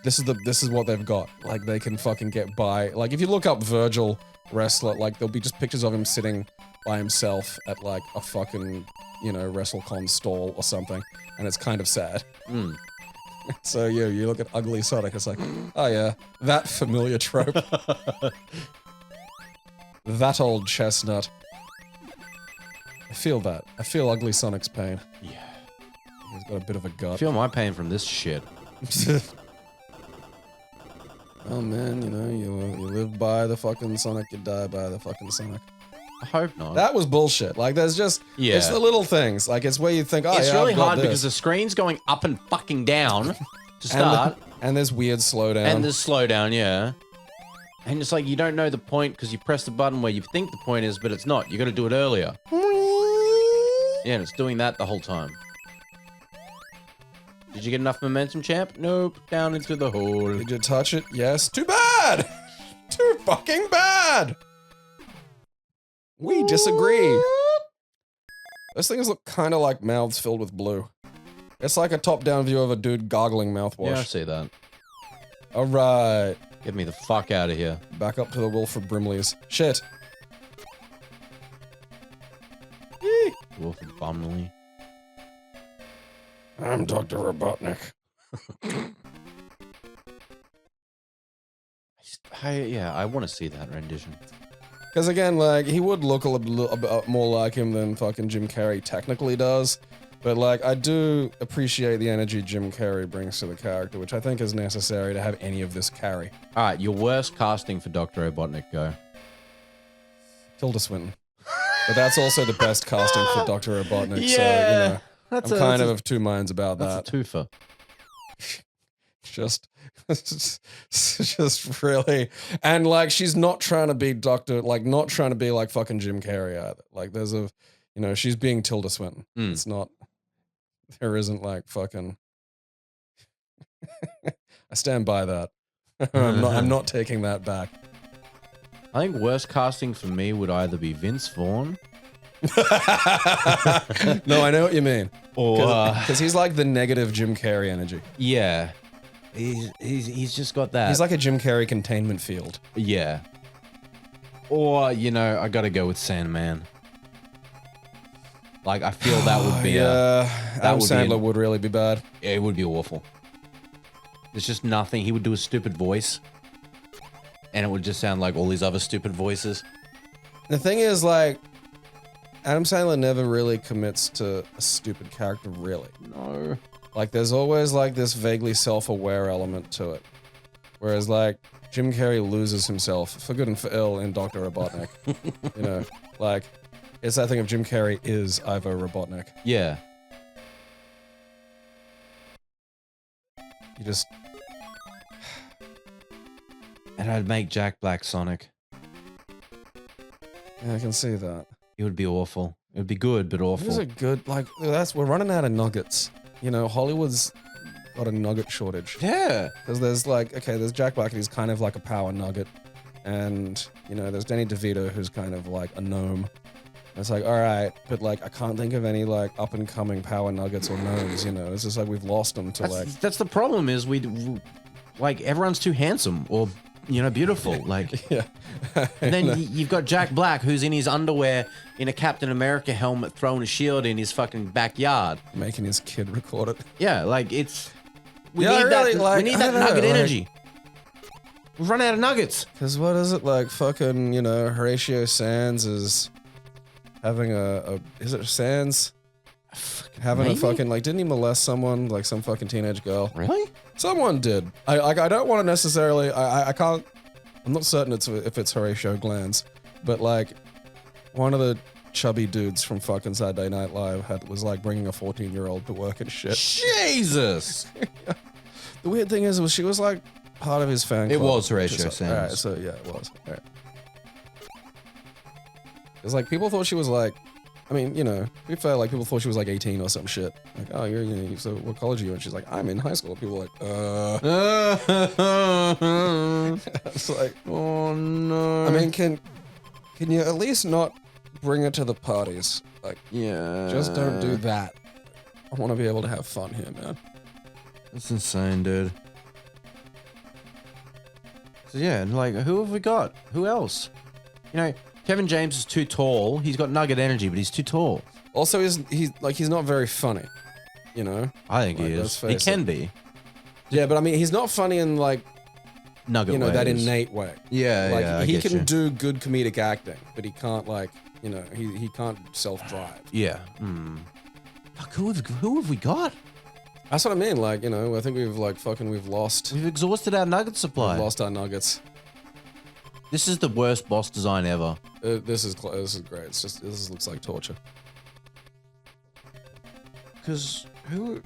Speaker 3: this is what they've got. Like they can fucking get by. Like if you look up Virgil wrestler, like there'll be just pictures of him sitting by himself at like a fucking, you know, WrestleCon stall or something, and it's kind of sad. So yeah, you look at Ugly Sonic, it's like, oh yeah, that familiar trope. That old chestnut. I feel that. I feel Ugly Sonic's pain.
Speaker 2: Yeah.
Speaker 3: He's got a bit of a gut.
Speaker 2: I feel my pain from this shit.
Speaker 3: Oh man, you know, you live by the fucking Sonic, you die by the fucking Sonic.
Speaker 2: I hope not.
Speaker 3: That was bullshit. Like, there's just, it's the little things. Like, it's where you think, oh,
Speaker 2: it's
Speaker 3: yeah,
Speaker 2: really
Speaker 3: I've got
Speaker 2: hard
Speaker 3: this.
Speaker 2: because the screen's going up and fucking down to start.
Speaker 3: And there's weird slowdown.
Speaker 2: And there's slowdown, yeah. And it's like, you don't know the point because you press the button where you think the point is, but it's not. You got to do it earlier. Yeah, and it's doing that the whole time. Did you get enough momentum, champ? Nope. Down into the hole.
Speaker 3: Did you touch it? Yes. Too bad! Too fucking bad! We disagree. Those things look kind of like mouths filled with blue. It's like a top-down view of a dude gargling mouthwash.
Speaker 2: Yeah, I see that.
Speaker 3: Alright.
Speaker 2: Get me the fuck out of here.
Speaker 3: Back up to the Wilford Brimleys. Shit.
Speaker 2: Wilford Bumley.
Speaker 3: I'm Dr. Robotnik.
Speaker 2: I want to see that rendition.
Speaker 3: Because again, like, he would look a bit more like him than fucking Jim Carrey technically does. But, like, I do appreciate the energy Jim Carrey brings to the character, which I think is necessary to have any of this carry.
Speaker 2: Alright, your worst casting for Dr. Robotnik, go.
Speaker 3: Tilda Swinton. But that's also the best casting for Dr. Robotnik, so, you know, I'm kind of two minds about that.
Speaker 2: That's a twofer.
Speaker 3: Just really, and like she's not trying to be not trying to be like fucking Jim Carrey either. Like there's a, you know, she's being Tilda Swinton. It's not, there isn't like fucking. I stand by that. I'm not taking that back.
Speaker 2: I think worst casting for me would either be Vince Vaughn.
Speaker 3: No, I know what you mean.
Speaker 2: Or
Speaker 3: because he's like the negative Jim Carrey energy.
Speaker 2: Yeah. He's just got that.
Speaker 3: He's like a Jim Carrey containment field.
Speaker 2: Yeah. Or, you know, I gotta go with Sandman. Like, I feel that would be
Speaker 3: Adam Sandler would really be bad.
Speaker 2: Yeah, it would be awful. There's just nothing. He would do a stupid voice. And it would just sound like all these other stupid voices.
Speaker 3: The thing is, like, Adam Sandler never really commits to a stupid character, really.
Speaker 2: No.
Speaker 3: Like, there's always, like, this vaguely self-aware element to it. Whereas, like, Jim Carrey loses himself, for good and for ill, in Dr. Robotnik. You know, like, it's that thing of Jim Carrey is Ivo Robotnik.
Speaker 2: Yeah.
Speaker 3: You just...
Speaker 2: And I'd make Jack Black Sonic.
Speaker 3: Yeah, I can see that.
Speaker 2: It would be awful. It would be good, but awful.
Speaker 3: These are good, like, we're running out of nuggets. You know, Hollywood's got a nugget shortage.
Speaker 2: Yeah.
Speaker 3: Because there's like, okay, there's Jack Black, he's kind of like a power nugget. And, you know, there's Danny DeVito, who's kind of like a gnome. And it's like, all right, but like, I can't think of any like up and coming power nuggets or gnomes, you know? It's just like we've lost them to
Speaker 2: That's the problem is like, everyone's too handsome or beautiful. Like,
Speaker 3: Yeah.
Speaker 2: and then you've got Jack Black, who's in his underwear in a Captain America helmet, throwing a shield in his fucking backyard,
Speaker 3: Making his kid record it.
Speaker 2: Yeah, like it's we
Speaker 3: Yeah,
Speaker 2: need
Speaker 3: really,
Speaker 2: that.
Speaker 3: like,
Speaker 2: We need
Speaker 3: I
Speaker 2: that
Speaker 3: don't know,
Speaker 2: nugget
Speaker 3: like-
Speaker 2: energy. We've run out of nuggets.
Speaker 3: Because what is it like? Fucking, Horatio Sands is having is it Sands? Having
Speaker 2: Maybe?
Speaker 3: a fucking, like, didn't he molest someone? Like, some fucking teenage girl?
Speaker 2: Really?
Speaker 3: Someone did. I don't want to necessarily, I can't, I'm not certain if it's Horatio Glands, but, like, one of the chubby dudes from fucking Saturday Night Live was, like, bringing a 14-year-old to work and shit.
Speaker 2: Jesus.
Speaker 3: The weird thing is, she was, like, part of his fan
Speaker 2: It
Speaker 3: club.
Speaker 2: was Horatio Sands.
Speaker 3: Alright, so, yeah, it was. Alright. It's like, people thought she was, like, I mean, to be fair, like, people thought she was, like, 18 or some shit. Like, oh, so what college are you in? She's like, I'm in high school. People were like, It's like,
Speaker 2: Oh no.
Speaker 3: I mean, can you at least not bring her to the parties? Like,
Speaker 2: yeah.
Speaker 3: just don't do that. I want to be able to have fun here, man.
Speaker 2: That's insane, dude. So yeah, and like, who have we got? Who else? Kevin James is too tall. He's got nugget energy, but he's too tall.
Speaker 3: Also, he's not very funny,
Speaker 2: I think
Speaker 3: Like,
Speaker 2: he
Speaker 3: let's
Speaker 2: is. He
Speaker 3: face
Speaker 2: can
Speaker 3: it.
Speaker 2: be.
Speaker 3: Yeah, but I mean, he's not funny in, like,
Speaker 2: Nugget ways.
Speaker 3: that innate way.
Speaker 2: Yeah,
Speaker 3: Like,
Speaker 2: yeah. I
Speaker 3: he
Speaker 2: get
Speaker 3: can
Speaker 2: you.
Speaker 3: do good comedic acting, but he can't, like, he can't self-drive.
Speaker 2: Yeah. Fuck, who have we got?
Speaker 3: That's what I mean. Like, I think we've lost.
Speaker 2: We've exhausted our nugget
Speaker 3: We've
Speaker 2: supply.
Speaker 3: lost our nuggets.
Speaker 2: This is the worst boss design ever.
Speaker 3: This is great. It's just this looks like torture.
Speaker 2: Because who?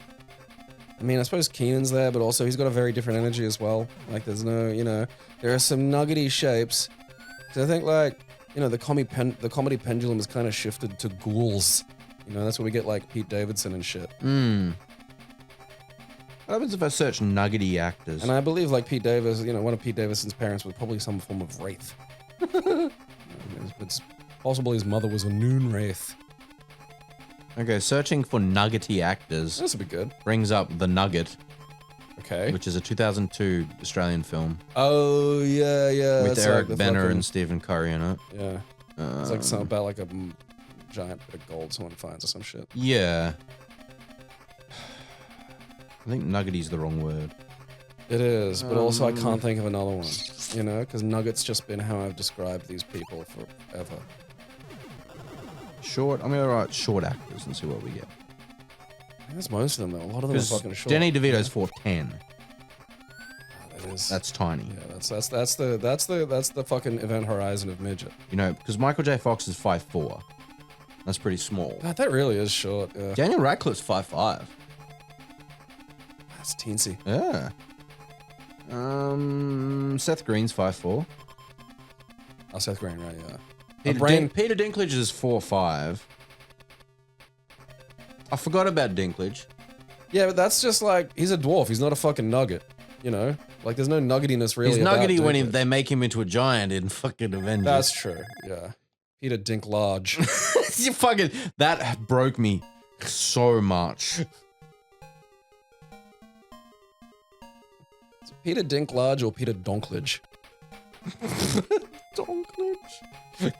Speaker 3: I mean, I suppose Keenan's there, but also he's got a very different energy as well. Like, there's no, there are some nuggety shapes. So I think, like, the comedy pendulum has kind of shifted to ghouls. That's where we get, like, Pete Davidson and shit.
Speaker 2: What happens if I search nuggety actors?
Speaker 3: And I believe, like, Pete Davis, one of Pete Davidson's parents was probably some form of wraith. It's possible his mother was a noon wraith.
Speaker 2: Okay, searching for nuggety actors
Speaker 3: This would be good.
Speaker 2: brings up The Nugget,
Speaker 3: Okay.
Speaker 2: which is a 2002 Australian film
Speaker 3: Oh, yeah.
Speaker 2: with
Speaker 3: that's
Speaker 2: Eric
Speaker 3: like the
Speaker 2: Benner
Speaker 3: fucking-
Speaker 2: and Stephen Curry in it.
Speaker 3: Yeah. It's like something about, like, a giant bit of gold someone finds or some shit.
Speaker 2: Yeah. I think nuggety's the wrong word.
Speaker 3: It is, but also I can't think of another one. Because Nugget's just been how I've described these people forever.
Speaker 2: Short. I'm gonna write short actors and see what we get.
Speaker 3: I think that's most of them, though. A lot of them are
Speaker 2: Because
Speaker 3: fucking short.
Speaker 2: Danny DeVito's 4'10".
Speaker 3: That is.
Speaker 2: That's tiny.
Speaker 3: Yeah, that's the fucking event horizon of midget.
Speaker 2: Because Michael J. Fox is 5'4". That's pretty small.
Speaker 3: God, that really is short. Yeah.
Speaker 2: Daniel Radcliffe's 5'5".
Speaker 3: That's teensy.
Speaker 2: Yeah. Seth Green's 5'4".
Speaker 3: Oh, Seth Green, right? Yeah.
Speaker 2: Peter Dinklage is 4'5". I forgot about Dinklage.
Speaker 3: Yeah, but that's just like he's a dwarf. He's not a fucking nugget. Like there's no nuggetiness really.
Speaker 2: He's
Speaker 3: about
Speaker 2: nuggety when
Speaker 3: Dinklage.
Speaker 2: they make him into a giant in fucking Avengers.
Speaker 3: That's true. Yeah. Peter Dinklage.
Speaker 2: You fucking that broke me so much.
Speaker 3: Peter Dinklage or Peter Donklage?
Speaker 2: Donklage.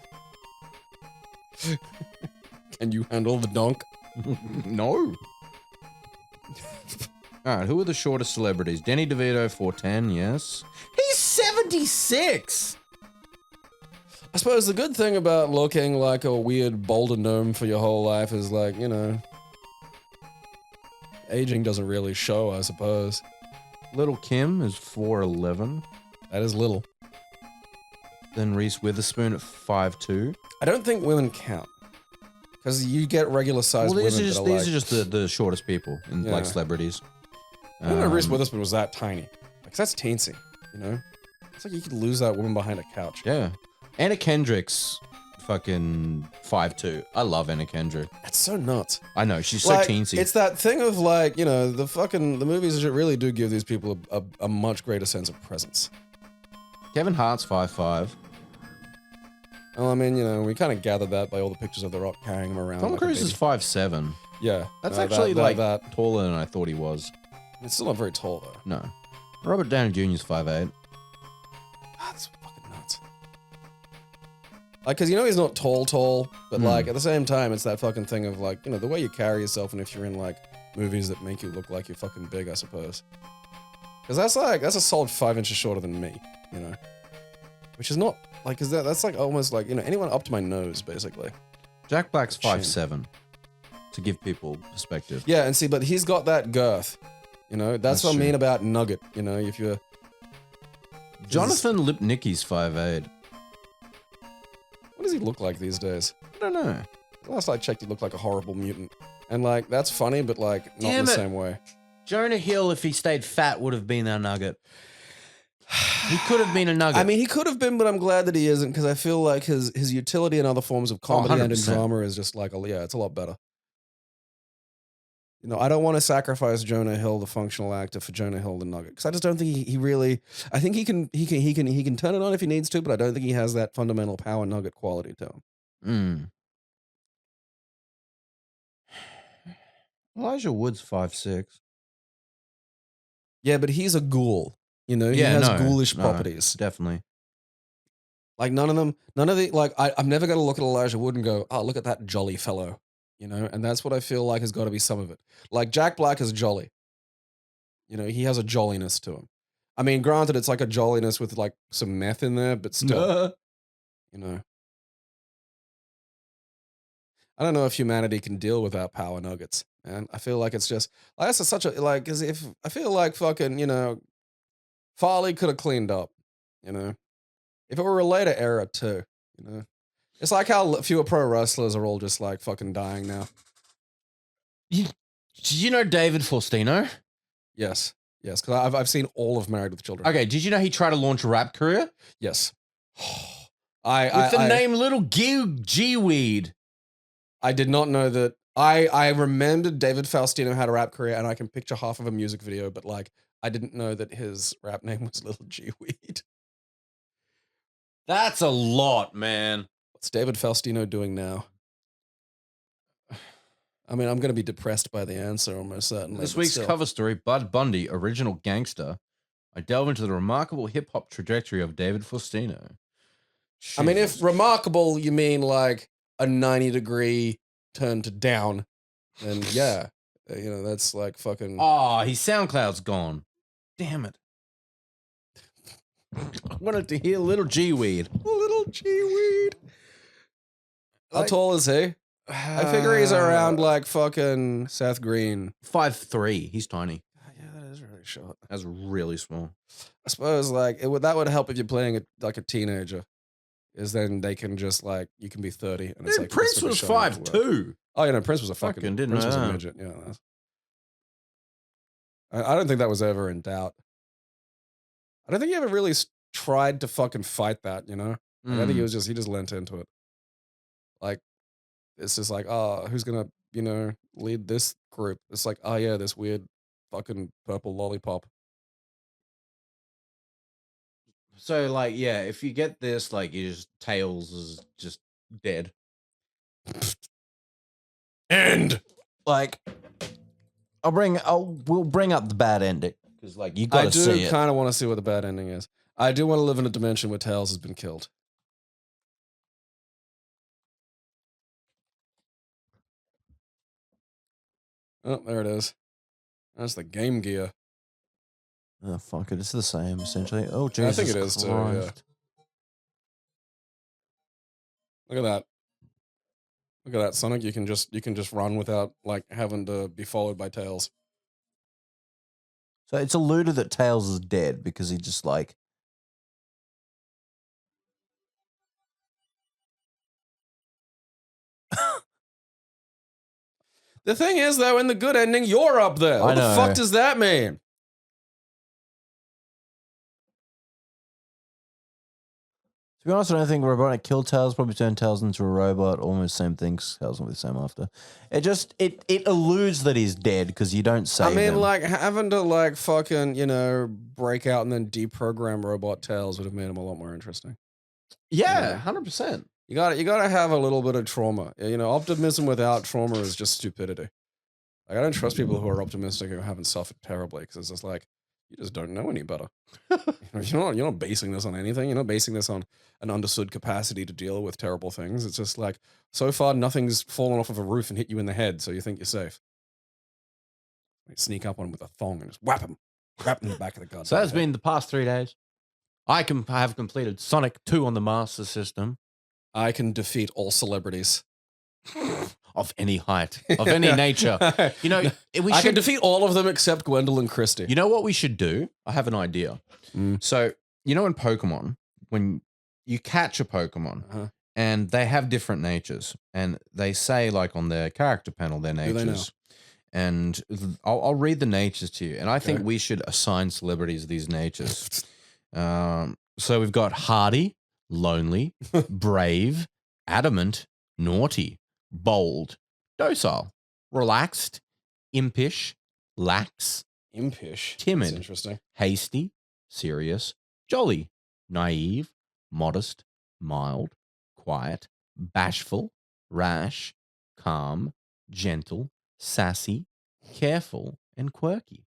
Speaker 3: Can you handle the donk?
Speaker 2: No. All right, who are the shortest celebrities? Danny DeVito, 4'10", yes. He's 76.
Speaker 3: I suppose the good thing about looking like a weird boulder gnome for your whole life is like, aging doesn't really show, I suppose.
Speaker 2: Little Kim is 4'11".
Speaker 3: That is little.
Speaker 2: Then Reese Witherspoon at 5'2".
Speaker 3: I don't think women count. Because you get regular sized
Speaker 2: Well,
Speaker 3: women
Speaker 2: these
Speaker 3: that
Speaker 2: are just the shortest people in
Speaker 3: Yeah.
Speaker 2: like celebrities.
Speaker 3: I don't know Reese Witherspoon was that tiny. Because that's teensy, It's like you could lose that woman behind a couch.
Speaker 2: Yeah. Anna Kendrick's fucking 5'2". I love Anna Kendrick.
Speaker 3: That's so nuts.
Speaker 2: I know, she's so
Speaker 3: Like,
Speaker 2: teensy.
Speaker 3: It's that thing of like, the movies really do give these people a much greater sense of presence.
Speaker 2: Kevin Hart's 5'5".
Speaker 3: Well, I mean, we kind of gathered that by all the pictures of The Rock carrying him around.
Speaker 2: Tom
Speaker 3: like a
Speaker 2: Cruise is
Speaker 3: baby.
Speaker 2: 5'7".
Speaker 3: Yeah.
Speaker 2: That's
Speaker 3: no,
Speaker 2: actually
Speaker 3: that.
Speaker 2: taller than I thought he was.
Speaker 3: It's still not very tall, though.
Speaker 2: No. Robert Downey Jr. is 5'8".
Speaker 3: Like, because he's not tall, but like at the same time, it's that fucking thing of like, the way you carry yourself, and if you're in like movies that make you look like you're fucking big, I suppose. Because that's a solid 5 inches shorter than me, which is not like, cause that's like almost like anyone up to my nose, basically.
Speaker 2: Jack Black's 5'7", to give people perspective.
Speaker 3: Yeah, and see, but he's got that girth. That's what I mean about Nugget. If you're
Speaker 2: Jonathan Lipnicki's 5'8".
Speaker 3: What does he look like these days?
Speaker 2: I don't know.
Speaker 3: Last I checked, he looked like a horrible mutant. And like, that's funny, but like, not in the same way.
Speaker 2: Jonah Hill, if he stayed fat, would have been our Nugget. He could have been a Nugget.
Speaker 3: I mean, he could have been, but I'm glad that he isn't, because I feel like his utility in other forms of comedy and in drama is just like, it's a lot better. I don't want to sacrifice Jonah Hill, the functional actor, for Jonah Hill, the Nugget, because I just don't think he really. I think he can turn it on if he needs to, but I don't think he has that fundamental power Nugget quality to him.
Speaker 2: Elijah Wood's 5'6".
Speaker 3: Yeah, but he's a ghoul. He has ghoulish properties.
Speaker 2: Definitely.
Speaker 3: Like none of the like. I'm never gonna look at Elijah Wood and go, "Oh, look at that jolly fellow." And that's what I feel like has got to be some of it. Like Jack Black is jolly. He has a jolliness to him. I mean, granted, it's like a jolliness with like some meth in there, but still, I don't know if humanity can deal without power nuggets, man. I feel like it's just like that's such a like. Cause if I feel like fucking, Farley could have cleaned up, if it were a later era too, It's like how fewer pro wrestlers are all just like fucking dying now.
Speaker 2: Did you know David Faustino?
Speaker 3: Yes, because I've seen all of Married with Children.
Speaker 2: Okay, did you know he tried to launch a rap career?
Speaker 3: Yes.
Speaker 2: With the name Little G-Weed.
Speaker 3: I did not know that. I remembered David Faustino had a rap career, and I can picture half of a music video, but like I didn't know that his rap name was Little G-Weed.
Speaker 2: That's a lot, man.
Speaker 3: What's David Faustino doing now? I mean, I'm going to be depressed by the answer almost certainly.
Speaker 2: This week's cover story, Bud Bundy, Original Gangster. I delve into the remarkable hip-hop trajectory of David Faustino. Jesus.
Speaker 3: I mean, if remarkable, you mean like a 90-degree turn to down, then yeah. That's like fucking...
Speaker 2: Oh, his SoundCloud's gone. Damn it. I wanted to hear Little G-Weed.
Speaker 3: Little G-Weed. How tall is he? I figure he's around like fucking Seth Green.
Speaker 2: 5'3". He's tiny.
Speaker 3: Yeah, that is really short.
Speaker 2: That's really small.
Speaker 3: I suppose like that would help if you're playing like a teenager. Is then they can just like you can be 30 and it's like
Speaker 2: Prince was 5'2".
Speaker 3: Oh, Prince was a fucking
Speaker 2: didn't
Speaker 3: Prince
Speaker 2: know
Speaker 3: was a
Speaker 2: that.
Speaker 3: midget. Yeah, I don't think that was ever in doubt. I don't think he ever really tried to fucking fight that. Like, I think he just lent into it. Like it's just like, oh, who's gonna lead this group? It's like, oh yeah, this weird fucking purple lollipop.
Speaker 2: So, like, yeah, if you get this, like, Tails is just dead.
Speaker 3: End.
Speaker 2: Like, we'll bring up the bad ending because, like, you got to see it.
Speaker 3: I do kind of want to see what the bad ending is. I do want to live in a dimension where Tails has been killed. Oh, there it is. That's the Game Gear.
Speaker 2: Oh, fuck it. It's the same, essentially. Oh, Jesus
Speaker 3: I think it is, too, yeah. Look at that. Look at that, Sonic. You can just run without, like, having to be followed by Tails.
Speaker 2: So it's alluded that Tails is dead because he just, like...
Speaker 3: The thing is, though, in the good ending, you're up there. What the fuck does that mean?
Speaker 2: To be honest, I don't think robotic killed Tails, probably turned Tails into a robot, almost same thing. Tails will be the same after. It alludes that he's dead because you don't say.
Speaker 3: I mean, like, having to, like, fucking, break out and then deprogram robot Tails would have made him a lot more interesting.
Speaker 2: Yeah, 100%.
Speaker 3: You gotta have a little bit of trauma. Optimism without trauma is just stupidity. Like, I don't trust people who are optimistic who haven't suffered terribly, because it's just like, You just don't know any better. You're not basing this on anything. You're not basing this on an understood capacity to deal with terrible things. It's just like, so far, nothing's fallen off of a roof and hit you in the head, so you think you're safe. You sneak up on him with a thong and just whap him in the back of the goddamn
Speaker 2: So that's
Speaker 3: head.
Speaker 2: been the past 3 days. I have completed Sonic 2 on the Master System.
Speaker 3: I can defeat all celebrities.
Speaker 2: Of any height, of any nature. You know,
Speaker 3: I can defeat all of them except Gwendolyn Christie.
Speaker 2: You know what we should do? I have an idea. So, you know in Pokemon, when you catch a Pokemon, and they have different natures, and they say, like, on their character panel, their natures. And I'll read the natures to you, and I think we should assign celebrities these natures. So we've got hardy, lonely, brave, adamant, naughty, bold, docile, relaxed, impish, lax, timid,
Speaker 3: that's interesting,
Speaker 2: hasty, serious, jolly, naive, modest, mild, quiet, bashful, rash, calm, gentle, sassy, careful, and quirky.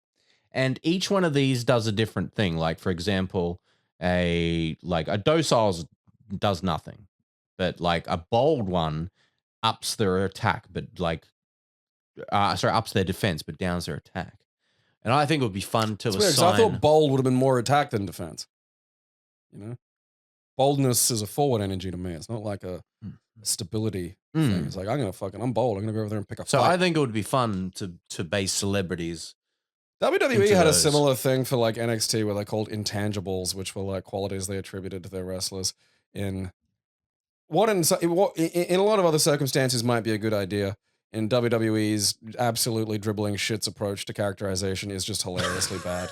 Speaker 2: And each one of these does a different thing. Like, for example, a docile does nothing, but like a bold one ups their attack, but ups their defense, but downs their attack. And I think it would be fun to assign.
Speaker 3: I thought bold would have been more attack than defense. You know, boldness is a forward energy to me. It's not like a stability thing. It's like, I'm bold. I'm gonna go over there and pick up.
Speaker 2: So I think it would be fun to base celebrities.
Speaker 3: WWE had a similar thing for like NXT where they called intangibles, which were like qualities they attributed to their wrestlers in a lot of other circumstances might be a good idea. In WWE's absolutely dribbling shits approach to characterization is just hilariously bad.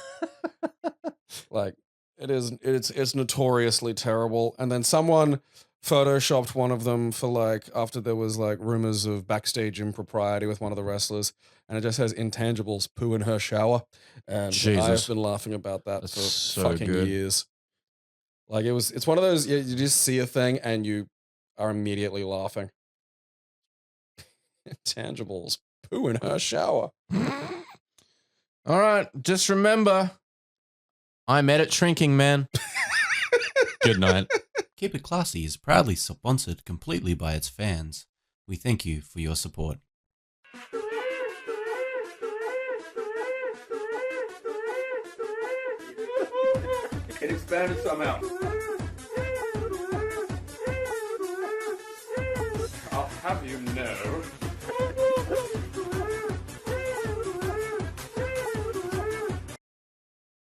Speaker 3: Like, it's notoriously terrible. And then someone photoshopped one of them for like, after there was like rumors of backstage impropriety with one of the wrestlers, and it just says intangibles poo in her shower. And I've been laughing about that for fucking years. Like, it's one of those, you just see a thing and you are immediately laughing. Intangibles poo in her shower.
Speaker 2: All right, just remember, I'm Edit Shrinking Man. Good night.
Speaker 1: Keep It Classy is proudly sponsored completely by its fans. We thank you for your support.
Speaker 4: It expanded somehow. I'll have you know